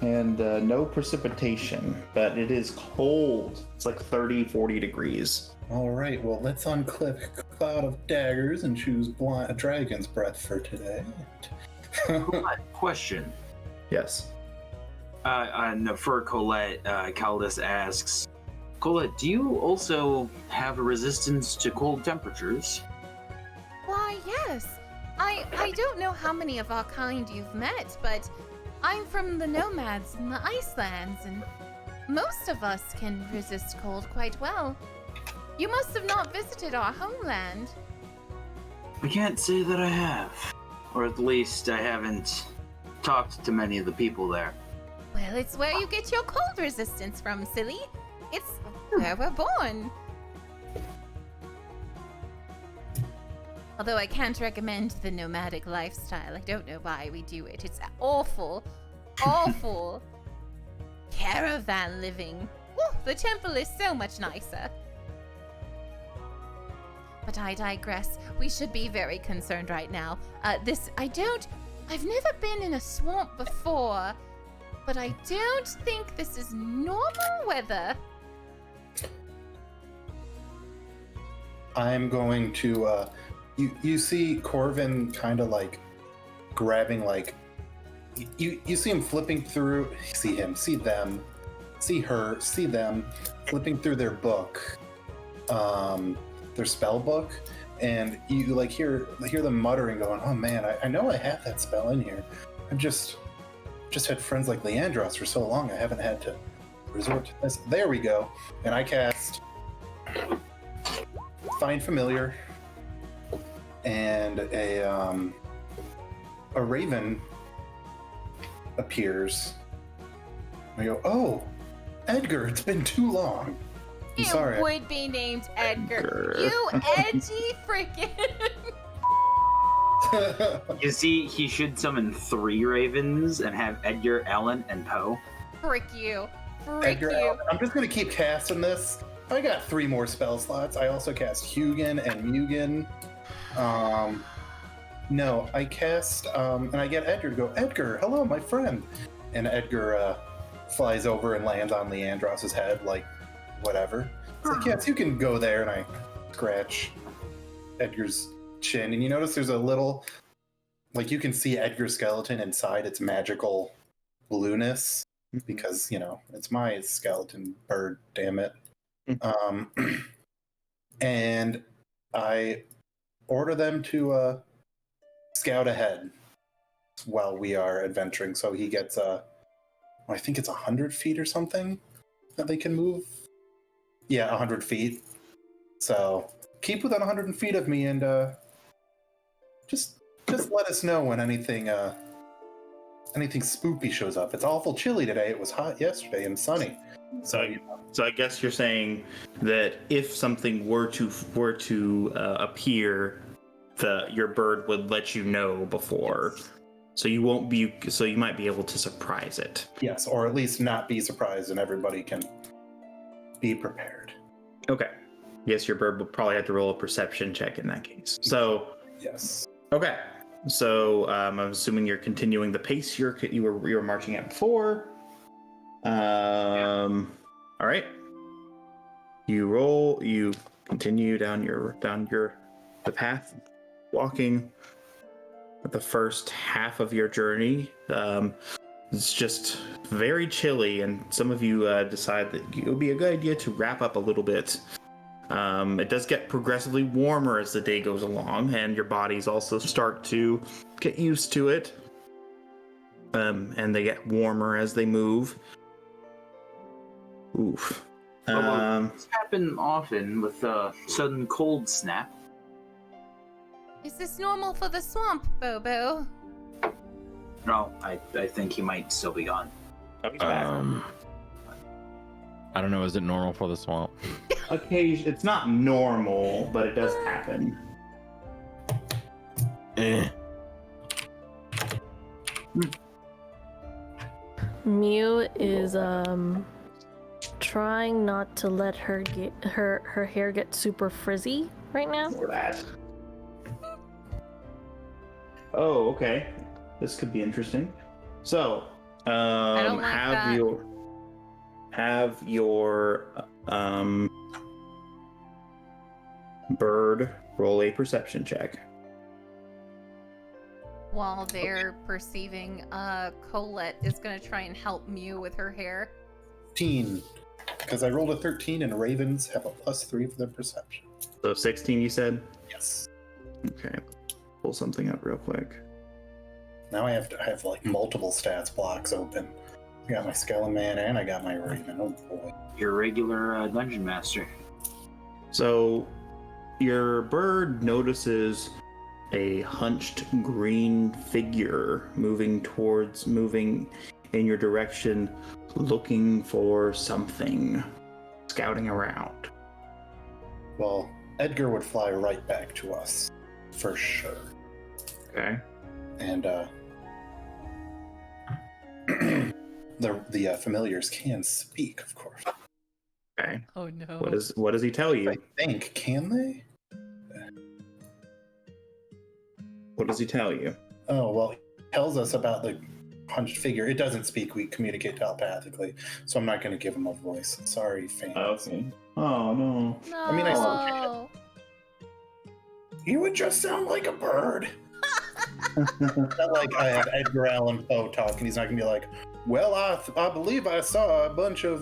Speaker 11: and no precipitation, but it is cold. It's like 30, 40 degrees.
Speaker 2: All right, well, let's unclip Cloud of Daggers and choose Dragon's Breath for today.
Speaker 6: Question.
Speaker 11: Yes.
Speaker 6: For Colette, Caldus asks, Colette, do you also have a resistance to cold temperatures?
Speaker 1: Why, yes. I don't know how many of our kind you've met, but I'm from the nomads in the Icelands, and most of us can resist cold quite well. You must have not visited our homeland.
Speaker 6: I can't say that I have. Or at least I haven't talked to many of the people there.
Speaker 1: Well, it's where you get your cold resistance from, silly. It's where we're born. Although I can't recommend the nomadic lifestyle. I don't know why we do it. It's awful. Awful. Caravan living. Woo, the temple is so much nicer. But I digress. We should be very concerned right now. I've never been in a swamp before, but I don't think this is normal weather.
Speaker 2: I'm going to, you see Corvin kind of like grabbing you see him flipping through, see them, see her, see them, flipping through their book, their spell book, and you like hear them muttering, going, "Oh man, I know I have that spell in here. I've just had friends like Leandros for so long. I haven't had to resort to this. There we go. And I cast Find Familiar, and a raven appears. I go, oh, Edgar, it's been too long. I'm sorry.
Speaker 1: It would be named Edgar. You edgy freaking.
Speaker 6: You see, he should summon 3 ravens and have Edgar, Ellen, and Poe.
Speaker 1: Frick you. Frick
Speaker 2: Edgar,
Speaker 1: you.
Speaker 2: I'm just gonna keep casting this. I got 3 more spell slots. I also cast Hugin and Mugen. No, I cast, and I get Edgar to go, Edgar, hello, my friend. And Edgar flies over and lands on Leandros's head, like, whatever. It's like, yes, you can go there, and I scratch Edgar's chin, and you notice there's a little, like, you can see Edgar's skeleton inside its magical blueness, because, you know, it's my skeleton bird, damn it. And I order them to scout ahead while we are adventuring, so he gets I think it's 100 feet or something that they can move. Yeah, 100 feet. So keep within 100 feet of me, and just let us know when anything spooky shows up. It's awful chilly today. It was hot yesterday and sunny.
Speaker 11: So I guess you're saying that if something were to appear, your bird would let you know before. Yes. So you might be able to surprise it.
Speaker 2: Yes, or at least not be surprised, and everybody can be prepared.
Speaker 11: Okay. Yes, your bird would probably have to roll a perception check in that case. So
Speaker 2: yes. Okay.
Speaker 11: So I'm assuming you're continuing the pace you were marching at before. All right. You continue down the path, walking. The first half of your journey, it's just very chilly, and some of you decide that it would be a good idea to wrap up a little bit. It does get progressively warmer as the day goes along, and your bodies also start to get used to it. And they get warmer as they move. Oof.
Speaker 6: This happens often with a sudden cold snap.
Speaker 1: Is this normal for the swamp, Bobo?
Speaker 6: No, I think he might still be gone.
Speaker 5: I don't know. Is it normal for the swamp?
Speaker 11: Occasionally, it's not normal, but it does happen.
Speaker 3: Mew is trying not to let her get her hair get super frizzy right now.
Speaker 11: For that. Oh, okay. This could be interesting. So,
Speaker 1: I don't like that.
Speaker 11: have your bird roll a perception check.
Speaker 1: While they're perceiving, Colette is gonna try and help Mew with her hair.
Speaker 2: 16, because I rolled a 13, and ravens have a +3 for their perception.
Speaker 11: So 16, you said?
Speaker 2: Yes.
Speaker 11: Okay. Pull something up real quick.
Speaker 2: Now I have like multiple stats blocks open. I got my skeleton man and I got my raven. Oh boy.
Speaker 6: Your regular dungeon master.
Speaker 11: So your bird notices a hunched green figure moving in your direction, looking for something, scouting around.
Speaker 2: Well, Edgar would fly right back to us, for sure.
Speaker 11: Okay.
Speaker 2: And the familiars can speak, of course.
Speaker 11: Okay.
Speaker 1: Oh no.
Speaker 11: What does he tell you?
Speaker 2: I think, can they?
Speaker 11: What does he tell you?
Speaker 2: Oh, well, he tells us about the hunched figure. It doesn't speak, we communicate telepathically, so I'm not going to give him a voice. Sorry, fans.
Speaker 11: Okay. Oh, no.
Speaker 1: No.
Speaker 2: I mean, I still can. You would just sound like a bird. Not like I have Edgar Allan Poe talking. He's not going to be like, well, I believe I saw a bunch of...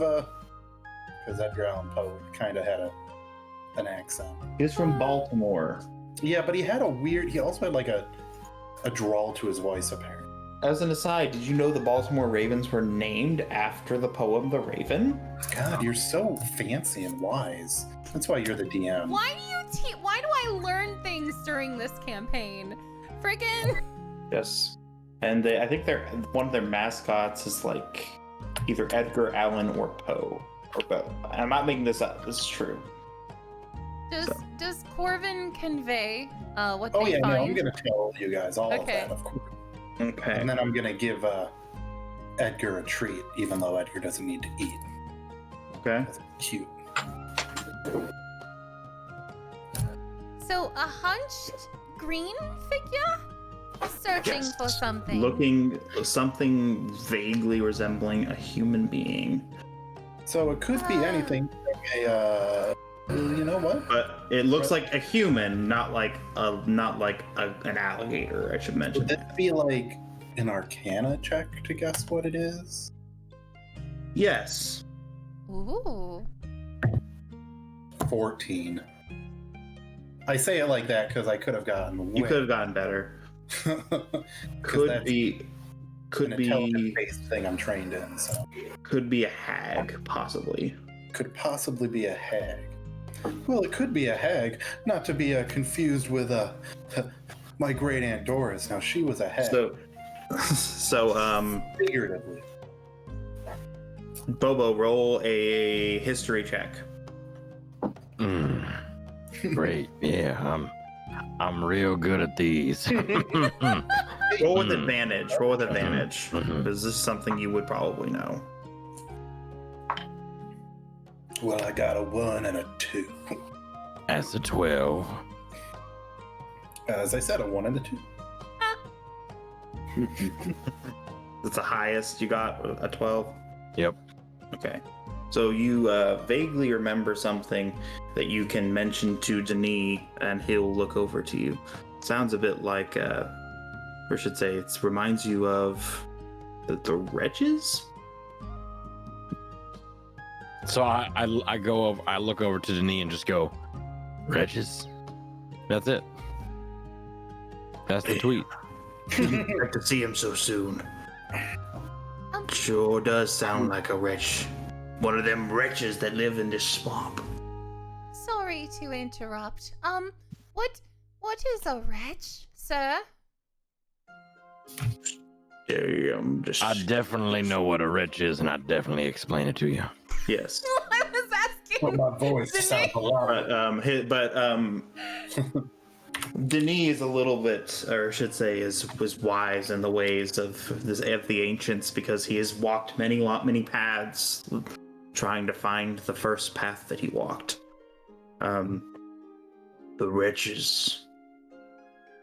Speaker 2: Because Edgar Allan Poe kind of had an accent.
Speaker 11: He's from Baltimore.
Speaker 2: Yeah, but he had he also had like a drawl to his voice, apparently.
Speaker 11: as an aside, did you know the Baltimore Ravens were named after the poem The Raven?
Speaker 2: God, you're so fancy and wise. That's why you're the DM.
Speaker 1: Why do I learn things during this campaign? Friggin'.
Speaker 11: Yes. And I think one of their mascots is like either Edgar Allan or Poe or both. And I'm not making this up. This is true.
Speaker 1: Does Corvin convey what
Speaker 2: Oh
Speaker 1: they
Speaker 2: yeah,
Speaker 1: find?
Speaker 2: no, I'm gonna tell you guys all of
Speaker 1: Okay.
Speaker 2: that, of course.
Speaker 11: Okay.
Speaker 2: And then I'm gonna give Edgar a treat, even though Edgar doesn't need to eat.
Speaker 11: Okay.
Speaker 2: That's cute.
Speaker 1: So a hunched green figure searching
Speaker 11: Yes.
Speaker 1: for something.
Speaker 11: Looking something vaguely resembling a human being.
Speaker 2: So it could be anything. Like you know what?
Speaker 11: But it looks like a human, not like an alligator, I should mention.
Speaker 2: Would that be like an Arcana check to guess what it is?
Speaker 11: Yes.
Speaker 1: Ooh.
Speaker 2: 14. I say it like that because I could have gotten.
Speaker 11: You could have gotten better. Could be
Speaker 2: an intelligence-based thing I'm trained in. So
Speaker 11: could be a hag, possibly.
Speaker 2: could possibly be a hag. Well, it could be a hag, not to be confused with my great aunt Doris. Now she was a hag.
Speaker 11: So
Speaker 2: Figuratively.
Speaker 11: Bobo, roll a history check.
Speaker 5: Great. Yeah, I'm real good at these.
Speaker 11: Roll with advantage. Roll with advantage.
Speaker 5: Mhm.
Speaker 11: Because this is something you would probably know.
Speaker 2: Well, I got a 1 and a 2.
Speaker 5: That's a 12.
Speaker 2: As I said, a 1 and a 2.
Speaker 11: That's the highest you got, a 12?
Speaker 5: Yep.
Speaker 11: Okay. So you vaguely remember something that you can mention to Denis, and he'll look over to you. Sounds a bit like, or I should say, it reminds you of the Wretches?
Speaker 5: So I go over, I look over to Denis and just go, wretches. That's it. That's the tweet.
Speaker 9: Like to see him so soon. Sure does sound like a wretch. One of them wretches that live in this swamp.
Speaker 1: Sorry to interrupt. What is a wretch, sir?
Speaker 9: Damn,
Speaker 5: I definitely know what a wretch is, and I definitely explain it to you.
Speaker 11: Yes.
Speaker 1: I was asking.
Speaker 2: Well, my voice sounds a lot.
Speaker 11: Denis is a little bit, or I should say, was wise in the ways of the ancients, because he has walked many paths, trying to find the first path that he walked. The wretches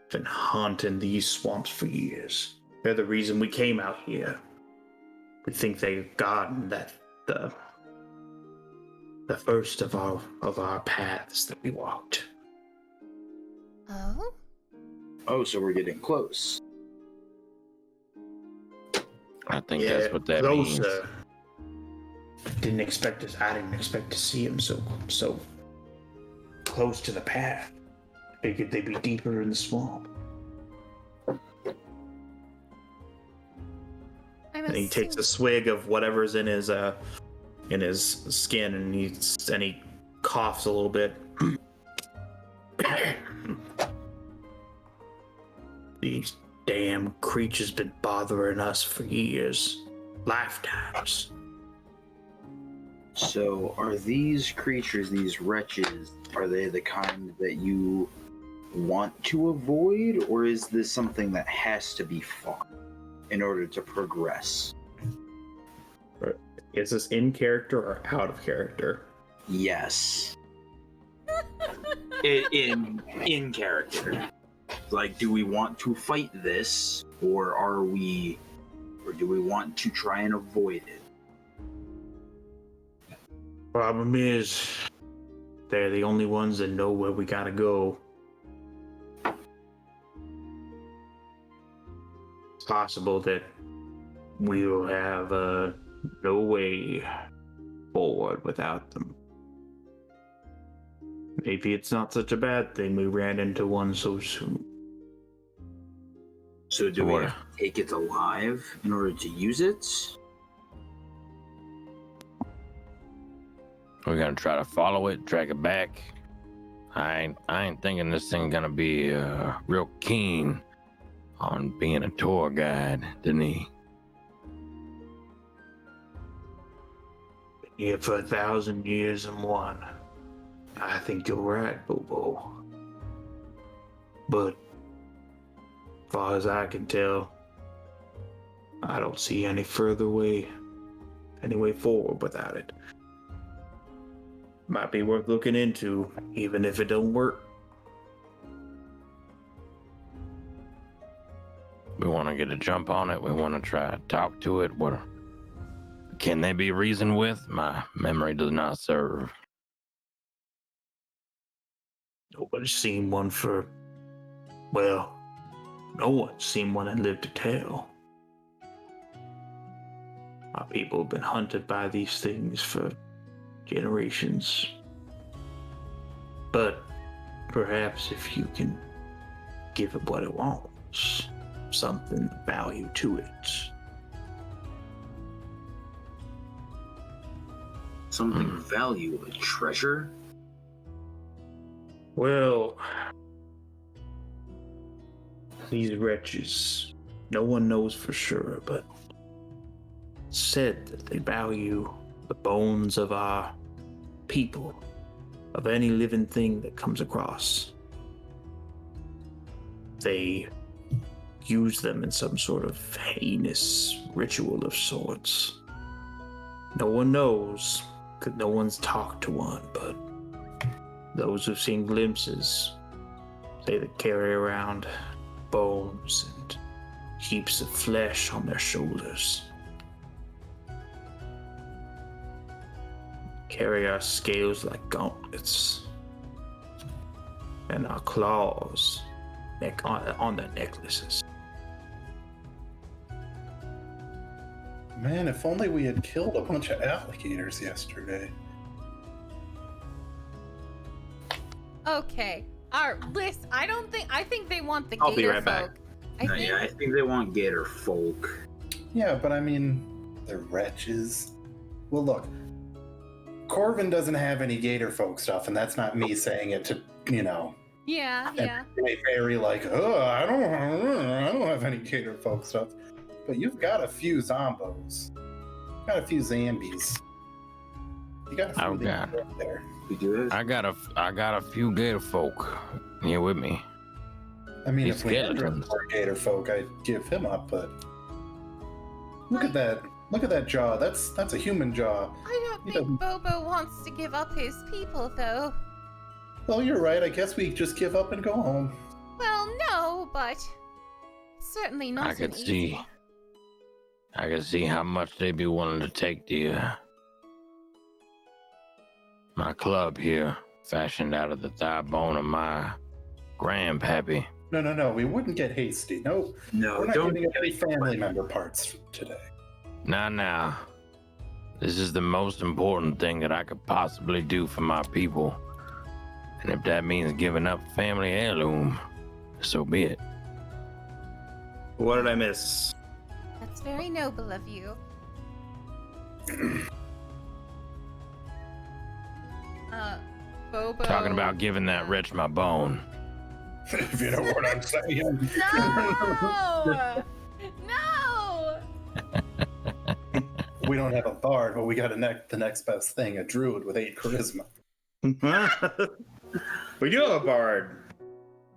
Speaker 11: been haunting these swamps for years. They're the reason we came out here. We think they've gotten the first of our paths that we walked.
Speaker 1: Oh?
Speaker 6: Oh, so we're getting close.
Speaker 5: I think that's what that means.
Speaker 9: I didn't expect to see him so close to the path. Figured they'd be deeper in the swamp.
Speaker 11: And he takes a swig of whatever's in his skin, and he coughs a little bit. These damn creatures been bothering us for years, lifetimes.
Speaker 6: So, are these creatures, these wretches, are they the kind that you want to avoid, or is this something that has to be fought in order to progress?
Speaker 11: Is this in character or out of character?
Speaker 6: Yes. in character. Like, do we want to fight this, or do we want to try and avoid it?
Speaker 9: Problem is, they're the only ones that know where we gotta go. It's possible that we will have no way forward without them. Maybe it's not such a bad thing we ran into one so soon.
Speaker 6: So do we have to take it alive in order to use it?
Speaker 8: We're gonna try to follow it, drag it back. I ain't thinking this thing gonna be real keen on being a tour guide, didn't he?
Speaker 11: Here for 1,000 years and one. I think you're right, Bobo. But as far as I can tell, I don't see any way forward without it. Might be worth looking into, even if it don't work.
Speaker 8: We want to get a jump on it. We want to try to talk to it. What can they be reasoned with? My memory does not serve.
Speaker 11: Nobody's seen one well, no one's seen one and lived to tell. Our people have been hunted by these things for generations. But perhaps if you can give it what it wants, something of value to it.
Speaker 6: Something of value, a treasure?
Speaker 11: Well, these wretches, no one knows for sure, but it's said that they value the bones of our people, of any living thing that comes across. They use them in some sort of heinous ritual of sorts. No one knows, because no one's talked to one, but those who've seen glimpses say they carry around bones and heaps of flesh on their shoulders. Carry our scales like gauntlets, and our claws on their necklaces.
Speaker 2: Man, if only we had killed a bunch of alligators yesterday.
Speaker 1: Okay. Listen, I think they want the
Speaker 11: I'll be
Speaker 1: gator
Speaker 11: right back.
Speaker 1: folk.
Speaker 6: I think they want gator folk.
Speaker 2: Yeah, but I mean, they're wretches. Well, look, Corvin doesn't have any gator folk stuff, and that's not me saying it to,
Speaker 1: Yeah.
Speaker 2: very like, oh, I don't have any gator folk stuff. But you've got a few zombos. You've got a few zombies. You got a few of them there.
Speaker 6: We do it.
Speaker 8: I got a few gator folk here with me.
Speaker 2: I mean,
Speaker 8: These
Speaker 2: if Leandro
Speaker 8: skeletons.
Speaker 2: were gator folk, I'd give him up, but look at that. Look at that jaw. That's a human jaw.
Speaker 1: I don't think Bobo wants to give up his people, though.
Speaker 2: Well, you're right. I guess we just give up and go home.
Speaker 1: Well, no, but certainly not.
Speaker 8: I could see how much they'd be willing to take my club here, fashioned out of the thigh bone of my grandpappy.
Speaker 2: No. We wouldn't get hasty. No,
Speaker 6: No,
Speaker 2: we're not
Speaker 6: don't
Speaker 2: giving up any family member parts today.
Speaker 8: Now. This is the most important thing that I could possibly do for my people. And if that means giving up family heirloom, so be it.
Speaker 11: What did I miss?
Speaker 1: That's very noble of you. Bobo.
Speaker 8: Talking about giving that wretch my bone.
Speaker 2: If you know what I'm saying.
Speaker 1: No! No!
Speaker 2: We don't have a bard, but we got the next best thing, a druid with 8 charisma.
Speaker 11: We do have a bard.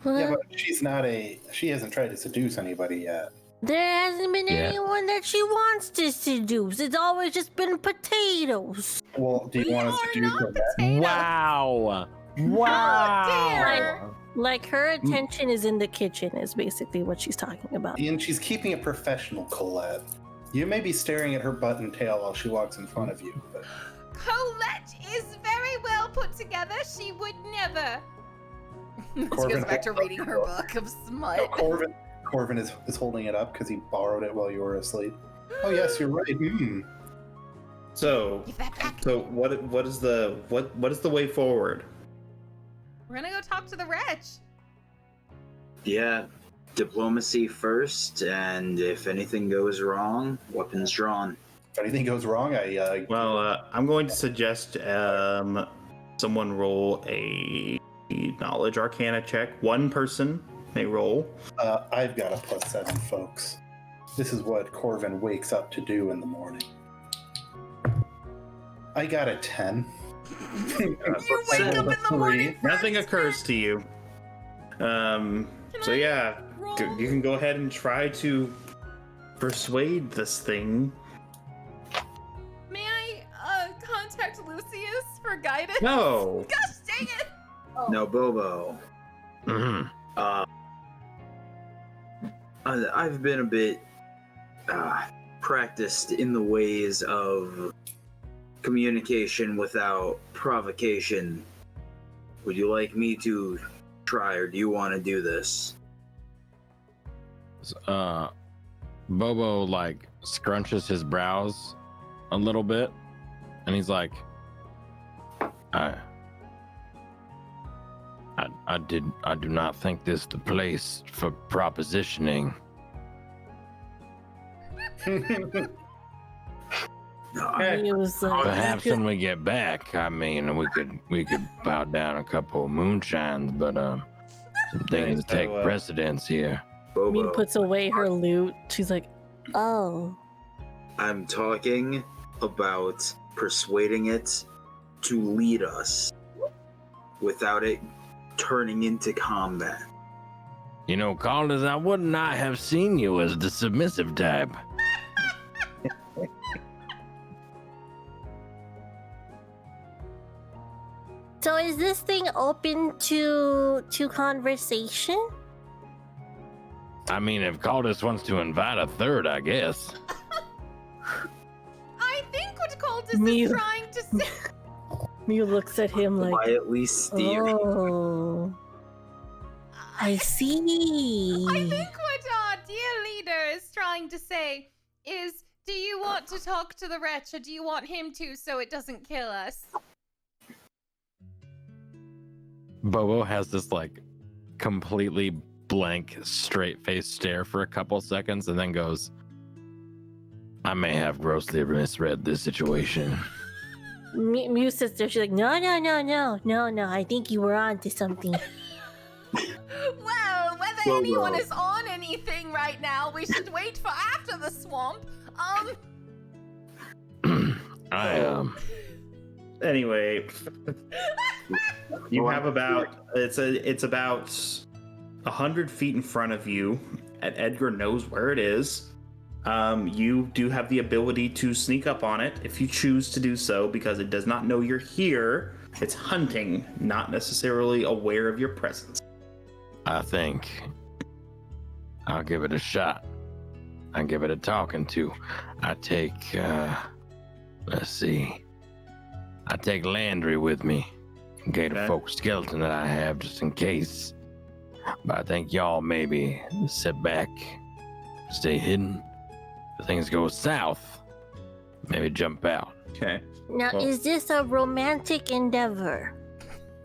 Speaker 2: Yeah, but she hasn't tried to seduce anybody yet.
Speaker 3: There hasn't been anyone that she wants to seduce. It's always just been potatoes.
Speaker 2: Well, do you want to seduce her back?
Speaker 8: Wow.
Speaker 3: Like her attention is in the kitchen is basically what she's talking about.
Speaker 2: And she's keeping it professional, Colette. You may be staring at her butt and tail while she walks in front of you, but
Speaker 1: Colette is very well put together. She would never. This
Speaker 2: Corbin
Speaker 1: goes back to
Speaker 2: holds
Speaker 1: reading
Speaker 2: up
Speaker 1: her
Speaker 2: your
Speaker 1: book of smut.
Speaker 2: no, Corvin is holding it up because he borrowed it while you were asleep. Oh yes, you're right.
Speaker 11: So,
Speaker 1: Give that back.
Speaker 11: what is the way forward?
Speaker 1: We're gonna go talk to the wretch.
Speaker 6: Yeah. Diplomacy first, and if anything goes wrong, weapons drawn.
Speaker 2: If anything goes wrong,
Speaker 11: I'm going to suggest someone roll a knowledge arcana check. One person may roll.
Speaker 2: I've got a +7, folks. This is what Corvin wakes up to do in the morning. I got a 10.
Speaker 1: You wake up in the morning.
Speaker 11: Nothing occurs to you. So yeah, you can go ahead and try to persuade this thing.
Speaker 1: May I contact Lucius for guidance?
Speaker 11: No.
Speaker 1: Gosh dang it!
Speaker 6: No, Bobo.
Speaker 5: Mm-hmm.
Speaker 6: I've been a bit practiced in the ways of communication without provocation. Would you like me to try, or do you want to do this?
Speaker 5: Bobo like scrunches his brows a little bit, and he's like, I do not think this the place for propositioning.
Speaker 3: He was like,
Speaker 5: Perhaps when we get back, I mean, we could bow down a couple of moonshines, but some things take precedence here.
Speaker 3: Mia puts away her loot. She's like, oh.
Speaker 6: I'm talking about persuading it to lead us without it turning into combat.
Speaker 5: You know, Caldas, I would not have seen you as the submissive type.
Speaker 3: So is this thing open to conversation?
Speaker 5: I mean, if Caldas wants to invite a third, I guess.
Speaker 1: I think what Cultus
Speaker 3: Mew.
Speaker 1: is trying to say.
Speaker 3: Mew looks at him like,
Speaker 6: Quietly steer.
Speaker 3: oh, I see.
Speaker 1: I think what our dear leader is trying to say is, do you want to talk to the wretch, or do you want him to so it doesn't kill us?
Speaker 5: Bobo has this like completely blank, straight-faced stare for a couple seconds, and then goes, "I may have grossly misread this situation."
Speaker 3: Mew sits there. She's like, no. I think you were on to something.
Speaker 1: Well, whether anyone is on anything right now, we should wait for after the swamp.
Speaker 11: Anyway, you have about it's about 100 feet in front of you, and Edgar knows where it is. You do have the ability to sneak up on it if you choose to do so, because it does not know you're here. It's hunting, not necessarily aware of your presence.
Speaker 5: I think I'll give it a shot. I'll give it a talking to. I take, let's see. I take Landry with me. Gator folk skeleton that I have just in case. But I think y'all maybe sit back, stay hidden. If things go south, maybe jump out.
Speaker 11: Okay.
Speaker 3: Now, is this a romantic endeavor?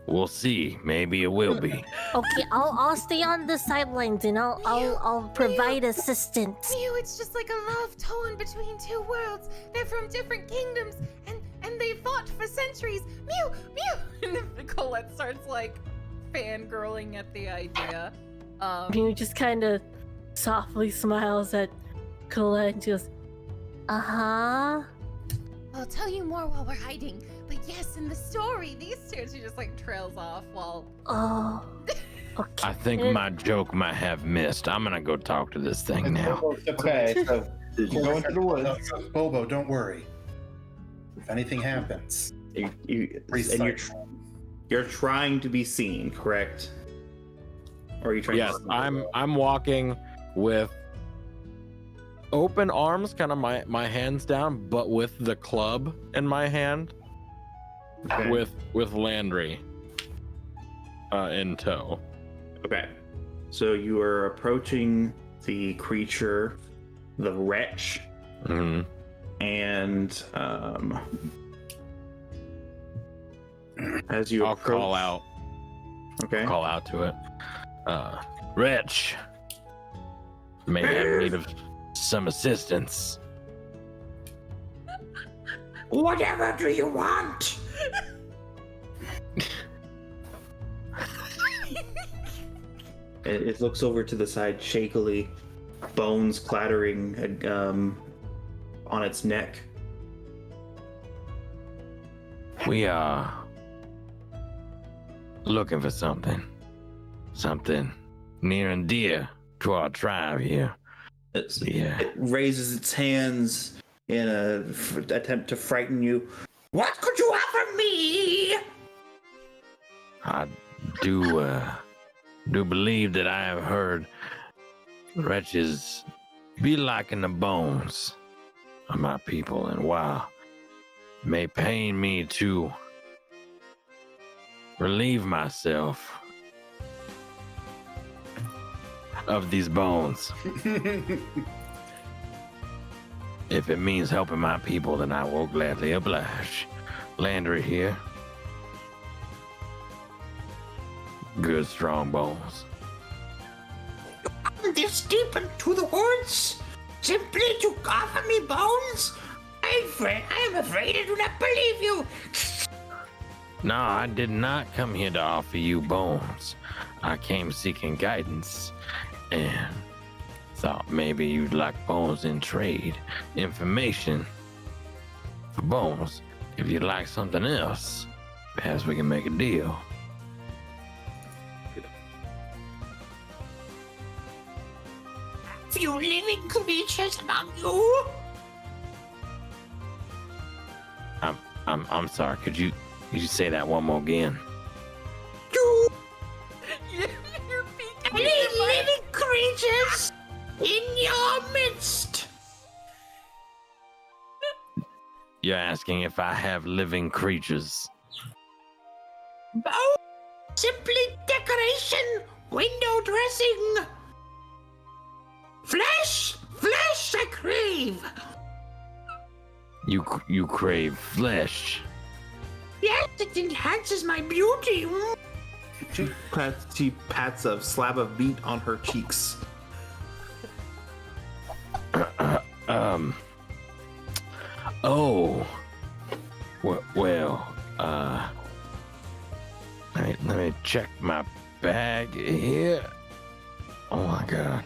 Speaker 5: We'll see. Maybe it will be.
Speaker 3: Okay, I'll stay on the sidelines and I'll provide assistance.
Speaker 1: Mew, it's just like a love torn between two worlds. They're from different kingdoms, and they fought for centuries. Mew! And Colette starts like fangirling at the idea.
Speaker 3: Mew just kind of softly smiles at Colette and goes, uh-huh.
Speaker 1: I'll tell you more while we're hiding. But yes, in the story, these two, she just like trails off while.
Speaker 3: Oh. Okay.
Speaker 5: I think my joke might have missed. I'm gonna go talk to this thing now.
Speaker 10: Okay, so you go into the woods.
Speaker 2: Bobo, don't worry. If anything happens,
Speaker 11: You're trying to be seen, correct? Or are you trying?
Speaker 5: Yes, I'm walking with open arms, kind of my hands down, but with the club in my hand,
Speaker 11: Okay.
Speaker 5: with Landry in tow.
Speaker 11: Okay. So you are approaching the creature, the wretch,
Speaker 5: Mm-hmm.
Speaker 11: and as you
Speaker 5: I'll
Speaker 11: approach,
Speaker 5: call out.
Speaker 11: Okay.
Speaker 5: Call out to it. Wretch, may have need of some assistance.
Speaker 9: Whatever do you want?
Speaker 11: It looks over to the side shakily, bones clattering on its neck.
Speaker 5: We are looking for something near and dear to our tribe here.
Speaker 11: It raises its hands in an attempt to frighten you.
Speaker 9: What could you offer me?
Speaker 5: I do believe that I have heard wretches be liking the bones of my people, and while it may pain me to relieve myself of these bones, if it means helping my people, then I will gladly oblige. Landry here. Good, strong bones.
Speaker 9: This deep into the woods, simply to offer me bones? I am afraid I do not believe you.
Speaker 5: No, I did not come here to offer you bones. I came seeking guidance and thought maybe you'd like bones in trade. Information for bones. If you'd like something else, perhaps we can make a deal.
Speaker 9: Few living creatures among you?
Speaker 5: I'm sorry, could you say that one more again?
Speaker 9: You
Speaker 1: You're peeking
Speaker 9: any
Speaker 1: into my-
Speaker 9: living creatures in your midst?
Speaker 5: You're asking if I have living creatures.
Speaker 9: Bone? Simply decoration, window dressing. Flesh I crave.
Speaker 5: You crave flesh.
Speaker 9: Yes, it enhances my beauty.
Speaker 11: She pats a slab of meat on her cheeks.
Speaker 5: Oh. Well, let me check my bag here. Oh my god.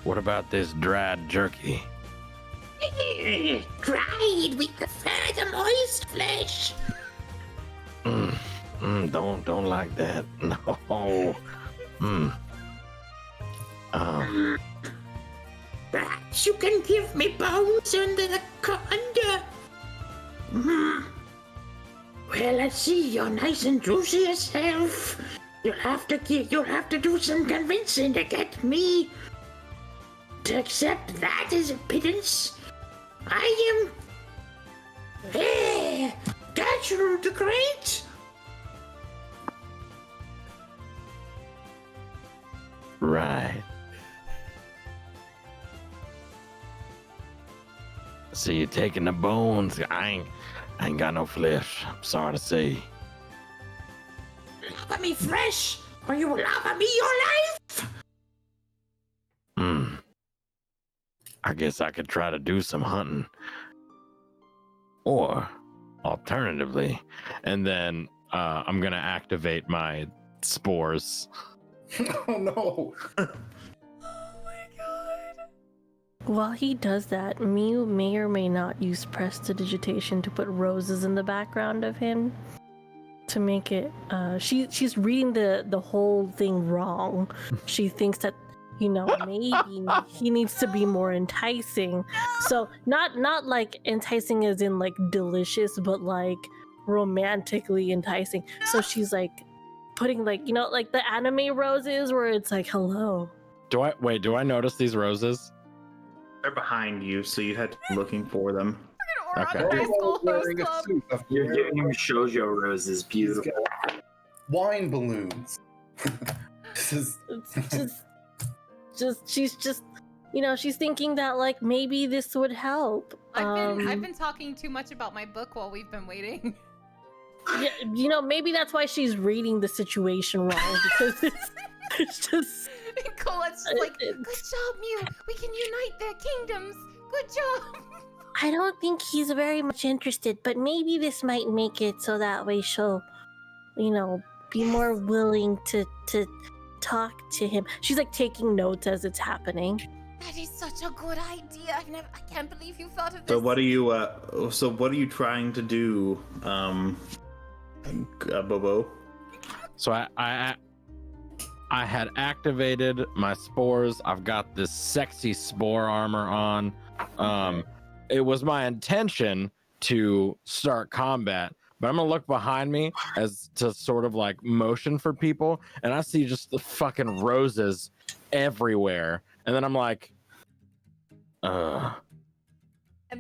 Speaker 5: What about this dried jerky?
Speaker 9: Dried, we prefer the moist flesh.
Speaker 5: Don't like that. No.
Speaker 9: Perhaps you can give me bones under the Well, I see you're nice and juicy yourself. You'll have to do some convincing to get me to accept that as a pittance. I am Gertrude the Great.
Speaker 5: Right. So you're taking the bones. I ain't got no flesh. I'm sorry to say.
Speaker 9: Offer me fresh, or you will offer me your life.
Speaker 5: I guess I could try to do some hunting. Or, alternatively, and then I'm gonna activate my spores.
Speaker 2: Oh no.
Speaker 3: While he does that, Miu may or may not use prestidigitation to put roses in the background of him to make it. She's reading the whole thing wrong. She thinks that maybe he needs to be more enticing. So not like enticing as in like delicious, but like romantically enticing. So she's like putting like like the anime roses where it's like hello.
Speaker 5: Do I notice these roses?
Speaker 11: They're behind you, so you had to be looking for them.
Speaker 5: Okay.
Speaker 1: High school host
Speaker 2: Wearing a
Speaker 1: club.
Speaker 2: suit of
Speaker 6: You're giving him shoujo roses. Beautiful.
Speaker 2: wine balloons. This is
Speaker 3: It's she's just she's thinking that like maybe this would help.
Speaker 1: I've been talking too much about my book while we've been waiting.
Speaker 3: Yeah, you know, maybe that's why she's reading the situation wrong because it's just.
Speaker 1: And Colette's just like, good job, Mew. We can unite their kingdoms. Good job.
Speaker 3: I don't think he's very much interested, but maybe this might make it so that way she'll, you know, be more willing to talk to him. She's like taking notes as it's happening.
Speaker 1: That is such a good idea. I can't believe you thought of this.
Speaker 4: So what are you trying to do, Bobo?
Speaker 5: So I had activated my spores. I've got this sexy spore armor on. It was my intention to start combat, but I'm gonna look behind me as to sort of like motion for people, and I see just the fucking roses everywhere, and then I'm like,
Speaker 1: And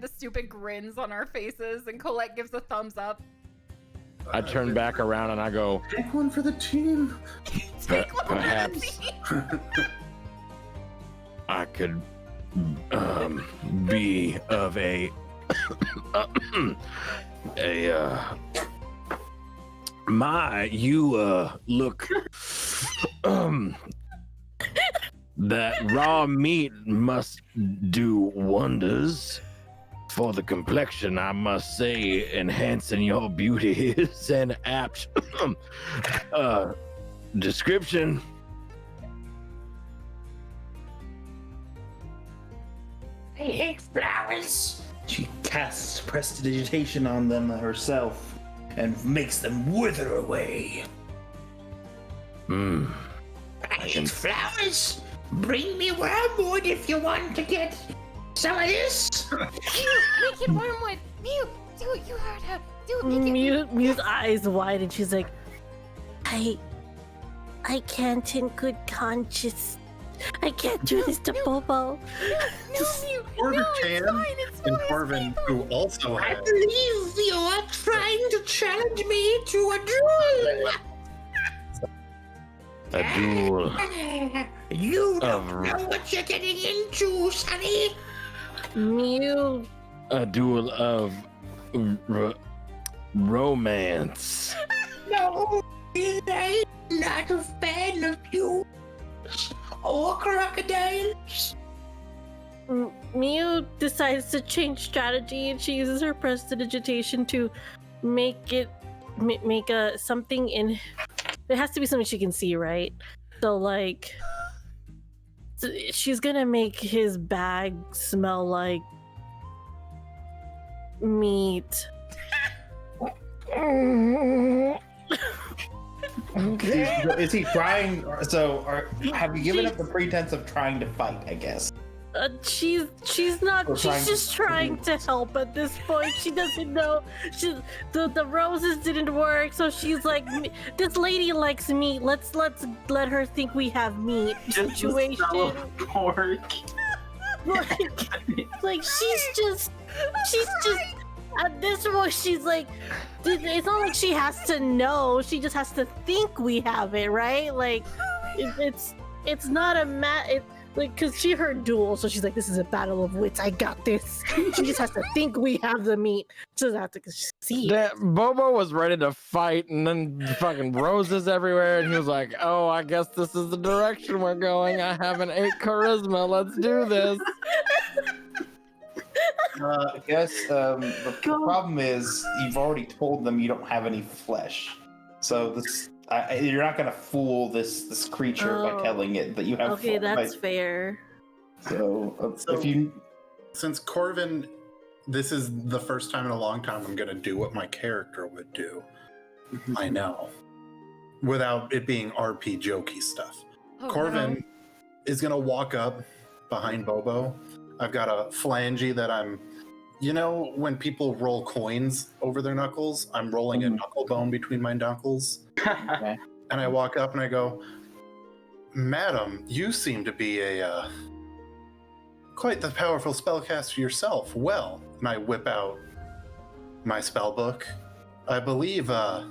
Speaker 1: the stupid grins on our faces, and Colette gives a thumbs up.
Speaker 5: I turn back around and I go,
Speaker 2: Take one for the team.
Speaker 5: perhaps I could be of a you look that raw meat must do wonders for the complexion. I must say, enhancing your beauty is an apt description.
Speaker 11: I hate flowers. She casts prestidigitation on them herself and makes them wither away. I hate flowers. Bring me wormwood if you want to get some of this.
Speaker 1: Mew, make it wormwood. Mew, do it. You heard her. Do it. Make it.
Speaker 3: Mew's eyes wide and she's like, I can't in good conscience. I can't do this to Bobo.
Speaker 1: Mew,
Speaker 2: Corvin
Speaker 1: no,
Speaker 2: can,
Speaker 1: it's fine. It's
Speaker 2: and
Speaker 1: fine.
Speaker 2: Corvin, who also
Speaker 11: I
Speaker 2: has.
Speaker 11: believe you're trying to challenge me to a duel.
Speaker 5: A duel.
Speaker 11: You don't
Speaker 5: Of-
Speaker 11: know what you're getting into, Sonny.
Speaker 3: Mew.
Speaker 5: A duel of romance.
Speaker 11: No, I'm not a fan of you or crocodiles.
Speaker 3: Mew decides to change strategy and she uses her prestidigitation to make it make a something in. It has to be something she can see, right? So like, she's gonna make his bag smell like meat.
Speaker 11: Is he trying? So, have you given up the pretense of trying to fight? I guess.
Speaker 3: She's not.
Speaker 11: We're trying
Speaker 3: She's just trying to help at this point. She doesn't know. The roses didn't work, so she's like, this lady likes meat. Let's let her think we have meat. Situation.
Speaker 6: Pork.
Speaker 3: like she's just at this point she's like, it's not like she has to know. She just has to think we have it, right? Like, it's not a like, because she heard duel, so she's like, this is a battle of wits. I got this. She just has to think we have the meat. She doesn't have to see it.
Speaker 5: Bobo was ready to fight, and then fucking roses everywhere, and he was like, oh, I guess this is the direction we're going. I have an 8 charisma. Let's do this.
Speaker 11: I guess the problem is you've already told them you don't have any flesh, so this you're not gonna fool this creature by telling it that you have.
Speaker 3: Okay, that's fair.
Speaker 11: So if you,
Speaker 2: Since Corvin, this is the first time in a long time I'm gonna do what my character would do. I know, without it being RP jokey stuff.
Speaker 1: Oh,
Speaker 2: Corvin is gonna walk up behind Bobo. I've got a phalange that I'm, you know, when people roll coins over their knuckles, I'm rolling a knuckle bone between my knuckles.
Speaker 11: Okay.
Speaker 2: And I walk up and I go, Madam, you seem to be a quite the powerful spellcaster yourself. Well, and I whip out my spell book. I believe I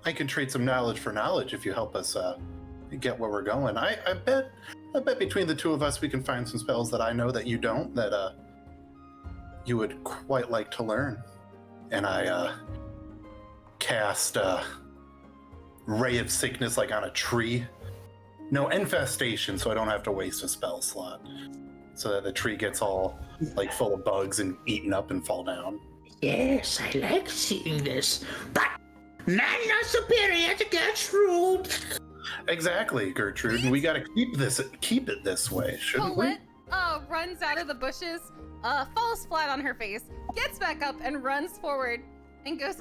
Speaker 2: can trade some knowledge for knowledge if you help us get where we're going. I bet between the two of us we can find some spells that I know that you don't, that you would quite like to learn. And I cast Ray of Sickness like on a tree. No, Infestation, so I don't have to waste a spell slot. So that the tree gets all like full of bugs and eaten up and fall down.
Speaker 9: Yes, I like seeing this, but man not superior to Gertrude.
Speaker 2: Exactly, Gertrude. And we gotta keep it this way, shouldn't we?
Speaker 1: Colette runs out of the bushes, falls flat on her face, gets back up and runs forward and goes,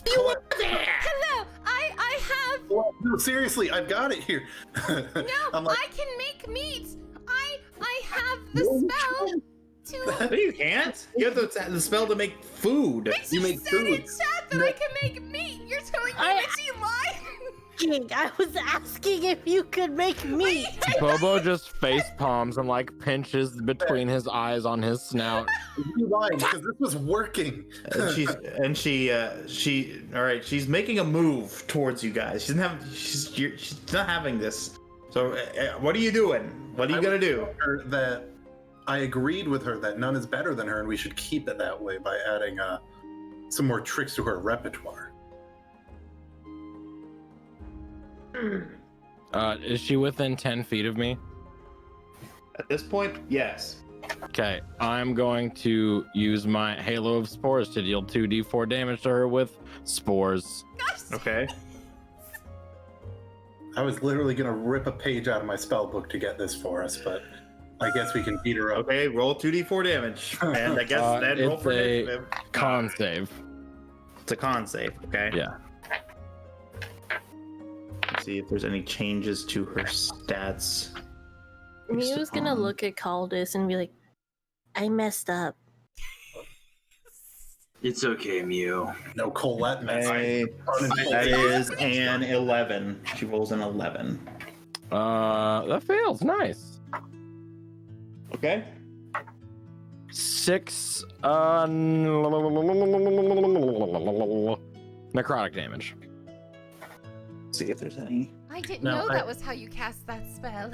Speaker 9: You were there.
Speaker 1: hello, I have,
Speaker 2: Well, no, seriously, I've got it here.
Speaker 1: no,
Speaker 2: I'm like,
Speaker 1: I can make meat. I have the spell to,
Speaker 11: No, you can't. You have the spell to make food.
Speaker 1: it
Speaker 2: You
Speaker 1: just
Speaker 2: make
Speaker 1: said in
Speaker 2: food.
Speaker 1: chat that I can make meat. You're telling me that she lied?
Speaker 3: I was asking if you could make meat.
Speaker 5: Bobo just face palms and like pinches between his eyes on his snout.
Speaker 2: rewind, because this was working.
Speaker 11: She's making a move towards you guys. She's not having this. So what are you doing? What are you gonna do?
Speaker 2: That I agreed with her that none is better than her, and we should keep it that way by adding some more tricks to her repertoire.
Speaker 5: Is she within 10 feet of me?
Speaker 11: At this point, yes.
Speaker 5: Okay, I'm going to use my Halo of Spores to deal 2d4 damage to her with spores.
Speaker 11: Okay.
Speaker 2: I was literally gonna rip a page out of my spell book to get this for us, but I guess we can beat her up.
Speaker 11: Okay, roll 2d4 damage. And I guess then roll
Speaker 5: it's
Speaker 11: for
Speaker 5: a
Speaker 11: initiative.
Speaker 5: con save.
Speaker 11: It's a con save, okay?
Speaker 5: Yeah.
Speaker 11: Let's see if there's any changes to her stats.
Speaker 3: Mew's gonna look at Caldus and be like, I messed up.
Speaker 6: It's okay, Mew.
Speaker 2: No, Colette messed
Speaker 11: That is an 11. She rolls an 11.
Speaker 5: That fails. Nice.
Speaker 11: Okay.
Speaker 5: 6 necrotic damage.
Speaker 11: See if there's any.
Speaker 1: I didn't
Speaker 2: No,
Speaker 1: know that was how you cast that spell.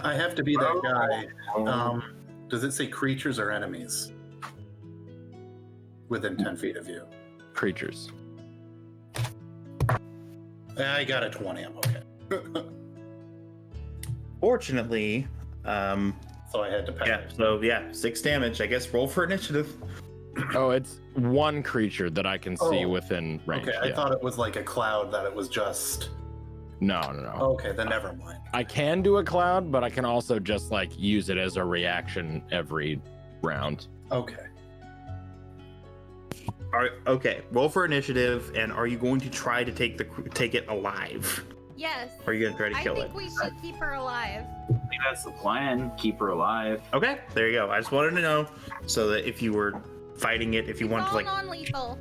Speaker 2: I have to be that guy. Does it say creatures or enemies? Within 10 feet of you.
Speaker 5: Creatures.
Speaker 2: I got a 20, I'm okay.
Speaker 11: Fortunately,
Speaker 2: So I had to pass.
Speaker 11: yeah, so yeah, 6 damage. I guess roll for initiative.
Speaker 5: Oh, it's one creature that I can see
Speaker 2: Oh,
Speaker 5: within range.
Speaker 2: Okay, I
Speaker 5: yeah.
Speaker 2: thought it was like a cloud, that it was just...
Speaker 5: No.
Speaker 2: Okay, then never mind.
Speaker 5: I can do a cloud, but I can also just like use it as a reaction every round.
Speaker 2: Okay.
Speaker 11: Okay, roll for initiative, and are you going to try to take it alive?
Speaker 1: Yes.
Speaker 11: Or are you going to try to
Speaker 1: I
Speaker 11: kill
Speaker 1: think
Speaker 11: it?
Speaker 1: we should keep her alive.
Speaker 6: I think that's the plan. Keep her alive.
Speaker 11: Okay, there you go. I just wanted to know so that if you were fighting it, if you wanted to like...
Speaker 1: non-lethal.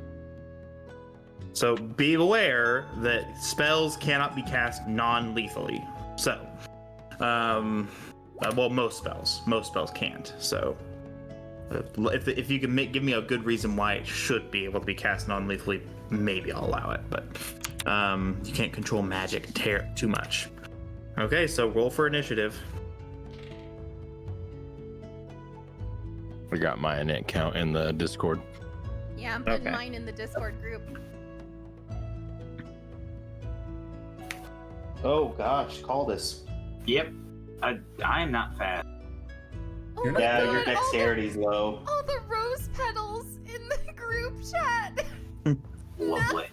Speaker 11: So be aware that spells cannot be cast non-lethally. So, well, most spells can't. So, if you can give me a good reason why it should be able to be cast non-lethally, maybe I'll allow it. But you can't control magic too much. Okay, so roll for initiative.
Speaker 5: I got my innate count in the Discord.
Speaker 1: Yeah, I'm putting
Speaker 11: Okay.
Speaker 1: mine in the Discord group.
Speaker 11: Oh gosh, call this.
Speaker 6: Yep. I am not fast.
Speaker 1: Oh
Speaker 2: You're
Speaker 1: my
Speaker 2: not-
Speaker 11: Yeah,
Speaker 1: God,
Speaker 11: your dexterity's low.
Speaker 1: all the rose petals in the group chat.
Speaker 6: Lovely.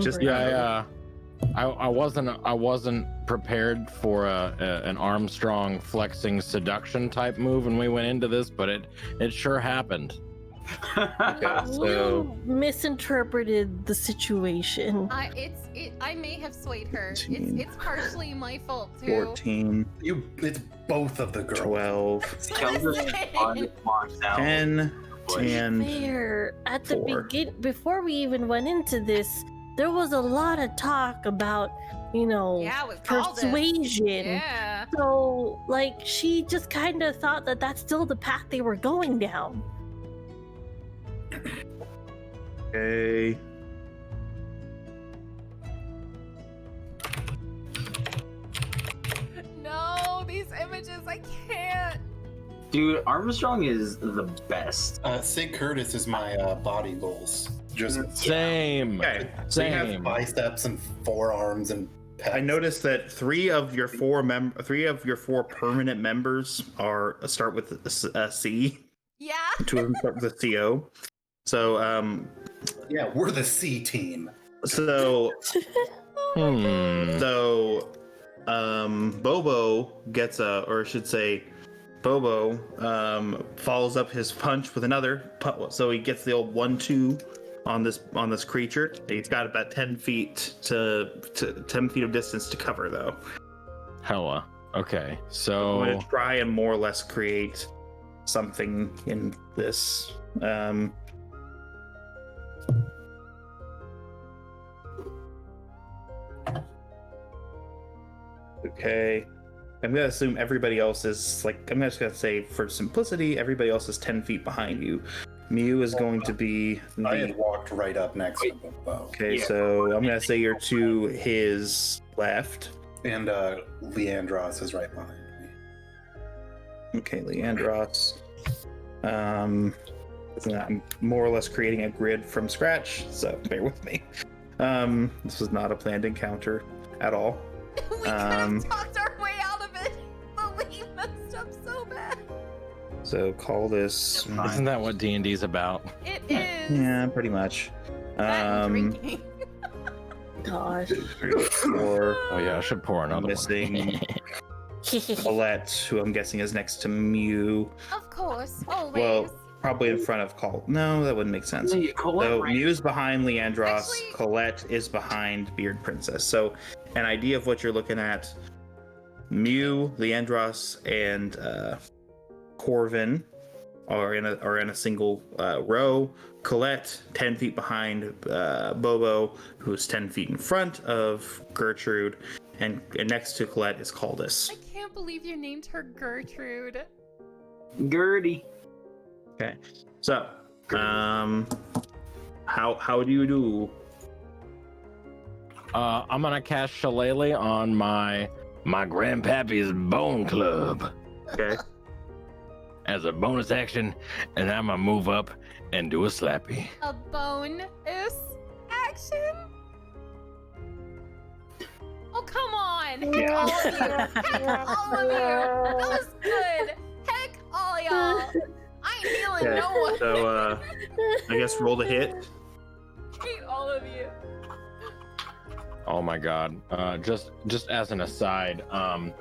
Speaker 5: Just I wasn't prepared for an Armstrong flexing seduction type move when we went into this, but it sure happened.
Speaker 11: Okay, so
Speaker 3: You misinterpreted the situation.
Speaker 1: I may have swayed her.
Speaker 11: 18.
Speaker 1: It's partially my fault too.
Speaker 11: 14,
Speaker 2: It's both of the girls.
Speaker 11: 12,
Speaker 6: Kelder's marked out.
Speaker 11: 10, and
Speaker 3: Fair. At the
Speaker 11: 4.
Speaker 3: begin, before we even went into this, there was a lot of talk about,
Speaker 1: Yeah, with Calder.
Speaker 3: persuasion.
Speaker 1: Yeah.
Speaker 3: So, like, she just kind of thought that that's still the path they were going down.
Speaker 11: okay.
Speaker 1: No, these images, I can't.
Speaker 6: Dude, Armstrong is the best.
Speaker 2: Sig Curtis is my body goals just
Speaker 5: Same.
Speaker 4: Okay. So you have
Speaker 5: Same.
Speaker 2: biceps and forearms and pecs.
Speaker 4: I noticed that three of your four permanent members start with a C.
Speaker 1: Yeah.
Speaker 4: Two of them start with a CO. So
Speaker 2: Yeah, we're the C team.
Speaker 4: so
Speaker 5: Hmm.
Speaker 4: Bobo gets Bobo follows up his punch with another, so he gets the old 1-2 on this creature. He's got about 10 feet to 10 feet of distance to cover, though.
Speaker 5: Hella. Okay,
Speaker 4: I'm
Speaker 5: so
Speaker 4: going to try and more or less create something in this. Okay. I'm gonna assume everybody else is I'm just gonna say for simplicity, everybody else is 10 feet behind you. Mew is going to be
Speaker 2: I had walked right up next to Bobo.
Speaker 4: Okay, so I'm gonna say you're to his left.
Speaker 2: And Leandros is right behind me.
Speaker 4: Okay, Leandros. I'm more or less creating a grid from scratch, so bear with me. This was not a planned encounter at all.
Speaker 1: We could have talked our way out of it, but we messed up so bad.
Speaker 4: So call this.
Speaker 5: isn't that what D&D's about?
Speaker 1: It is.
Speaker 4: Yeah, pretty much.
Speaker 1: That and drinking.
Speaker 3: Gosh.
Speaker 4: 2, 3, 4.
Speaker 5: Oh yeah, I should pour another
Speaker 4: Missing Colette, who I'm guessing is next to Mew.
Speaker 1: Of course, always.
Speaker 4: Well, probably in front of Col. No, that wouldn't make sense. So Mew's behind Leandros.
Speaker 1: Actually-
Speaker 4: Colette is behind Beard Princess. So an idea of what you're looking at: Mew, Leandros, and Corvin are in a single row. Colette 10 feet behind Bobo, who's 10 feet in front of Gertrude, and next to Colette is Caldus.
Speaker 1: I can't believe you named her Gertrude.
Speaker 6: Gertie.
Speaker 4: Okay, so how do you do?
Speaker 5: I'm gonna cast Shillelagh on my grandpappy's bone club
Speaker 4: Okay.
Speaker 5: as a bonus action, and I'm gonna move up and do a slappy.
Speaker 1: A bonus action? Oh, come on. Heck, all of you. Heck, all of you. That was good. Heck, all y'all. I ain't healing
Speaker 4: Okay.
Speaker 1: no one.
Speaker 4: So I guess roll the hit.
Speaker 1: Hate all of you.
Speaker 5: Oh my god. Just as an aside, I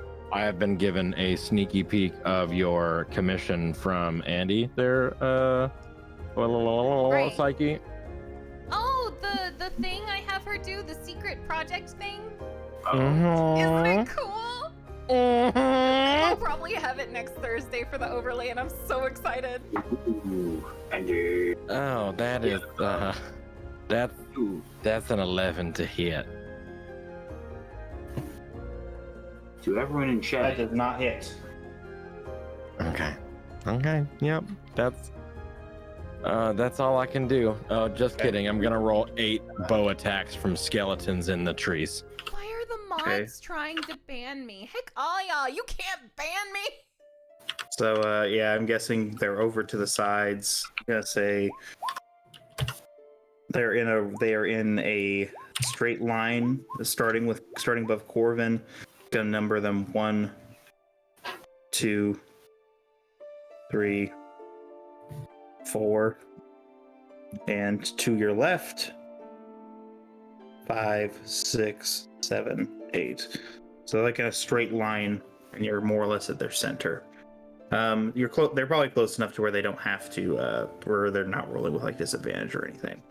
Speaker 5: have been given a sneaky peek of your commission from Andy there,
Speaker 1: Right.
Speaker 5: Psyche.
Speaker 1: Oh, the thing I have her do, the secret project thing?
Speaker 5: Mhm.
Speaker 1: Isn't it cool?
Speaker 5: Mhm.
Speaker 1: I'll probably have it next Thursday for the overlay, and I'm so excited.
Speaker 5: Oh, that is that's an 11 to hit.
Speaker 6: To everyone in
Speaker 4: That
Speaker 6: chat,
Speaker 4: does not hit.
Speaker 5: Okay. Yep. That's all I can do. Oh, just kidding. I'm gonna roll 8 bow attacks from skeletons in the trees.
Speaker 1: Why are the mods trying to ban me? Heck, all y'all, you can't ban me.
Speaker 4: So yeah, I'm guessing they're over to the sides. I'm gonna say they are in a straight line, starting above Corvin. Gonna number them 1, 2, 3, 4, and to your left 5, 6, 7, 8. So like in a straight line, and you're more or less at their center. They're probably close enough to where they don't have to, where they're not rolling with like disadvantage or anything.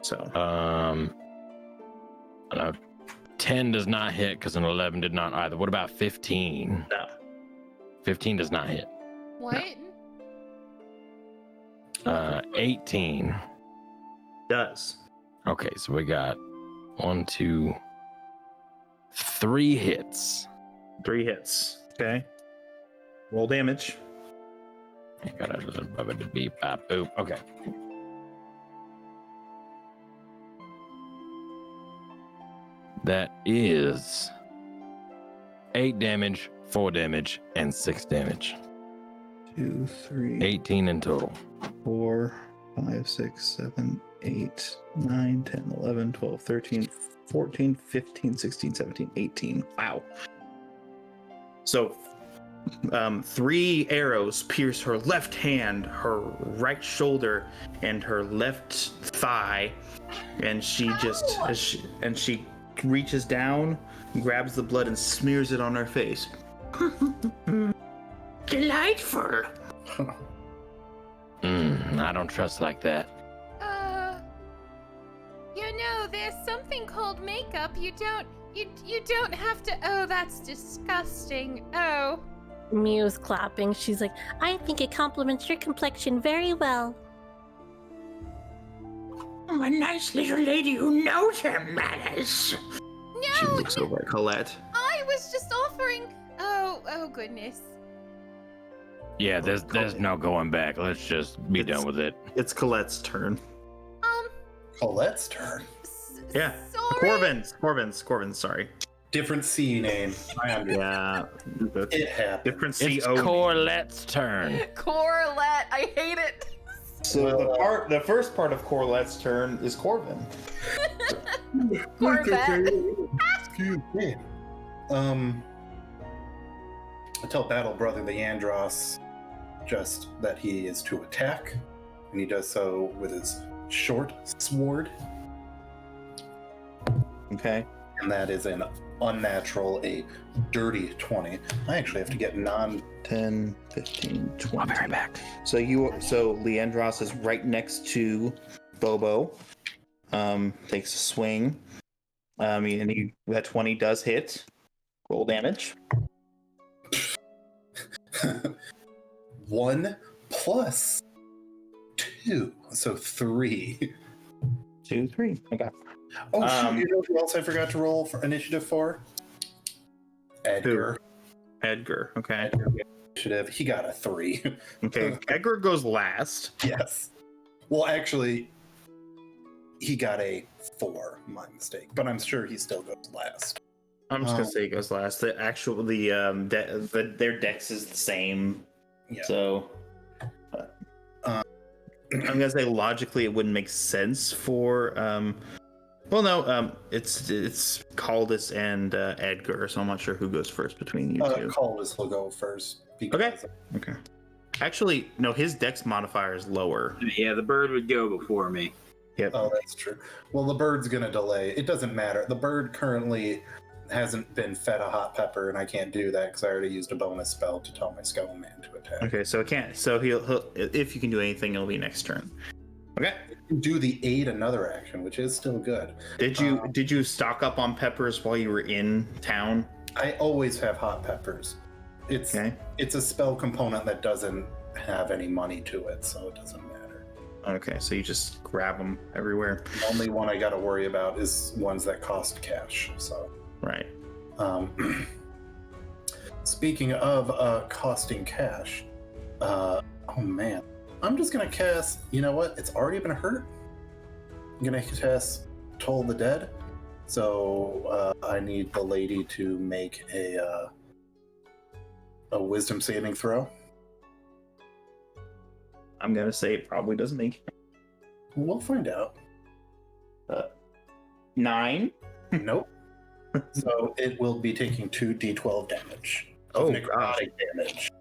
Speaker 4: So
Speaker 5: 10 does not hit because an 11 did not either. What about 15?
Speaker 4: no.
Speaker 5: 15 does not hit.
Speaker 1: What?
Speaker 5: 18.
Speaker 4: Does.
Speaker 5: Okay, so we got 1, 2, 3 hits.
Speaker 4: 3 hits. Okay. Roll damage.
Speaker 5: I got a beep, bop, boop. Okay. That is 8 damage, 4 damage, and 6 damage.
Speaker 4: 2, 3,
Speaker 5: 18 in total.
Speaker 4: 4,
Speaker 11: 5, 6, 7, 8, 9, 10, 11, 12, 13, 14, 15, 16, 17, 18. Wow. So 3 arrows pierce her left hand, her right shoulder, and her left thigh, and she she reaches down, grabs the blood, and smears it on her face. Delightful.
Speaker 8: I don't trust like that.
Speaker 1: You know, there's something called makeup. You don't have to. Oh, that's disgusting. Oh.
Speaker 3: Mew's clapping. She's like, I think it complements your complexion very well.
Speaker 11: I'm a nice little lady who knows her manners.
Speaker 1: No.
Speaker 11: She looks over at Colette.
Speaker 1: I was just offering. Oh goodness.
Speaker 8: Yeah, there's no going back. Let's just be done with it.
Speaker 11: It's Colette's turn.
Speaker 2: Colette's turn.
Speaker 11: Yeah.
Speaker 1: Sorry.
Speaker 11: Corvin's, sorry.
Speaker 2: Different C name. I understand.
Speaker 11: Yeah.
Speaker 2: It happened.
Speaker 11: Different
Speaker 8: It's
Speaker 11: CO.
Speaker 8: Corlette's turn.
Speaker 1: Corlette, I hate it.
Speaker 11: So the first part of Corlette's turn is Corvin.
Speaker 1: Corvette.
Speaker 2: Excuse me. I tell Battle Brother the Andros just that he is to attack, and he does so with his short sword,
Speaker 11: Okay.
Speaker 2: and that is an unnatural, a dirty 20. I actually have to get
Speaker 11: 10, 15, 20.
Speaker 8: I'll be right back.
Speaker 11: So Leandros is right next to Bobo. Takes a swing. And that 20 does hit. Roll damage.
Speaker 2: 1 plus 2, so 3.
Speaker 11: 2, 3. Okay.
Speaker 2: Oh, shoot, you know who else I forgot to roll for initiative for? Edgar.
Speaker 11: Edgar. Okay.
Speaker 2: Initiative. He got a 3.
Speaker 11: Okay. Edgar goes last.
Speaker 2: Yes. Well, actually, he got a 4. My mistake. But I'm sure he still goes last.
Speaker 11: I'm just gonna say he goes last. Their dex is the same.
Speaker 2: Yeah.
Speaker 11: So I'm gonna say logically it wouldn't make sense for it's Caldus and Edgar, so I'm not sure who goes first between you two.
Speaker 2: Caldus will go first. Because
Speaker 11: Okay. Actually, no, his dex modifier is lower.
Speaker 6: Yeah, the bird would go before me.
Speaker 11: Yep.
Speaker 2: Oh, that's true. Well, the bird's gonna delay. It doesn't matter. The bird currently hasn't been fed a hot pepper, and I can't do that because I already used a bonus spell to tell my Skull Man to attack.
Speaker 11: Okay, so it can't. So he'll if you can do anything, it'll be next turn. Okay.
Speaker 2: Do the aid another action, which is still good.
Speaker 11: Did you stock up on peppers while you were in town?
Speaker 2: I always have hot peppers. It's a spell component that doesn't have any money to it, so it doesn't matter.
Speaker 11: Okay, so you just grab them everywhere.
Speaker 2: The only one I got to worry about is ones that cost cash. So.
Speaker 11: Right.
Speaker 2: Speaking of costing cash, oh man, I'm just gonna cast. You know what? It's already been hurt. I'm gonna cast Toll the Dead. So I need the lady to make a Wisdom saving throw.
Speaker 11: I'm gonna say it probably doesn't make it.
Speaker 2: We'll find out.
Speaker 11: 9.
Speaker 2: Nope. So it will be taking 2d12 damage.
Speaker 11: Oh,
Speaker 2: necrotic damage.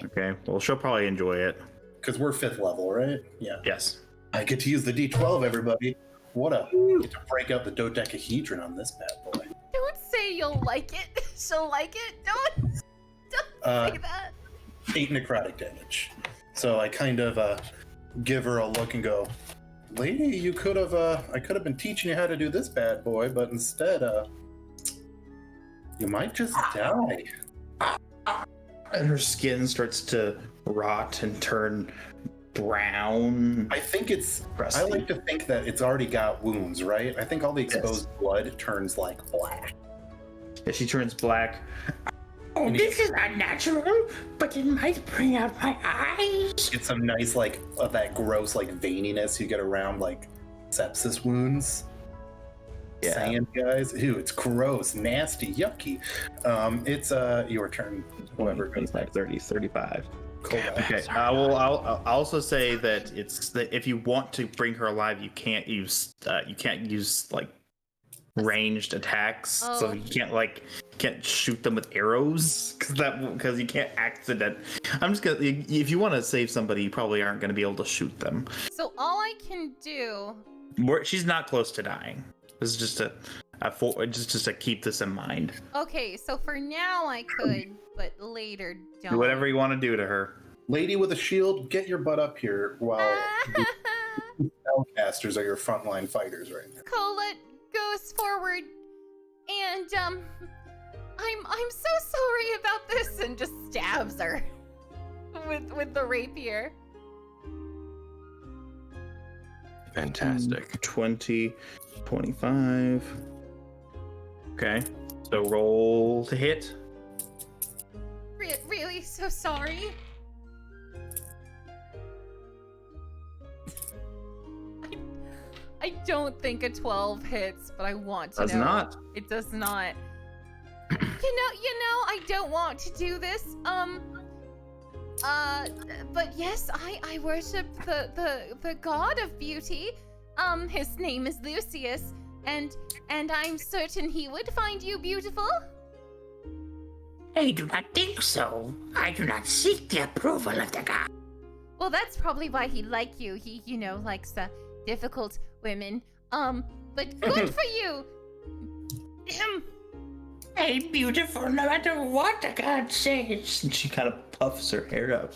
Speaker 11: Okay. Well, she'll probably enjoy it.
Speaker 2: Because we're 5th level, right? Yeah.
Speaker 11: Yes.
Speaker 2: I get to use the d12, everybody. What up? Get to break out the dodecahedron on this bad boy.
Speaker 1: Don't say you'll like it. She'll like it. Don't say that.
Speaker 2: 8 necrotic damage. So I kind of give her a look and go, lady, you could have, I could have been teaching you how to do this bad boy, but instead, you might just die.
Speaker 11: And her skin starts to rot and turn brown.
Speaker 2: I think it's,
Speaker 11: crusty.
Speaker 2: I like to think that it's already got wounds, right? I think all the exposed blood turns like black.
Speaker 11: Yeah, she turns black.
Speaker 9: Oh, this is unnatural, but it might bring out my eyes.
Speaker 2: Get some nice, like, that gross, like, veininess you get around, like, sepsis wounds.
Speaker 11: Yeah.
Speaker 2: Saying, guys, ew, it's gross, nasty, yucky. It's your turn. Whoever goes
Speaker 11: 25, 30, 35.
Speaker 4: Okay. I'll also say that it's that if you want to bring her alive, you can't use like ranged attacks. So
Speaker 1: Oh.
Speaker 4: you can't shoot them with arrows because you can't accident. I'm just gonna if you want to save somebody, you probably aren't gonna be able to shoot them.
Speaker 1: So all I can do.
Speaker 4: She's not close to dying. This is just just to keep this in mind.
Speaker 1: Okay, so for now I could, but later don't.
Speaker 4: Do whatever you want to do to her.
Speaker 2: Lady with a shield, get your butt up here while the spellcasters are your frontline fighters right now.
Speaker 1: Colette goes forward, and I'm so sorry about this, and just stabs her with the rapier.
Speaker 5: Fantastic.
Speaker 4: 20, 25. Okay, so roll to hit.
Speaker 1: Really so sorry. I don't think a 12 hits, but I want to
Speaker 4: Does
Speaker 1: know.
Speaker 4: not.
Speaker 1: It does not. You know, I don't want to do this. But yes, I worship the god of beauty. His name is Lucius, and I'm certain he would find you beautiful.
Speaker 8: I do not think so. I do not seek the approval of the god.
Speaker 1: Well, that's probably why he likes you. He, likes difficult women. But good for you.
Speaker 8: I'm beautiful no matter what the god says.
Speaker 4: And she kind of puffs her hair up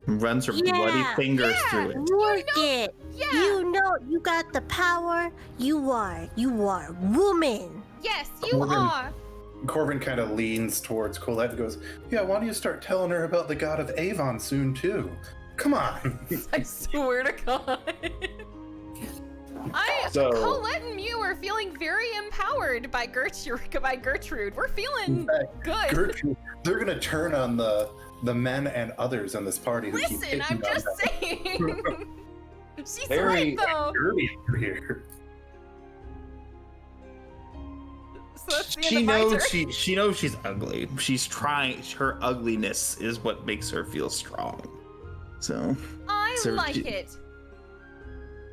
Speaker 4: and runs her bloody fingers through it.
Speaker 3: Work it.
Speaker 1: Yeah.
Speaker 3: You know you got the power. You are woman.
Speaker 1: Yes, you
Speaker 2: Corbin.
Speaker 1: are.
Speaker 2: Corbin kind of leans towards Colette and goes, yeah, why don't you start telling her about the god of Avon soon, too? Come on.
Speaker 1: I swear to God. Colette and Mew are feeling very empowered by Gertrude. We're feeling good.
Speaker 2: Gertrude, they're going to turn on the men and others in this party who keep
Speaker 1: Listen,
Speaker 2: picking
Speaker 1: I'm
Speaker 2: on
Speaker 1: just
Speaker 2: them.
Speaker 1: saying. She's
Speaker 2: Very
Speaker 1: right, though.
Speaker 2: dirty over here.
Speaker 1: So that's the
Speaker 4: She
Speaker 1: end of my
Speaker 4: knows
Speaker 1: turn.
Speaker 4: she knows she's ugly. She's trying. Her ugliness is what makes her feel strong. So
Speaker 1: I
Speaker 4: so
Speaker 1: like
Speaker 4: she-
Speaker 1: it.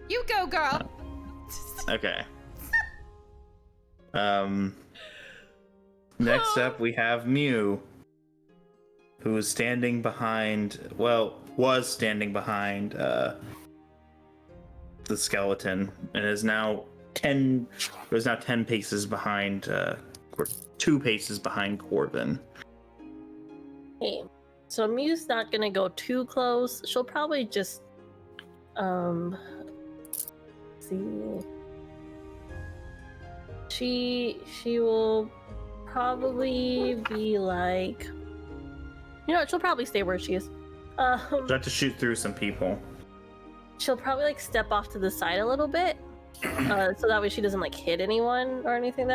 Speaker 1: You go, girl.
Speaker 4: Okay. Next up we have Mew, who is standing behind. Well, was standing behind the skeleton, and is now 10 paces behind. Or 2 paces behind Corbin.
Speaker 3: Okay. So Mew's not gonna go too close. She'll probably just see. She will probably be like, she'll probably stay where she is.
Speaker 4: She'll have to shoot through some people.
Speaker 3: She'll probably like step off to the side a little bit, so that way she doesn't like hit anyone or anything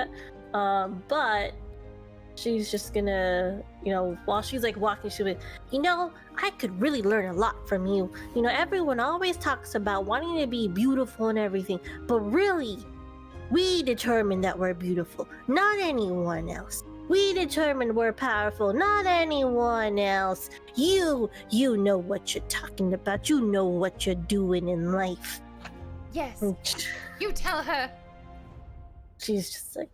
Speaker 3: but she's just gonna, while she's like walking, she'll be, I could really learn a lot from you. Everyone always talks about wanting to be beautiful and everything, but really, we determine that we're beautiful, not anyone else. We determine we're powerful, not anyone else. You know what you're talking about. You know what you're doing in life.
Speaker 1: Yes. You tell her.
Speaker 3: She's just like,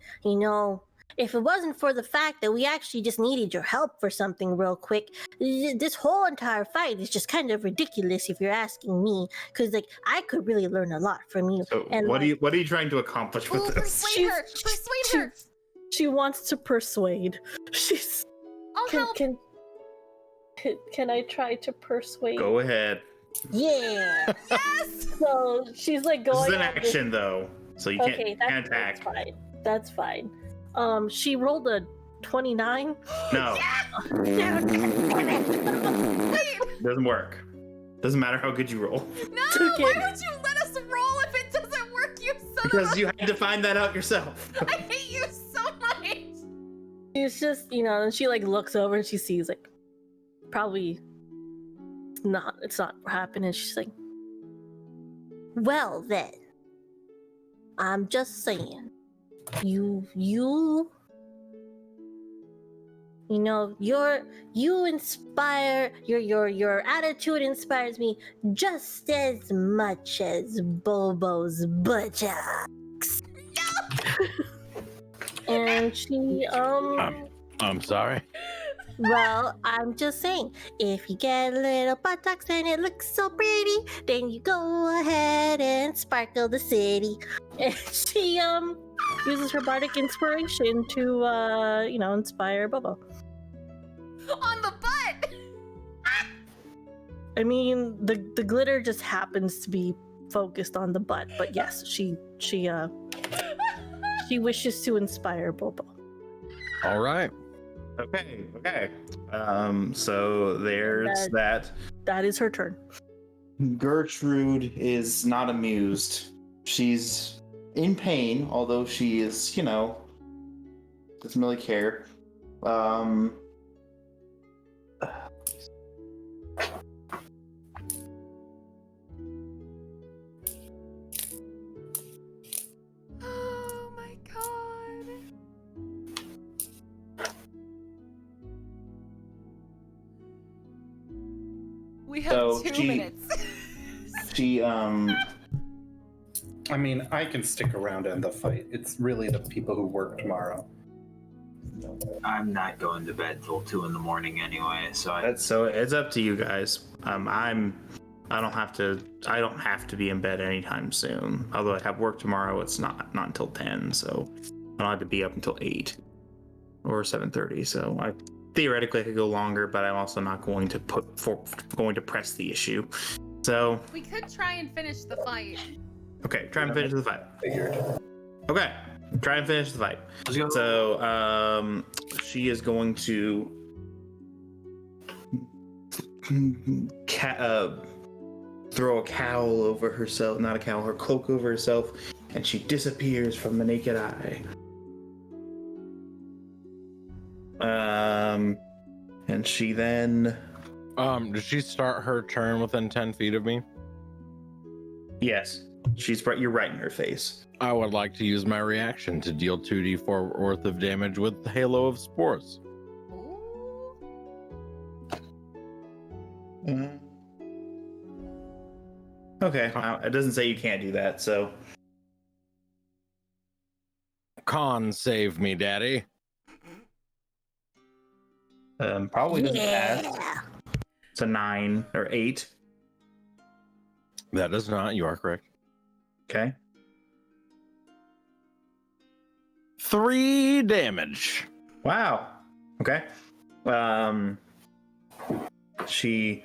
Speaker 3: if it wasn't for the fact that we actually just needed your help for something real quick, this whole entire fight is just kind of ridiculous if you're asking me. Because I could really learn a lot from you.
Speaker 4: So
Speaker 3: and
Speaker 4: what are you trying to accomplish with
Speaker 1: Ooh,
Speaker 4: this?
Speaker 1: persuade her. Persuade her.
Speaker 3: She wants to persuade. She's.
Speaker 1: I'll help.
Speaker 3: Can I try to persuade?
Speaker 4: Go ahead.
Speaker 3: Yeah.
Speaker 1: Yes.
Speaker 3: So she's like
Speaker 4: This
Speaker 3: going.
Speaker 4: is an
Speaker 3: at
Speaker 4: action though, so you can't attack.
Speaker 3: That's fine. That's fine. She rolled a 29.
Speaker 4: No, doesn't work. Doesn't matter how good you roll.
Speaker 1: No, why would you let us roll if it doesn't work, you son of
Speaker 4: Because
Speaker 1: a...
Speaker 4: you had to find that out yourself.
Speaker 1: I hate you so much.
Speaker 3: She's just, and she looks over and she sees probably it's not happening. She's like, well then, I'm just saying, you You know, you inspire your attitude inspires me just as much as Bobo's buttocks. And she
Speaker 5: I'm sorry.
Speaker 3: well, I'm just saying, if you get little buttocks and it looks so pretty, then you go ahead and sparkle the city. And she uses her bardic inspiration to inspire Bobo.
Speaker 1: On the butt.
Speaker 3: I mean, the glitter just happens to be focused on the butt, but yes, she wishes to inspire Bobo.
Speaker 5: All right.
Speaker 4: Okay. So there's that.
Speaker 3: That is her turn.
Speaker 11: Gertrude is not amused. She's in pain, although she is, doesn't really care.
Speaker 1: Oh my god. We have
Speaker 11: So
Speaker 1: 2
Speaker 11: she-
Speaker 1: minutes.
Speaker 11: She,
Speaker 2: I mean, I can stick around in the fight. It's really the people who work tomorrow.
Speaker 6: I'm not going to bed till 2 in the morning anyway, so
Speaker 4: it's up to you guys. I don't have to be in bed anytime soon. Although I have work tomorrow, it's not until 10, so I don't have to be up until 8 or 7:30. So I theoretically could go longer, but I'm also not going to press the issue. So
Speaker 1: We could try and finish the fight.
Speaker 4: okay, try and finish the fight.
Speaker 2: Figured.
Speaker 4: Okay, try and finish the fight.
Speaker 6: let's go.
Speaker 4: So she is going to throw a cowl over herself, not a cowl, her cloak over herself, and she disappears from the naked eye. And she then,
Speaker 5: Does she start her turn within 10 feet of me?
Speaker 4: yes, you're right in her face.
Speaker 5: I would like to use my reaction to deal 2d4 worth of damage with the Halo of Spores.
Speaker 1: Ooh.
Speaker 4: Okay, it doesn't say you can't do that, so
Speaker 5: Con save me, daddy.
Speaker 4: probably doesn't pass.
Speaker 3: Yeah.
Speaker 4: It's a 9 or 8.
Speaker 5: That does not. You are correct.
Speaker 4: Okay.
Speaker 5: 3 damage.
Speaker 4: Wow. Okay. She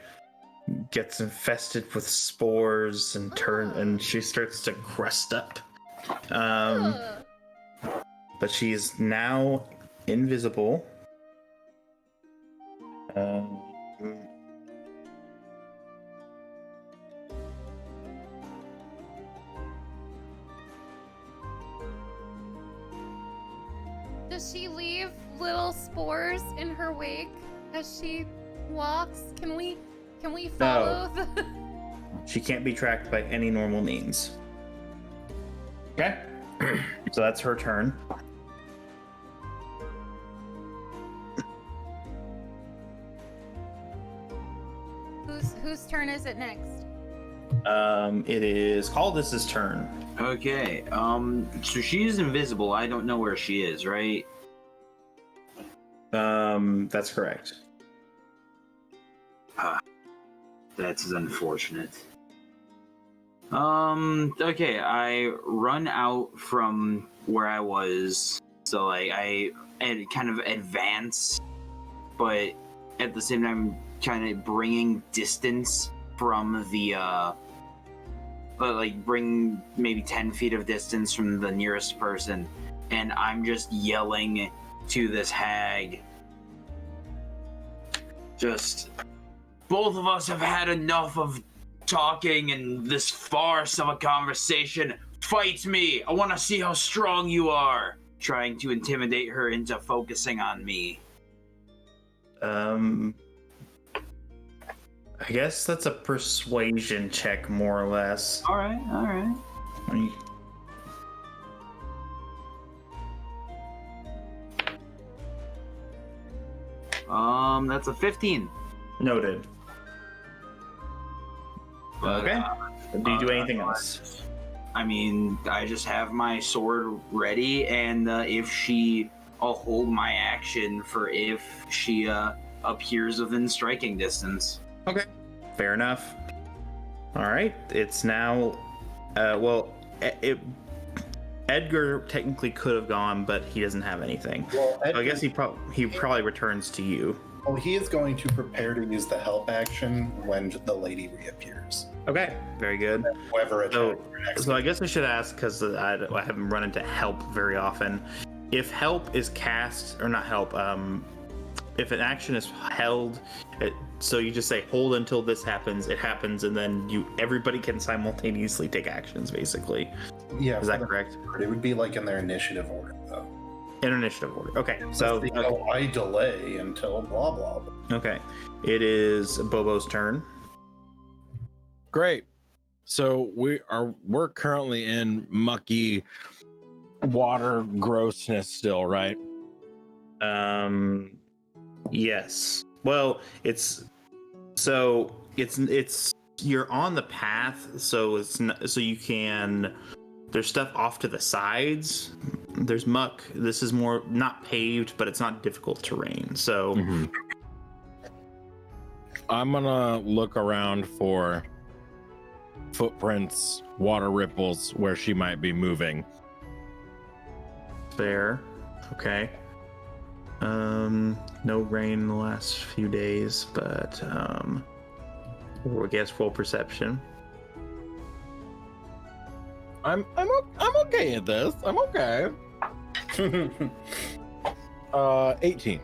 Speaker 4: gets infested with spores and she starts to crust up.
Speaker 1: Ugh.
Speaker 4: But she is now invisible.
Speaker 1: Does she leave little spores in her wake as she walks? Can we follow the
Speaker 4: She can't be tracked by any normal means. Okay. So that's her turn.
Speaker 1: Whose turn is it next?
Speaker 4: It is Caldus's turn.
Speaker 6: Okay, so she's invisible. I don't know where she is, right?
Speaker 4: That's correct.
Speaker 6: That's unfortunate. Okay, I run out from where I was, so like I kind of advance, but at the same time kind of bringing distance from the but like bring maybe 10 feet of distance from the nearest person, and I'm just yelling to this hag, just, both of us have had enough of talking and this farce of a conversation. Fight me! I want to see how strong you are! Trying to intimidate her into focusing on me.
Speaker 4: I guess that's a persuasion check, more or less.
Speaker 6: Alright. That's a 15.
Speaker 11: Noted.
Speaker 6: But,
Speaker 11: Okay. Do you do anything else?
Speaker 6: I mean, I just have my sword ready, and I'll hold my action for if she appears within striking distance.
Speaker 11: Okay. Fair enough. All right. It's now. Edgar technically could have gone, but he doesn't have anything.
Speaker 2: Well,
Speaker 11: So I guess he probably returns to you.
Speaker 2: Well, he is going to prepare to use the help action when the lady reappears.
Speaker 11: Okay. Very good.
Speaker 2: Whoever attacks her next.
Speaker 11: So I guess I should ask, because I haven't run into help very often. If help is cast, or not help, if an action is held, so you just say hold until this happens, it happens, and then everybody can simultaneously take actions, basically.
Speaker 2: Yeah.
Speaker 11: Is that correct?
Speaker 2: It would be like in their initiative order, though.
Speaker 11: In initiative order. Okay. So
Speaker 2: They go, I delay until blah blah blah.
Speaker 11: okay, it is Bobo's turn.
Speaker 5: Great. So we're currently in mucky water grossness still, right?
Speaker 11: Yes. Well, it's you're on the path, so it's not, so you can. There's stuff off to the sides. There's muck. This is more not paved, but it's not difficult terrain. So
Speaker 5: I'm gonna look around for footprints, water ripples where she might be moving.
Speaker 11: fair. Okay. No rain in the last few days, but I guess full perception.
Speaker 5: I'm okay at this. I'm okay. 18.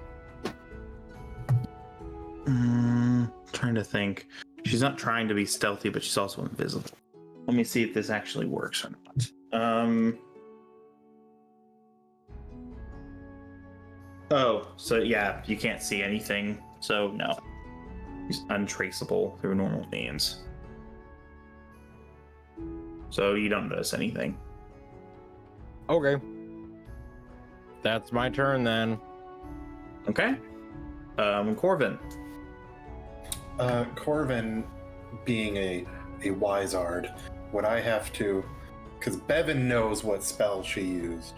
Speaker 11: Trying to think. She's not trying to be stealthy, but she's also invisible. Let me see if this actually works or not. Oh, so yeah, you can't see anything. So no, she's untraceable through normal means. So you don't notice anything.
Speaker 5: Okay. That's my turn then.
Speaker 11: Okay. Corvin.
Speaker 2: Corvin, being a wizard, would I have to? Because Bevan knows what spell she used.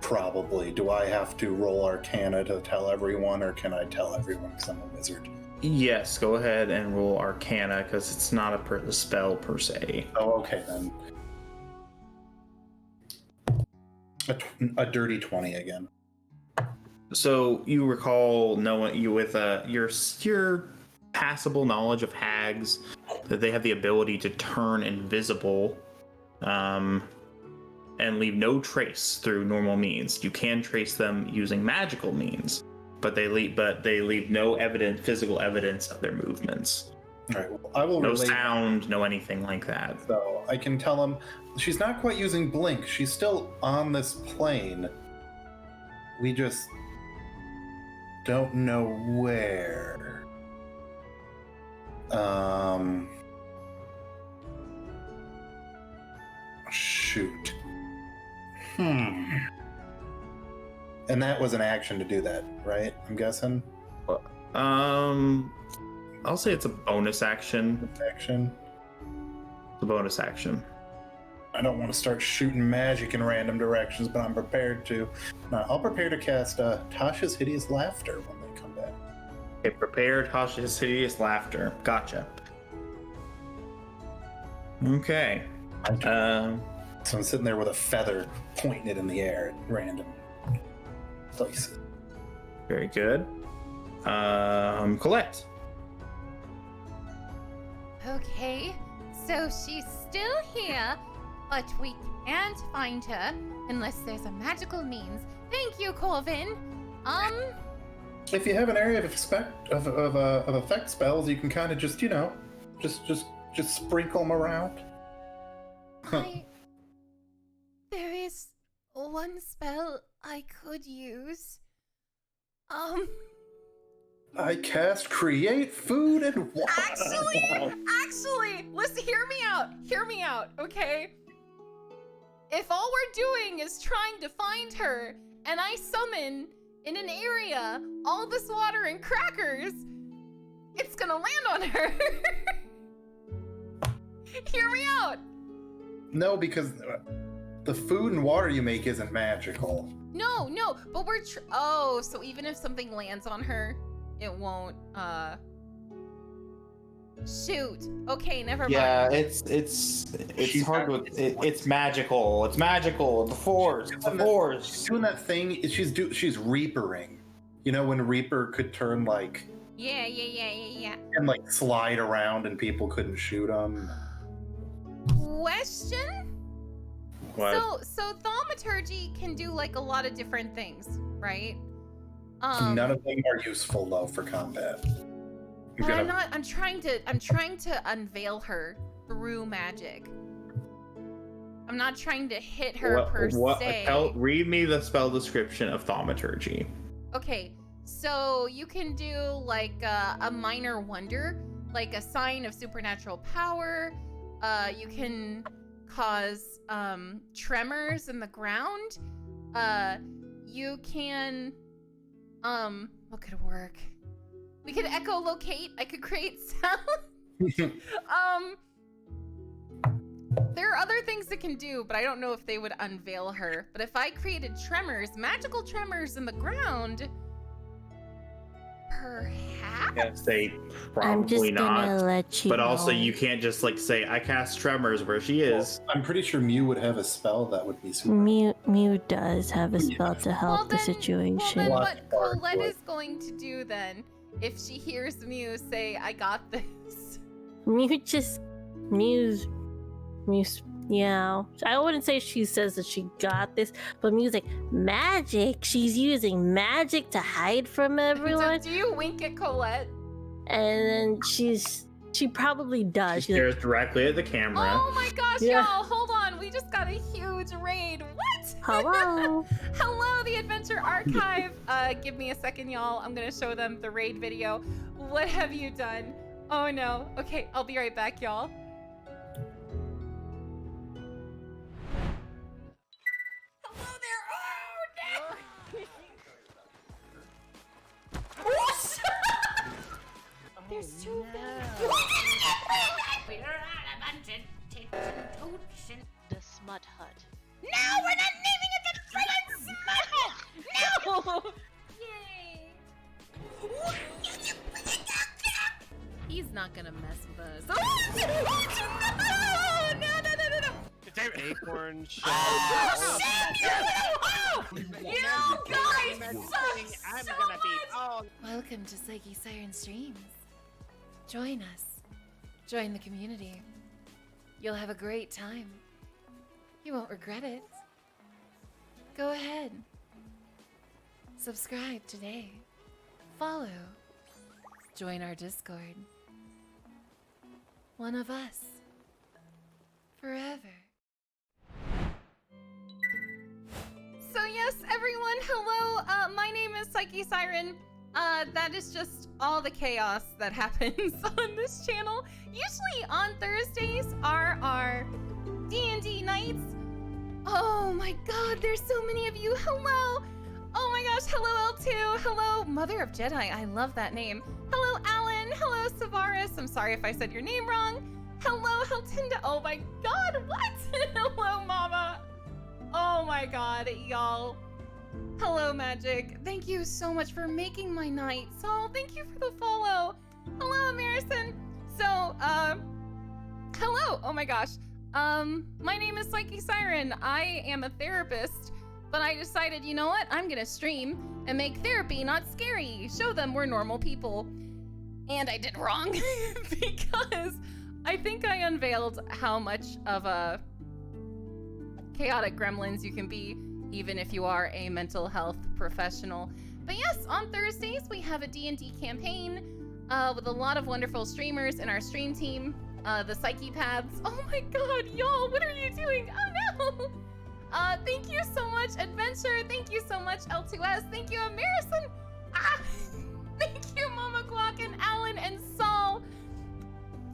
Speaker 2: Probably. Do I have to roll Arcana to tell everyone, or can I tell everyone because I'm a wizard?
Speaker 11: Yes, go ahead and roll Arcana because it's not a spell per se.
Speaker 2: Oh, okay then. A dirty 20 again.
Speaker 11: So you recall knowing you with your passable knowledge of hags that they have the ability to turn invisible, and leave no trace through normal means. You can trace them using magical means, but they leave no physical evidence of their movements.
Speaker 2: All right, well, I will
Speaker 11: No
Speaker 2: relate.
Speaker 11: sound, no anything like that.
Speaker 2: So I can tell him she's not quite using blink. She's still on this plane. We just don't know where. Shoot. And that was an action to do that, right? I'm guessing.
Speaker 11: I'll say it's a bonus action.
Speaker 2: Action.
Speaker 11: It's a bonus action.
Speaker 2: I don't want to start shooting magic in random directions, but I'm prepared to. Now, I'll prepare to cast Tasha's Hideous Laughter when they come back.
Speaker 11: Okay, prepare Tasha's Hideous Laughter. Gotcha. Okay.
Speaker 2: So I'm sitting there with a feather, pointing it in the air at random places.
Speaker 11: Very good. Colette.
Speaker 1: Okay, so she's still here, but we can't find her unless there's a magical means. Thank you, Corvin.
Speaker 2: If you have an area of effect spells, you can kind of just, just sprinkle them around.
Speaker 1: There is one spell I could use.
Speaker 2: I cast Create Food and Water.
Speaker 1: Actually, listen, hear me out, okay? If all we're doing is trying to find her, and I summon in an area, all this water and crackers, it's gonna land on her. Hear me out.
Speaker 2: No, because the food and water you make isn't magical.
Speaker 1: No, but we're so even if something lands on her, it won't, shoot. Okay, never mind.
Speaker 11: Yeah, it's hard with it's magical. It's magical. The force. It's the force.
Speaker 2: She's doing that thing. She's reapering. You know when Reaper could turn like
Speaker 1: Yeah.
Speaker 2: and like slide around and people couldn't shoot him.
Speaker 1: Question?
Speaker 4: What?
Speaker 1: So thaumaturgy can do like a lot of different things, right?
Speaker 2: None of them are useful though for combat.
Speaker 1: But I'm trying to unveil her through magic. I'm not trying to hit her per se.
Speaker 4: Read me the spell description of thaumaturgy.
Speaker 1: Okay, so you can do like a minor wonder, like a sign of supernatural power. You can cause tremors in the ground. You can what could work? We could echolocate. I could create sound. There are other things it can do, but I don't know if they would unveil her. But if I created tremors, magical tremors in the ground, perhaps?
Speaker 4: Yes, they
Speaker 3: I'm just
Speaker 4: probably
Speaker 3: gonna
Speaker 4: not.
Speaker 3: let you
Speaker 4: But also,
Speaker 3: know.
Speaker 4: you can't just like say, "I cast tremors" where she is.
Speaker 2: I'm pretty sure Mew would have a spell that would be super.
Speaker 3: Mew does have a spell to help the
Speaker 1: Well,
Speaker 3: situation.
Speaker 1: then
Speaker 2: Well,
Speaker 1: what Colette is going to do then, if she hears Mew say, "I got this."
Speaker 3: Mew's, yeah. I wouldn't say she says that she got this, but Mew's like, magic? She's using magic to hide from everyone?
Speaker 1: Do you wink at Colette?
Speaker 3: And then she probably does.
Speaker 4: She
Speaker 3: She's
Speaker 4: stares directly at the camera.
Speaker 1: Oh my gosh,
Speaker 3: Yeah.
Speaker 1: y'all, hold on. We just got a huge raid. What?
Speaker 3: Hello.
Speaker 1: Hello, the Adventure Archive. Give me a second, y'all. I'm gonna show them the raid video. What have you done? Oh no. Okay, I'll be right back, y'all. Hello there. Oh no. There's two of them.
Speaker 12: We're all a bunch of tits and toots in the smut hut.
Speaker 1: No, we're not naming it the friggin' Smut Hut! No! Yay! He's not gonna mess with us. Oh, no!
Speaker 13: Acorn shell.
Speaker 1: Oh, you guys suck so much! Welcome to PsycheSiren Streams. Join us. Join the community. You'll have a great time. You won't regret it. Go ahead. Subscribe today. Follow. Join our Discord. One of us. Forever. So yes, everyone, hello. My name is PsycheSiren. That is just all the chaos that happens on this channel. Usually on Thursdays are our D&D nights. Oh my god, there's so many of you. Hello. Oh my gosh, hello L2. Hello Mother of Jedi. I love that name. Hello Alan. Hello Savaris. I'm sorry if I said your name wrong. Hello Heltinda. Oh my god, what? Hello Mama. Oh my god, y'all. Hello Magic. Thank you so much for making my night. So thank you for the follow. Hello Amarison. So, hello. Oh my gosh. My name is PsycheSiren. I am a therapist, but I decided, you know what? I'm gonna stream and make therapy not scary. Show them we're normal people. And I did wrong because I think I unveiled how much of a chaotic gremlins you can be, even if you are a mental health professional. But yes, on Thursdays we have a D&D campaign with a lot of wonderful streamers in our stream team. The Psychepaths. Oh my god, y'all, what are you doing? Oh no! Thank you so much, Adventure. Thank you so much, L2S. Thank you, Amarison. Ah! Thank you, Mama Guac and Alan and Saul.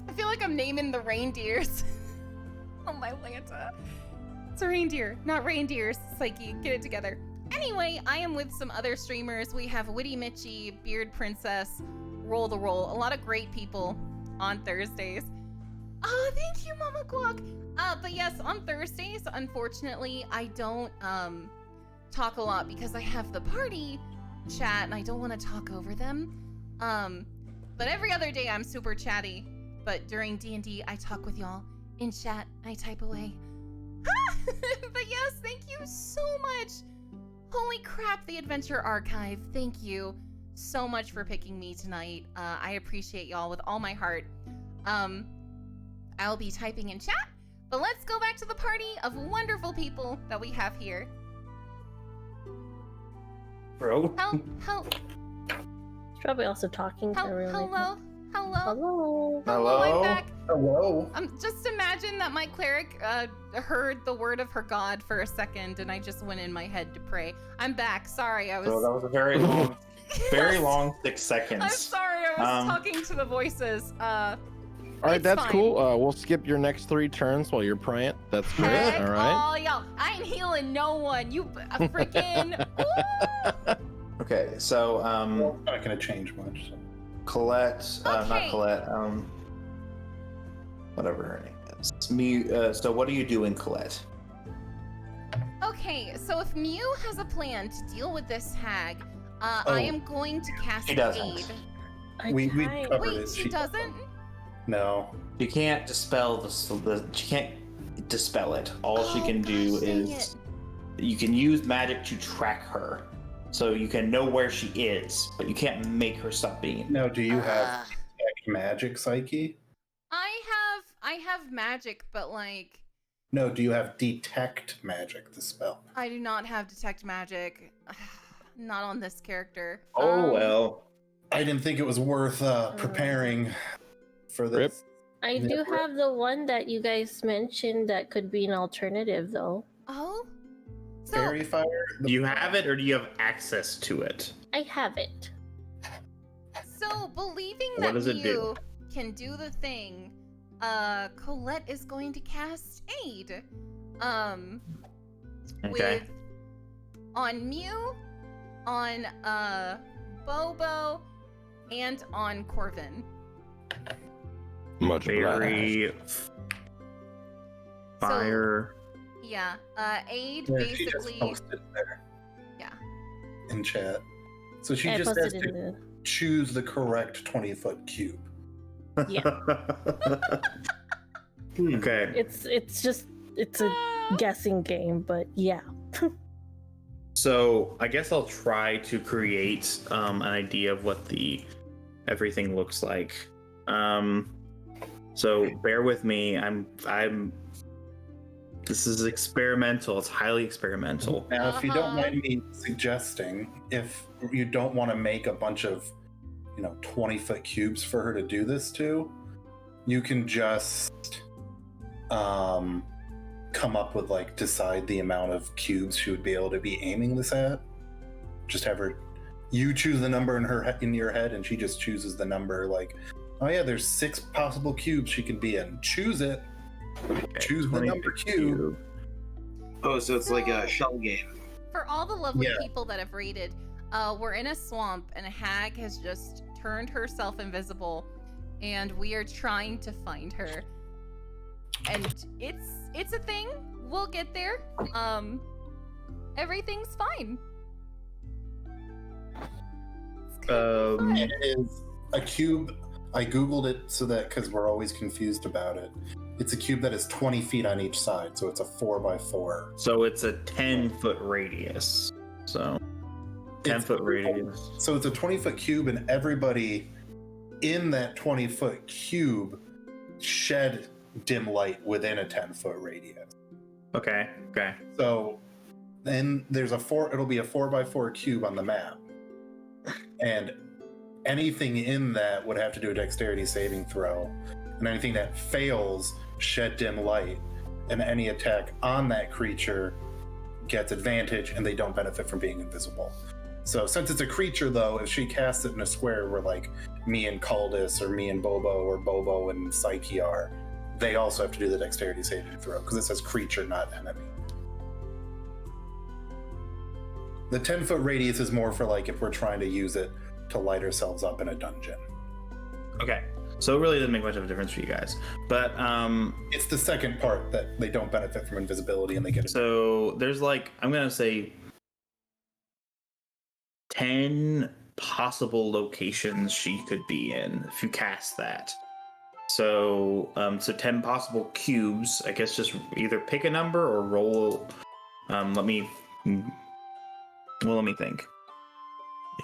Speaker 1: I feel like I'm naming the reindeers. Oh my Lanta. It's a reindeer, not reindeers. Psyche, get it together. Anyway, I am with some other streamers. We have Witty Mitchie, Beard Princess, Roll the Roll. A lot of great people on Thursdays. Oh, thank you, Mama Guac. But yes, on Thursdays, unfortunately, I don't talk a lot because I have the party chat and I don't want to talk over them. But every other day I'm super chatty. But during D&D, I talk with y'all in chat. I type away. But yes, thank you so much. Holy crap, the Adventure Archive. Thank you so much for picking me tonight. I appreciate y'all with all my heart. I'll be typing in chat, but let's go back to the party of wonderful people that we have here.
Speaker 11: Bro.
Speaker 1: Hello.
Speaker 3: He's probably also talking to everyone.
Speaker 1: Hello.
Speaker 3: Hello.
Speaker 1: I'm back.
Speaker 2: Hello.
Speaker 1: Just imagine that my cleric heard the word of her god for a second, and I just went in my head to pray. I'm back. Sorry, I was.
Speaker 11: So that was a very long, very long 6 seconds.
Speaker 1: I'm sorry, I was talking to the voices.
Speaker 5: All right,
Speaker 1: it's
Speaker 5: that's
Speaker 1: fine.
Speaker 5: cool. We'll skip your next 3 turns while you're praying. That's great.
Speaker 1: Heck,
Speaker 5: All right.
Speaker 1: oh, y'all, I ain't healing no one. You freaking.
Speaker 11: Okay, so
Speaker 2: Not gonna change much. So.
Speaker 11: Colette, not
Speaker 1: Okay.
Speaker 11: Colette, whatever her name is. So what are you doing, Colette?
Speaker 1: Okay, so if Mew has a plan to deal with this hag, I
Speaker 2: Oh.
Speaker 1: am going to cast
Speaker 11: She doesn't.
Speaker 1: aid.
Speaker 2: We
Speaker 3: tried.
Speaker 2: covered
Speaker 1: Wait,
Speaker 2: it.
Speaker 1: she doesn't?
Speaker 2: No.
Speaker 11: You can't dispel she can't dispel it. All she can do
Speaker 1: gosh, dang
Speaker 11: is you can use magic to track her. So you can know where she is, but you can't make her stop being.
Speaker 2: No, do you have detect magic, Psyche?
Speaker 1: I have magic, but like
Speaker 2: No, do you have detect magic, the spell?
Speaker 1: I do not have detect magic. Not on this character.
Speaker 11: Oh well.
Speaker 2: I didn't think it was worth preparing for this.
Speaker 5: Rip.
Speaker 3: I do have the one that you guys mentioned that could be an alternative, though.
Speaker 1: Oh? So
Speaker 2: Fairy fire?
Speaker 4: Do you have it or do you have access to it?
Speaker 3: I have it.
Speaker 1: So believing
Speaker 4: What
Speaker 1: that
Speaker 4: does it do?
Speaker 1: Mew can do the thing, Colette is going to cast aid.
Speaker 11: Okay.
Speaker 1: With on Mew, on Bobo, and on Corvin.
Speaker 5: Much
Speaker 4: Very fire.
Speaker 1: Yeah, aid
Speaker 2: Yeah, she just
Speaker 1: basically.
Speaker 2: posted there
Speaker 1: Yeah.
Speaker 2: in chat. So she
Speaker 3: I
Speaker 2: just has
Speaker 3: posted
Speaker 2: to
Speaker 3: it in
Speaker 2: choose the correct 20-foot cube.
Speaker 3: the. Yeah.
Speaker 4: Okay.
Speaker 3: It's a guessing game, but yeah.
Speaker 4: So I guess I'll try to create an idea of what everything looks like. So bear with me. This is experimental. It's highly experimental.
Speaker 2: Now, if you don't mind me suggesting, if you don't want to make a bunch of, 20-foot cubes for her to do this to, you can just come up with decide the amount of cubes she would be able to be aiming this at. Just have her, you choose the number in your head, and she just chooses the number. Oh yeah, there's 6 possible cubes she could be in. Choose it. Choose the number cube.
Speaker 6: Oh, so it's like a shell game.
Speaker 1: For all the lovely
Speaker 2: Yeah.
Speaker 1: people that have raided, we're in a swamp and a hag has just turned herself invisible, and we are trying to find her. And it's a thing. We'll get there. Everything's fine. It's gonna be fun.
Speaker 2: It is a cube. I googled it because we're always confused about it. It's a cube that is 20 feet on each side, so it's a 4x4.
Speaker 4: So it's a 10-foot radius. So 10-foot radius.
Speaker 2: So it's a 20-foot cube, and everybody in that 20-foot cube shed dim light within a 10-foot radius.
Speaker 4: Okay.
Speaker 2: So then there's it'll be a 4x4 cube on the map. And anything in that would have to do a dexterity saving throw. And anything that fails shed dim light, and any attack on that creature gets advantage, and they don't benefit from being invisible. So since it's a creature, though, if she casts it in a square where me and Caldus or me and Bobo or Bobo and Psyche are, they also have to do the dexterity saving throw because it says creature, not enemy. The 10-foot radius is more for like if we're trying to use it to light ourselves up in a dungeon.
Speaker 11: Okay. So it really doesn't make much of a difference for you guys. But
Speaker 2: it's the second part that they don't benefit from invisibility and they get it.
Speaker 11: So there's like, I'm going to say 10 possible locations she could be in if you cast that. So 10 possible cubes. I guess just either pick a number or roll. Let me think.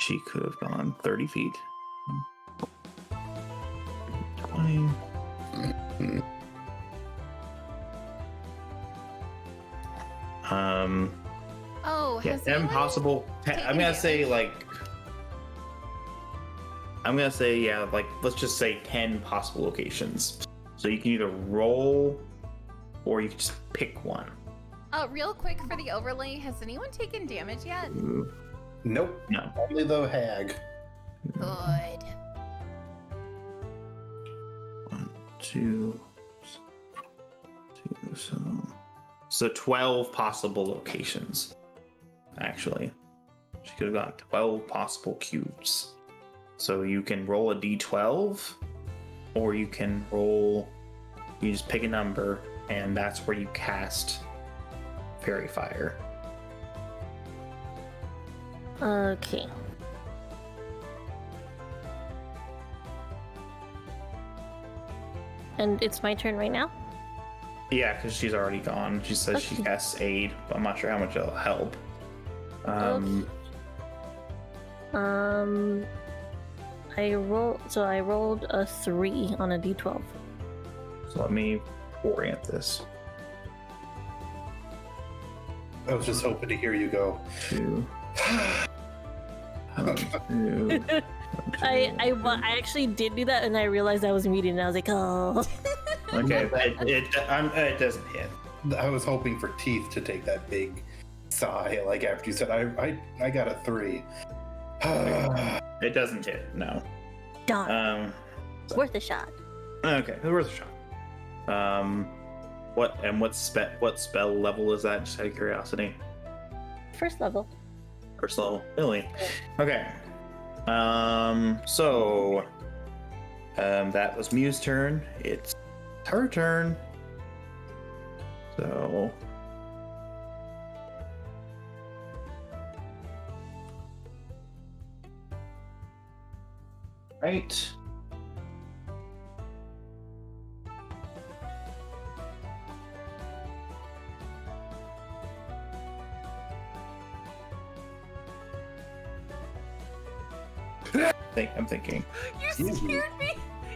Speaker 11: She could have gone 30 feet. 20. Yeah, 10 possible. I'm gonna say let's just say 10 possible locations. So you can either roll or you can just pick one.
Speaker 1: Real quick for the overlay, has anyone taken damage yet?
Speaker 2: Nope.
Speaker 11: No.
Speaker 2: Only the hag.
Speaker 1: Good.
Speaker 11: 1, 2, so 12 possible locations. Actually, she could have got 12 possible cubes. So you can roll a d12, or you can roll. You just pick a number, and that's where you cast Fairy Fire.
Speaker 3: Okay. And it's my turn right now?
Speaker 11: Yeah, because she's already gone. She says she casts Aid, but I'm not sure how much it'll help.
Speaker 3: I rolled a 3 on a d12.
Speaker 11: So let me orient this.
Speaker 2: I was just hoping to hear you go.
Speaker 11: 2.
Speaker 3: I actually did do that, and I realized I was muted, and I was like, oh.
Speaker 11: Okay, it doesn't hit.
Speaker 2: I was hoping for Teeth to take that big sigh, like after you said, I got a 3.
Speaker 11: It doesn't hit, no.
Speaker 3: Darn. Worth a shot.
Speaker 11: Okay, it's worth a shot. What spell level is that? Just out of curiosity.
Speaker 3: First level.
Speaker 11: First level, really? Okay. So that was Mew's turn. It's her turn. So right. I'm thinking.
Speaker 1: You scared me.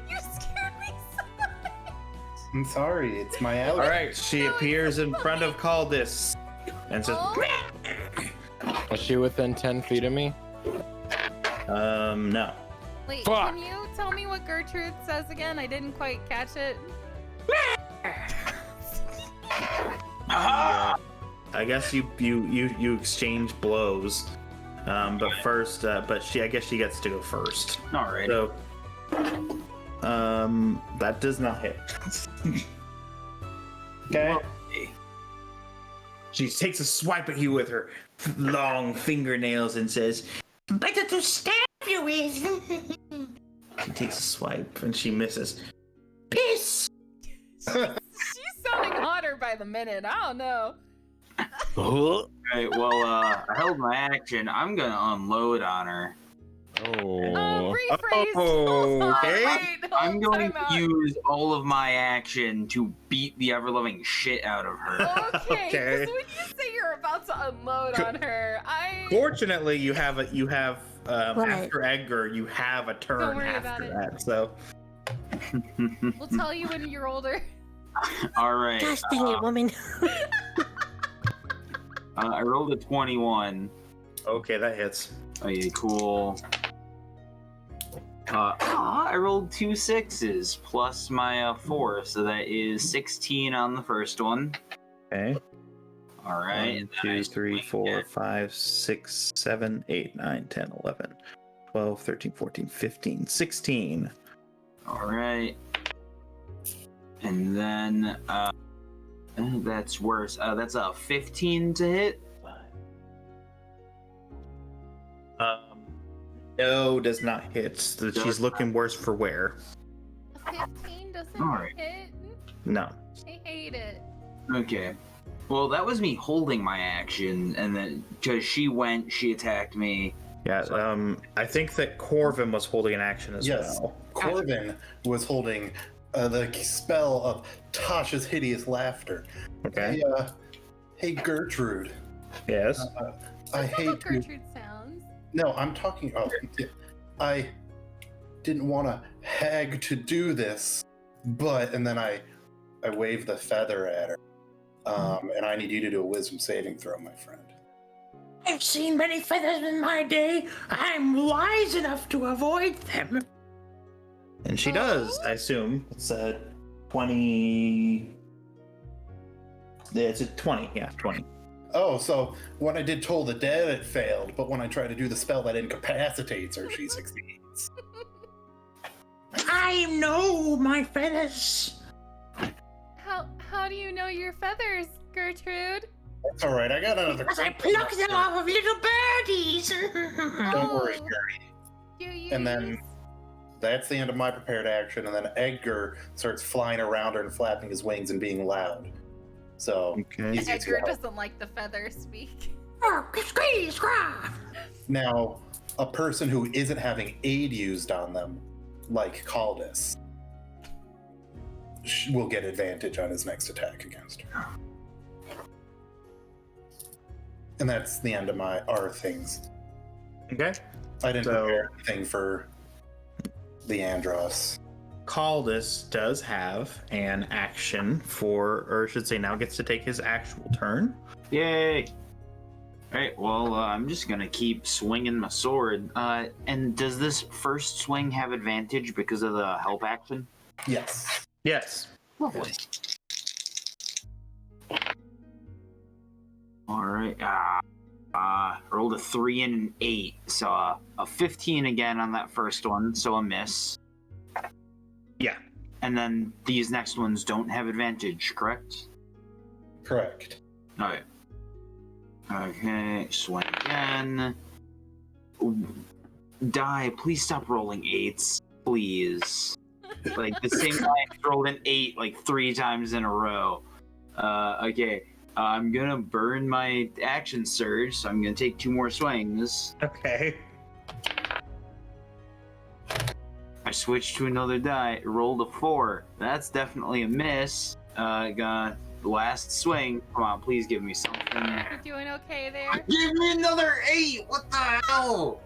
Speaker 1: You scared me so much.
Speaker 2: I'm sorry, it's my allergy.
Speaker 11: All right, she appears in front of Caldis and says,
Speaker 5: "Is she within 10 feet of me?"
Speaker 11: No.
Speaker 1: Wait,
Speaker 5: Fuck.
Speaker 1: Can you tell me what Gertrude says again? I didn't quite catch it.
Speaker 11: I guess you exchange blows. But first, I guess she gets to go first.
Speaker 6: All right.
Speaker 11: So, that does not hit. Okay. She takes a swipe at you with her long fingernails and says, "Better to stab you with." She takes a swipe and she misses. Piss.
Speaker 1: She's sounding hotter by the minute. I don't know.
Speaker 6: Right, well, I held my action. I'm gonna unload on her.
Speaker 1: Rephrase.
Speaker 11: Okay.
Speaker 6: I'm going to use all of my action to beat the ever-loving shit out of her.
Speaker 1: Okay.
Speaker 11: Okay.
Speaker 1: Because when you say you're about to unload on her,
Speaker 11: Fortunately, you have after Edgar, you have a
Speaker 1: Don't
Speaker 11: turn
Speaker 1: worry about
Speaker 11: after
Speaker 1: it.
Speaker 11: that. So
Speaker 1: We'll tell you when you're older.
Speaker 6: All right.
Speaker 3: Gosh dang it, woman.
Speaker 6: I rolled a 21.
Speaker 11: okay, that hits.
Speaker 6: Okay, cool. I rolled 2 6s plus my 4, so that is 16 on the first one.
Speaker 11: Okay.
Speaker 6: All right.
Speaker 11: 1, 2, 3, 4, 5, 6, 7, 8, 9, 10, 11, 12, 13, 14, 15, 16.
Speaker 6: All right. And then that's worse. That's a 15 to hit.
Speaker 11: No, does not hit. She's looking worse for wear.
Speaker 1: A 15 doesn't
Speaker 6: Alright.
Speaker 1: hit.
Speaker 11: No.
Speaker 1: I hate it.
Speaker 6: Okay. Well, that was me holding my action, and then because she attacked me.
Speaker 11: Yeah, I think that Corvin was holding an action as
Speaker 2: Yes,
Speaker 11: well.
Speaker 2: Corvin was holding the spell of Tasha's hideous laughter.
Speaker 11: Okay.
Speaker 2: Hey Gertrude.
Speaker 11: Yes.
Speaker 2: I
Speaker 1: That's not
Speaker 2: hate
Speaker 1: how
Speaker 2: you.
Speaker 1: Gertrude sounds.
Speaker 2: No, I'm talking. Oh, I didn't want a hag to do this, but and then I waved the feather at her, and I need you to do a wisdom saving throw, my friend.
Speaker 8: I've seen many feathers in my day. I'm wise enough to avoid them.
Speaker 11: And she does, I assume. It's a 20. It's a 20, yeah, 20.
Speaker 2: Oh, so when I did Toll the Dead, it failed, but when I try to do the spell that incapacitates her, she succeeds.
Speaker 8: I know my feathers.
Speaker 1: How do you know your feathers, Gertrude?
Speaker 2: That's all right. I got another.
Speaker 8: Because I pluck them off of little birdies.
Speaker 2: Don't worry,
Speaker 1: Oh.
Speaker 2: Gary.
Speaker 1: Do you
Speaker 2: And then that's the end of my prepared action, and then Edgar starts flying around her and flapping his wings and being loud. So
Speaker 11: Okay.
Speaker 2: easy to
Speaker 1: Edgar
Speaker 2: help.
Speaker 1: doesn't like the feather speak.
Speaker 8: Squeeze, scrap.
Speaker 2: Now, a person who isn't having aid used on them, like Caldus, will get advantage on his next attack against her. And that's the end of our things.
Speaker 11: Okay.
Speaker 2: I didn't
Speaker 11: So-
Speaker 2: prepare anything for Leandros.
Speaker 11: Caldus does have an action or I should say now gets to take his actual turn.
Speaker 6: Yay! Alright, well, I'm just gonna keep swinging my sword. And does this first swing have advantage because of the help action?
Speaker 2: Yes.
Speaker 11: Yes.
Speaker 6: Lovely. Alright, rolled a 3 and an 8, so a 15 again on that first one, so a miss.
Speaker 11: Yeah.
Speaker 6: And then these next ones don't have advantage, correct?
Speaker 2: Correct.
Speaker 6: Alright. Okay, swing again. Ooh. Die, please stop rolling 8s. Please. Like, the same guy rolled an 8 like 3 times in a row. Okay. I'm gonna burn my action surge, so I'm gonna take 2 more swings.
Speaker 11: Okay.
Speaker 6: I switched to another die, rolled a 4. That's definitely a miss. Got last swing. Come on, please give me something.
Speaker 1: You're doing okay there?
Speaker 6: Give me another 8! What the hell?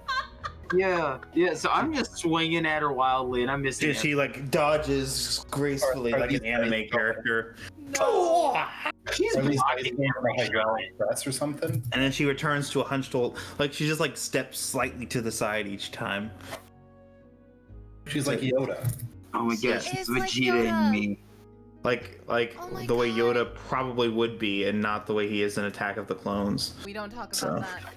Speaker 6: Yeah, so I'm just swinging at her wildly, and I'm missing.
Speaker 11: She like dodges gracefully like an anime character.
Speaker 1: No.
Speaker 6: She's
Speaker 2: Or at least I
Speaker 6: blocking
Speaker 2: think
Speaker 6: every
Speaker 2: a hydraulic press or something.
Speaker 11: And then she returns to a hunched old, like she just like steps slightly to the side each time.
Speaker 2: She's like Yoda.
Speaker 6: Oh my gosh,
Speaker 1: It's
Speaker 6: it's
Speaker 1: like
Speaker 6: Vegeta
Speaker 1: Yoda.
Speaker 6: in me.
Speaker 11: Like
Speaker 1: Oh my
Speaker 11: the way
Speaker 1: God.
Speaker 11: Yoda probably would be, and not the way he is in Attack of the Clones.
Speaker 1: We don't talk about
Speaker 11: So-
Speaker 1: that.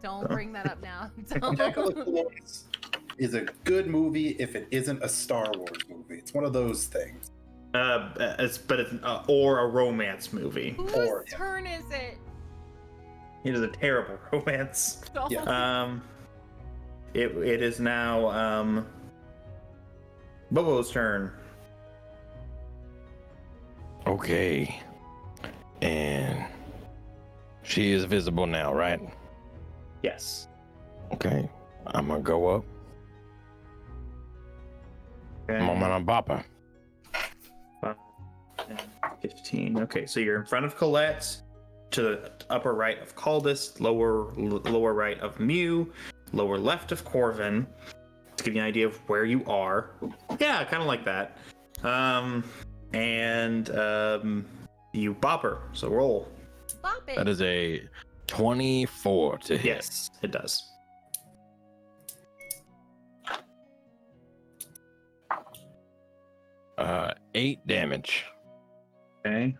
Speaker 1: Don't bring that up now.
Speaker 2: Attack of the
Speaker 1: Don't.
Speaker 2: Clones is a good movie if it isn't a Star Wars movie. It's one of those things.
Speaker 11: It's or a romance movie.
Speaker 1: Whose
Speaker 2: Or-
Speaker 1: turn is it?
Speaker 11: It is a terrible romance.
Speaker 2: Yeah.
Speaker 11: It is now Bobo's turn.
Speaker 5: Okay. And she is visible now, right?
Speaker 11: Yes.
Speaker 5: Okay. I'm gonna go up.
Speaker 11: Okay.
Speaker 5: I'm gonna bop her.
Speaker 11: 5, 10, 15. Okay, so you're in front of Colette, to the upper right of Caldus, lower right of Mew, lower left of Corvin. To give you an idea of where you are. Yeah, kind of like that. You bop her. So roll.
Speaker 1: Bop it.
Speaker 5: That is a 24 to hit.
Speaker 11: Yes, it does.
Speaker 5: Uh, 8 damage.
Speaker 11: Okay.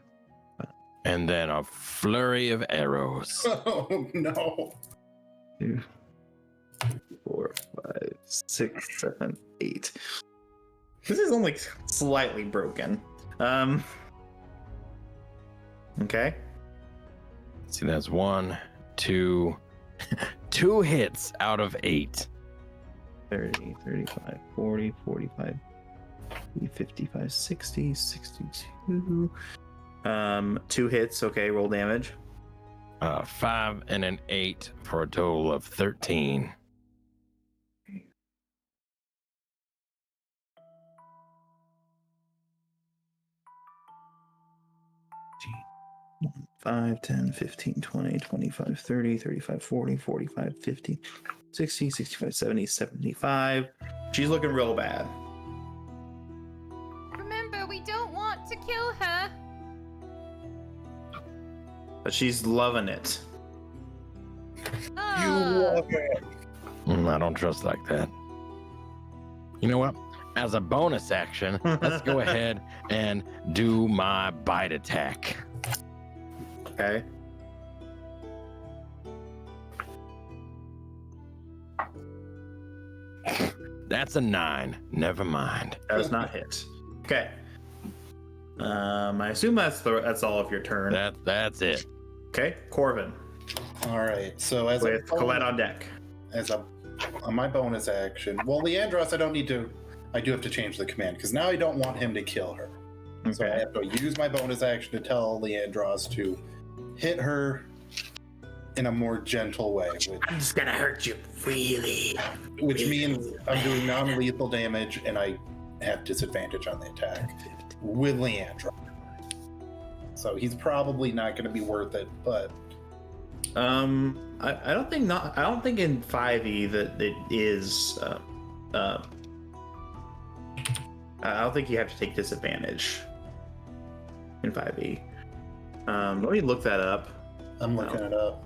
Speaker 5: And then a flurry of arrows.
Speaker 2: Oh no.
Speaker 11: 2, 4, 5, 6, 7, 8. This is only slightly broken. Okay.
Speaker 5: See, that's 1, 2, 2 hits out of 8.
Speaker 11: 30, 35, 40, 45, 55, 60, 62. 2 hits. Okay, roll damage.
Speaker 5: 5 and an 8 for a total of 13.
Speaker 11: One, 5, 10, 15, 20, 25, 30, 35, 40, 45, 50, 60, 65, 70, 75. She's looking real bad.
Speaker 1: Remember, we don't want to kill her.
Speaker 11: But she's loving it.
Speaker 1: Uh,
Speaker 5: I don't trust like that. You know what? As a bonus action, let's go ahead and do my bite attack.
Speaker 11: Okay.
Speaker 5: That's a 9. Never mind.
Speaker 11: Does not hit. Okay. I assume that's all of your turn.
Speaker 5: That's it.
Speaker 11: Okay, Corvin.
Speaker 2: All right. So as
Speaker 11: With Colette on deck.
Speaker 2: On my bonus action, well, Leandros, I do have to change the command because now I don't want him to kill her.
Speaker 11: Okay.
Speaker 2: So I have to use my bonus action to tell Leandros to hit her in a more gentle way.
Speaker 11: I'm just gonna hurt you, really.
Speaker 2: Which means I'm doing non-lethal damage and I have disadvantage on the attack with Leandros. So he's probably not going to be worth it, but
Speaker 11: I don't think in 5e that it is. I don't think you have to take disadvantage in 5e. Let me look that up.
Speaker 2: I'm looking it up.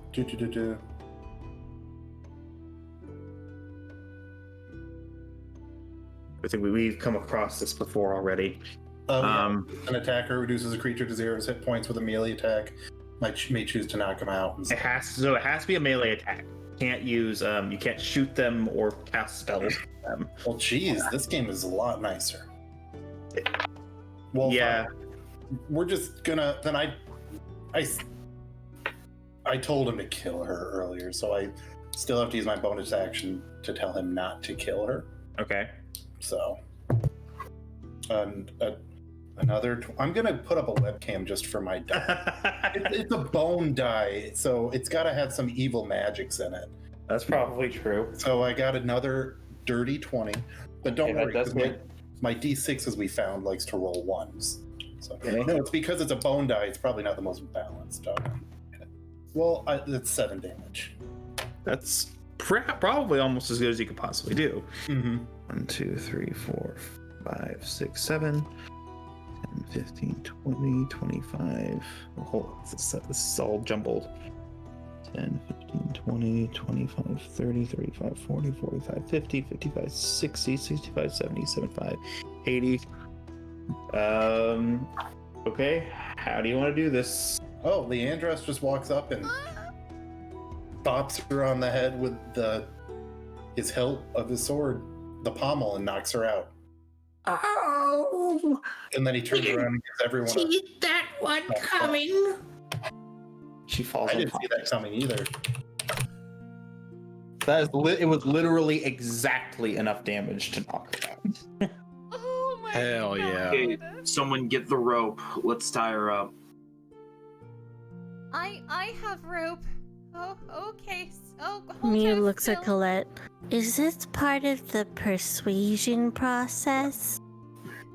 Speaker 11: I think we've come across this before already.
Speaker 2: An attacker reduces a creature to 0 hit points with a melee attack. May choose to knock him out.
Speaker 11: It has to be a melee attack. Can't use you can't shoot them or cast spells on them.
Speaker 2: Well, geez, this game is a lot nicer. Well,
Speaker 11: yeah,
Speaker 2: fine. We're just gonna. Then I told him to kill her earlier, so I still have to use my bonus action to tell him not to kill her.
Speaker 11: Okay.
Speaker 2: So, I'm gonna put up a webcam just for my die. It's a bone die, so it's got to have some evil magics in it.
Speaker 11: That's probably true.
Speaker 2: So I got another dirty 20, but don't worry, 'cause my D6, as we found, likes to roll ones. So no, it's because it's a bone die. It's probably not the most balanced. Well, it's 7 damage.
Speaker 11: That's probably almost as good as you could possibly do.
Speaker 2: Mm-hmm.
Speaker 11: 1, 2, 3, 4, 5, 6, 7, 10, 15, 20, 25. This is all jumbled. 10, 15, 20, 25, 30, 35, 40, 45, 50, 55, 60, 65, 70, 75, 80. Okay, how do you want to do this?
Speaker 2: Oh, Leandros just walks up and bops her on the head with his hilt of his sword, the pommel, and knocks her out.
Speaker 9: Oh!
Speaker 2: And then he turns around and gives everyone
Speaker 9: See that one coming?
Speaker 11: She falls.
Speaker 2: I didn't see that coming either.
Speaker 11: It was literally exactly enough damage to knock her out.
Speaker 1: Oh my
Speaker 5: Hell
Speaker 1: God.
Speaker 5: yeah.
Speaker 6: Okay, someone get the rope. Let's tie her up.
Speaker 1: I have rope. Oh, okay. Oh, hold
Speaker 3: Mew
Speaker 1: her
Speaker 3: looks at
Speaker 1: still.
Speaker 3: Colette. Is this part of the persuasion process?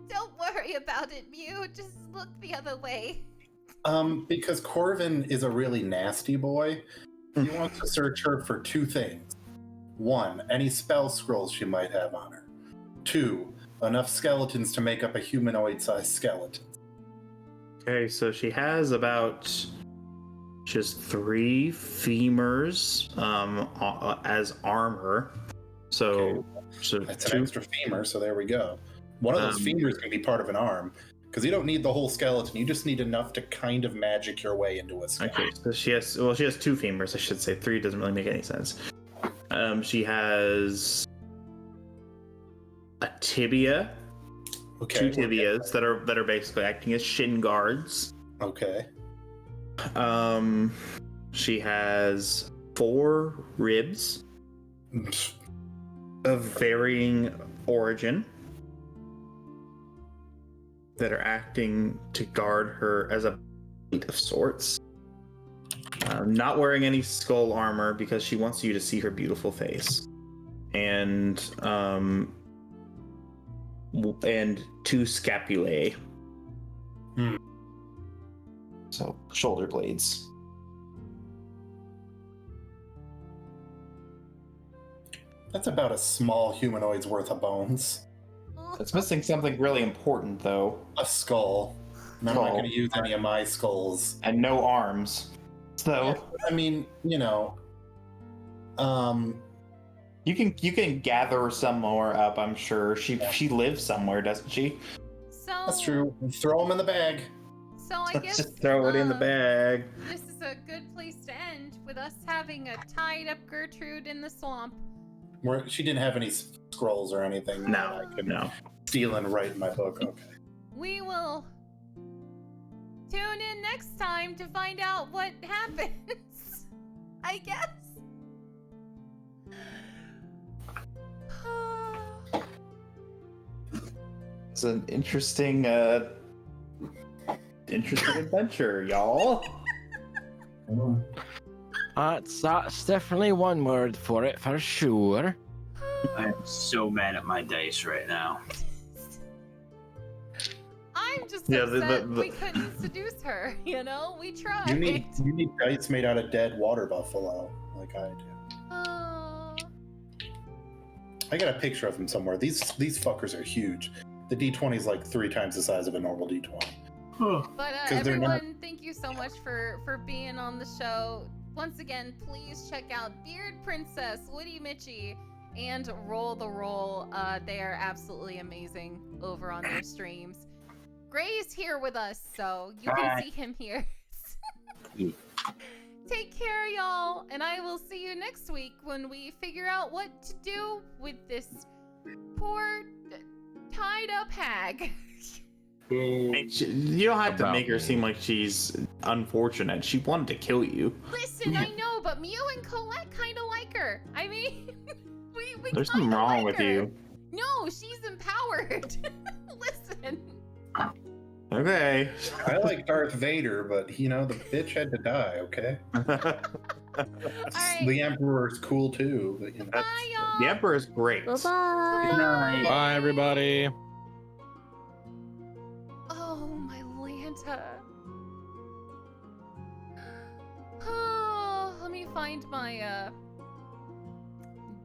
Speaker 1: Don't worry about it, Mew. Just look the other way.
Speaker 2: Because Corvin is a really nasty boy, he wants to search her for 2 things. 1, any spell scrolls she might have on her. 2, enough skeletons to make up a humanoid-sized skeleton.
Speaker 11: Okay, so she has just 3 femurs as armor. So
Speaker 2: That's an extra femur, so there we go. One of those femurs can be part of an arm, because you don't need the whole skeleton. You just need enough to kind of magic your way into a skeleton.
Speaker 11: Okay, so she has 2 femurs, I should say. 3 doesn't really make any sense. She has a tibia,
Speaker 2: Okay.
Speaker 11: 2 tibias that are basically acting as shin guards.
Speaker 2: Okay.
Speaker 11: She has 4 ribs of varying origin that are acting to guard her as a plate of sorts. Not wearing any skull armor because she wants you to see her beautiful face. And 2 scapulae. So shoulder blades.
Speaker 2: That's about a small humanoid's worth of bones.
Speaker 11: It's missing something really important, though.
Speaker 2: A skull. And I'm not going to use any of my skulls.
Speaker 11: And no arms. So,
Speaker 2: yeah, I mean, you know,
Speaker 11: you can gather some more up. I'm sure she lives somewhere, doesn't she?
Speaker 1: So
Speaker 2: that's true. Throw them in the bag.
Speaker 1: So I guess
Speaker 11: just throw it in the bag.
Speaker 1: This is a good place to end with us having a tied up Gertrude in the swamp.
Speaker 2: Where she didn't have any scrolls or anything.
Speaker 11: No,
Speaker 2: I could
Speaker 11: no.
Speaker 2: Steal and write in my book. Okay.
Speaker 1: We will tune in next time to find out what happens. I guess.
Speaker 11: It's an interesting adventure, y'all.
Speaker 8: That's definitely one word for it, for sure.
Speaker 6: I am so mad at my dice right now.
Speaker 1: I'm just upset we couldn't seduce her, you know? We tried.
Speaker 2: You need dice made out of dead water buffalo, like I do. I got a picture of them somewhere. These fuckers are huge. The D20 is like 3 times the size of a normal D20.
Speaker 1: But everyone, thank you so much for being on the show. Once again, please check out Beard Princess, Woody Mitchie, and Roll the Roll. They are absolutely amazing over on their streams. Gray's here with us, so you can see him here. Take care, y'all, and I will see you next week when we figure out what to do with this poor tied up hag.
Speaker 11: You don't have to make her seem like she's unfortunate. She wanted to kill you.
Speaker 1: Listen, I know, but Mew and Colette kind of like her. I mean, we
Speaker 11: There's something wrong with you.
Speaker 1: No, she's empowered. Listen.
Speaker 11: Okay.
Speaker 2: I like Darth Vader, but you know the bitch had to die. Okay.
Speaker 1: Right.
Speaker 2: The Emperor's cool too, but you know.
Speaker 1: Bye, y'all.
Speaker 11: The Emperor's great.
Speaker 3: Bye-bye.
Speaker 6: Good night.
Speaker 5: Bye, everybody.
Speaker 1: Oh, my Lanta. Oh, let me find my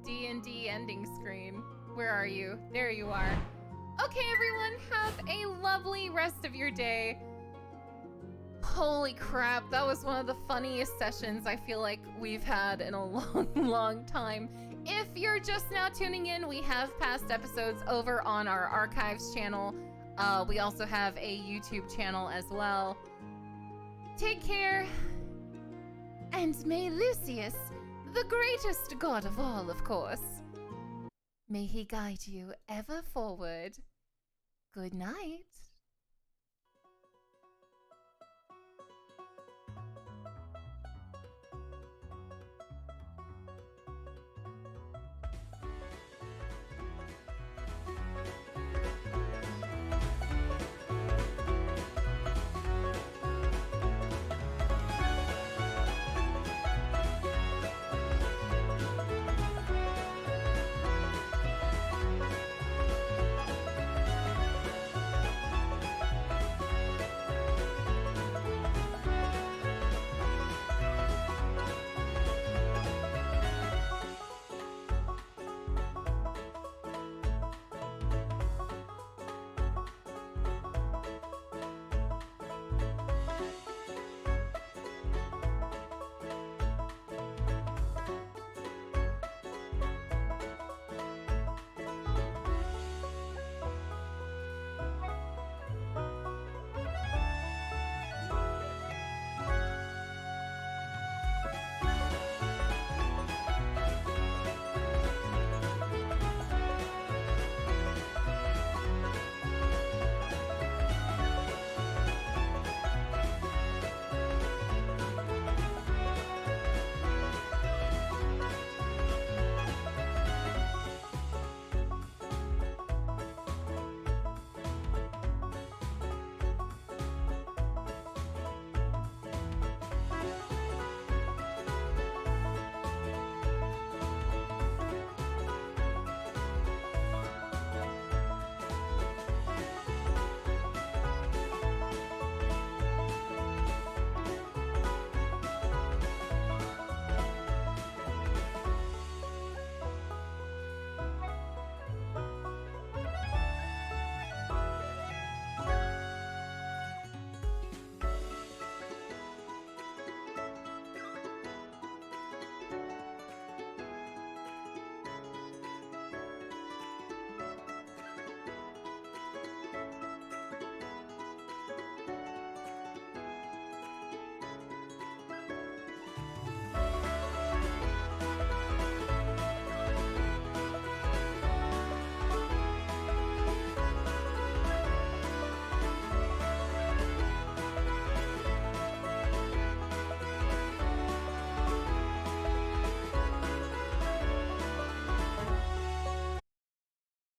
Speaker 1: D&D ending screen. Where are you? There you are. Okay, everyone, have a lovely rest of your day. Holy crap, that was one of the funniest sessions I feel like we've had in a long time. If you're just now tuning in, we have past episodes over on our archives channel. We also have a YouTube channel as well. Take care, and may Lucius, the greatest god of all, of course, may he guide you ever forward. Good night.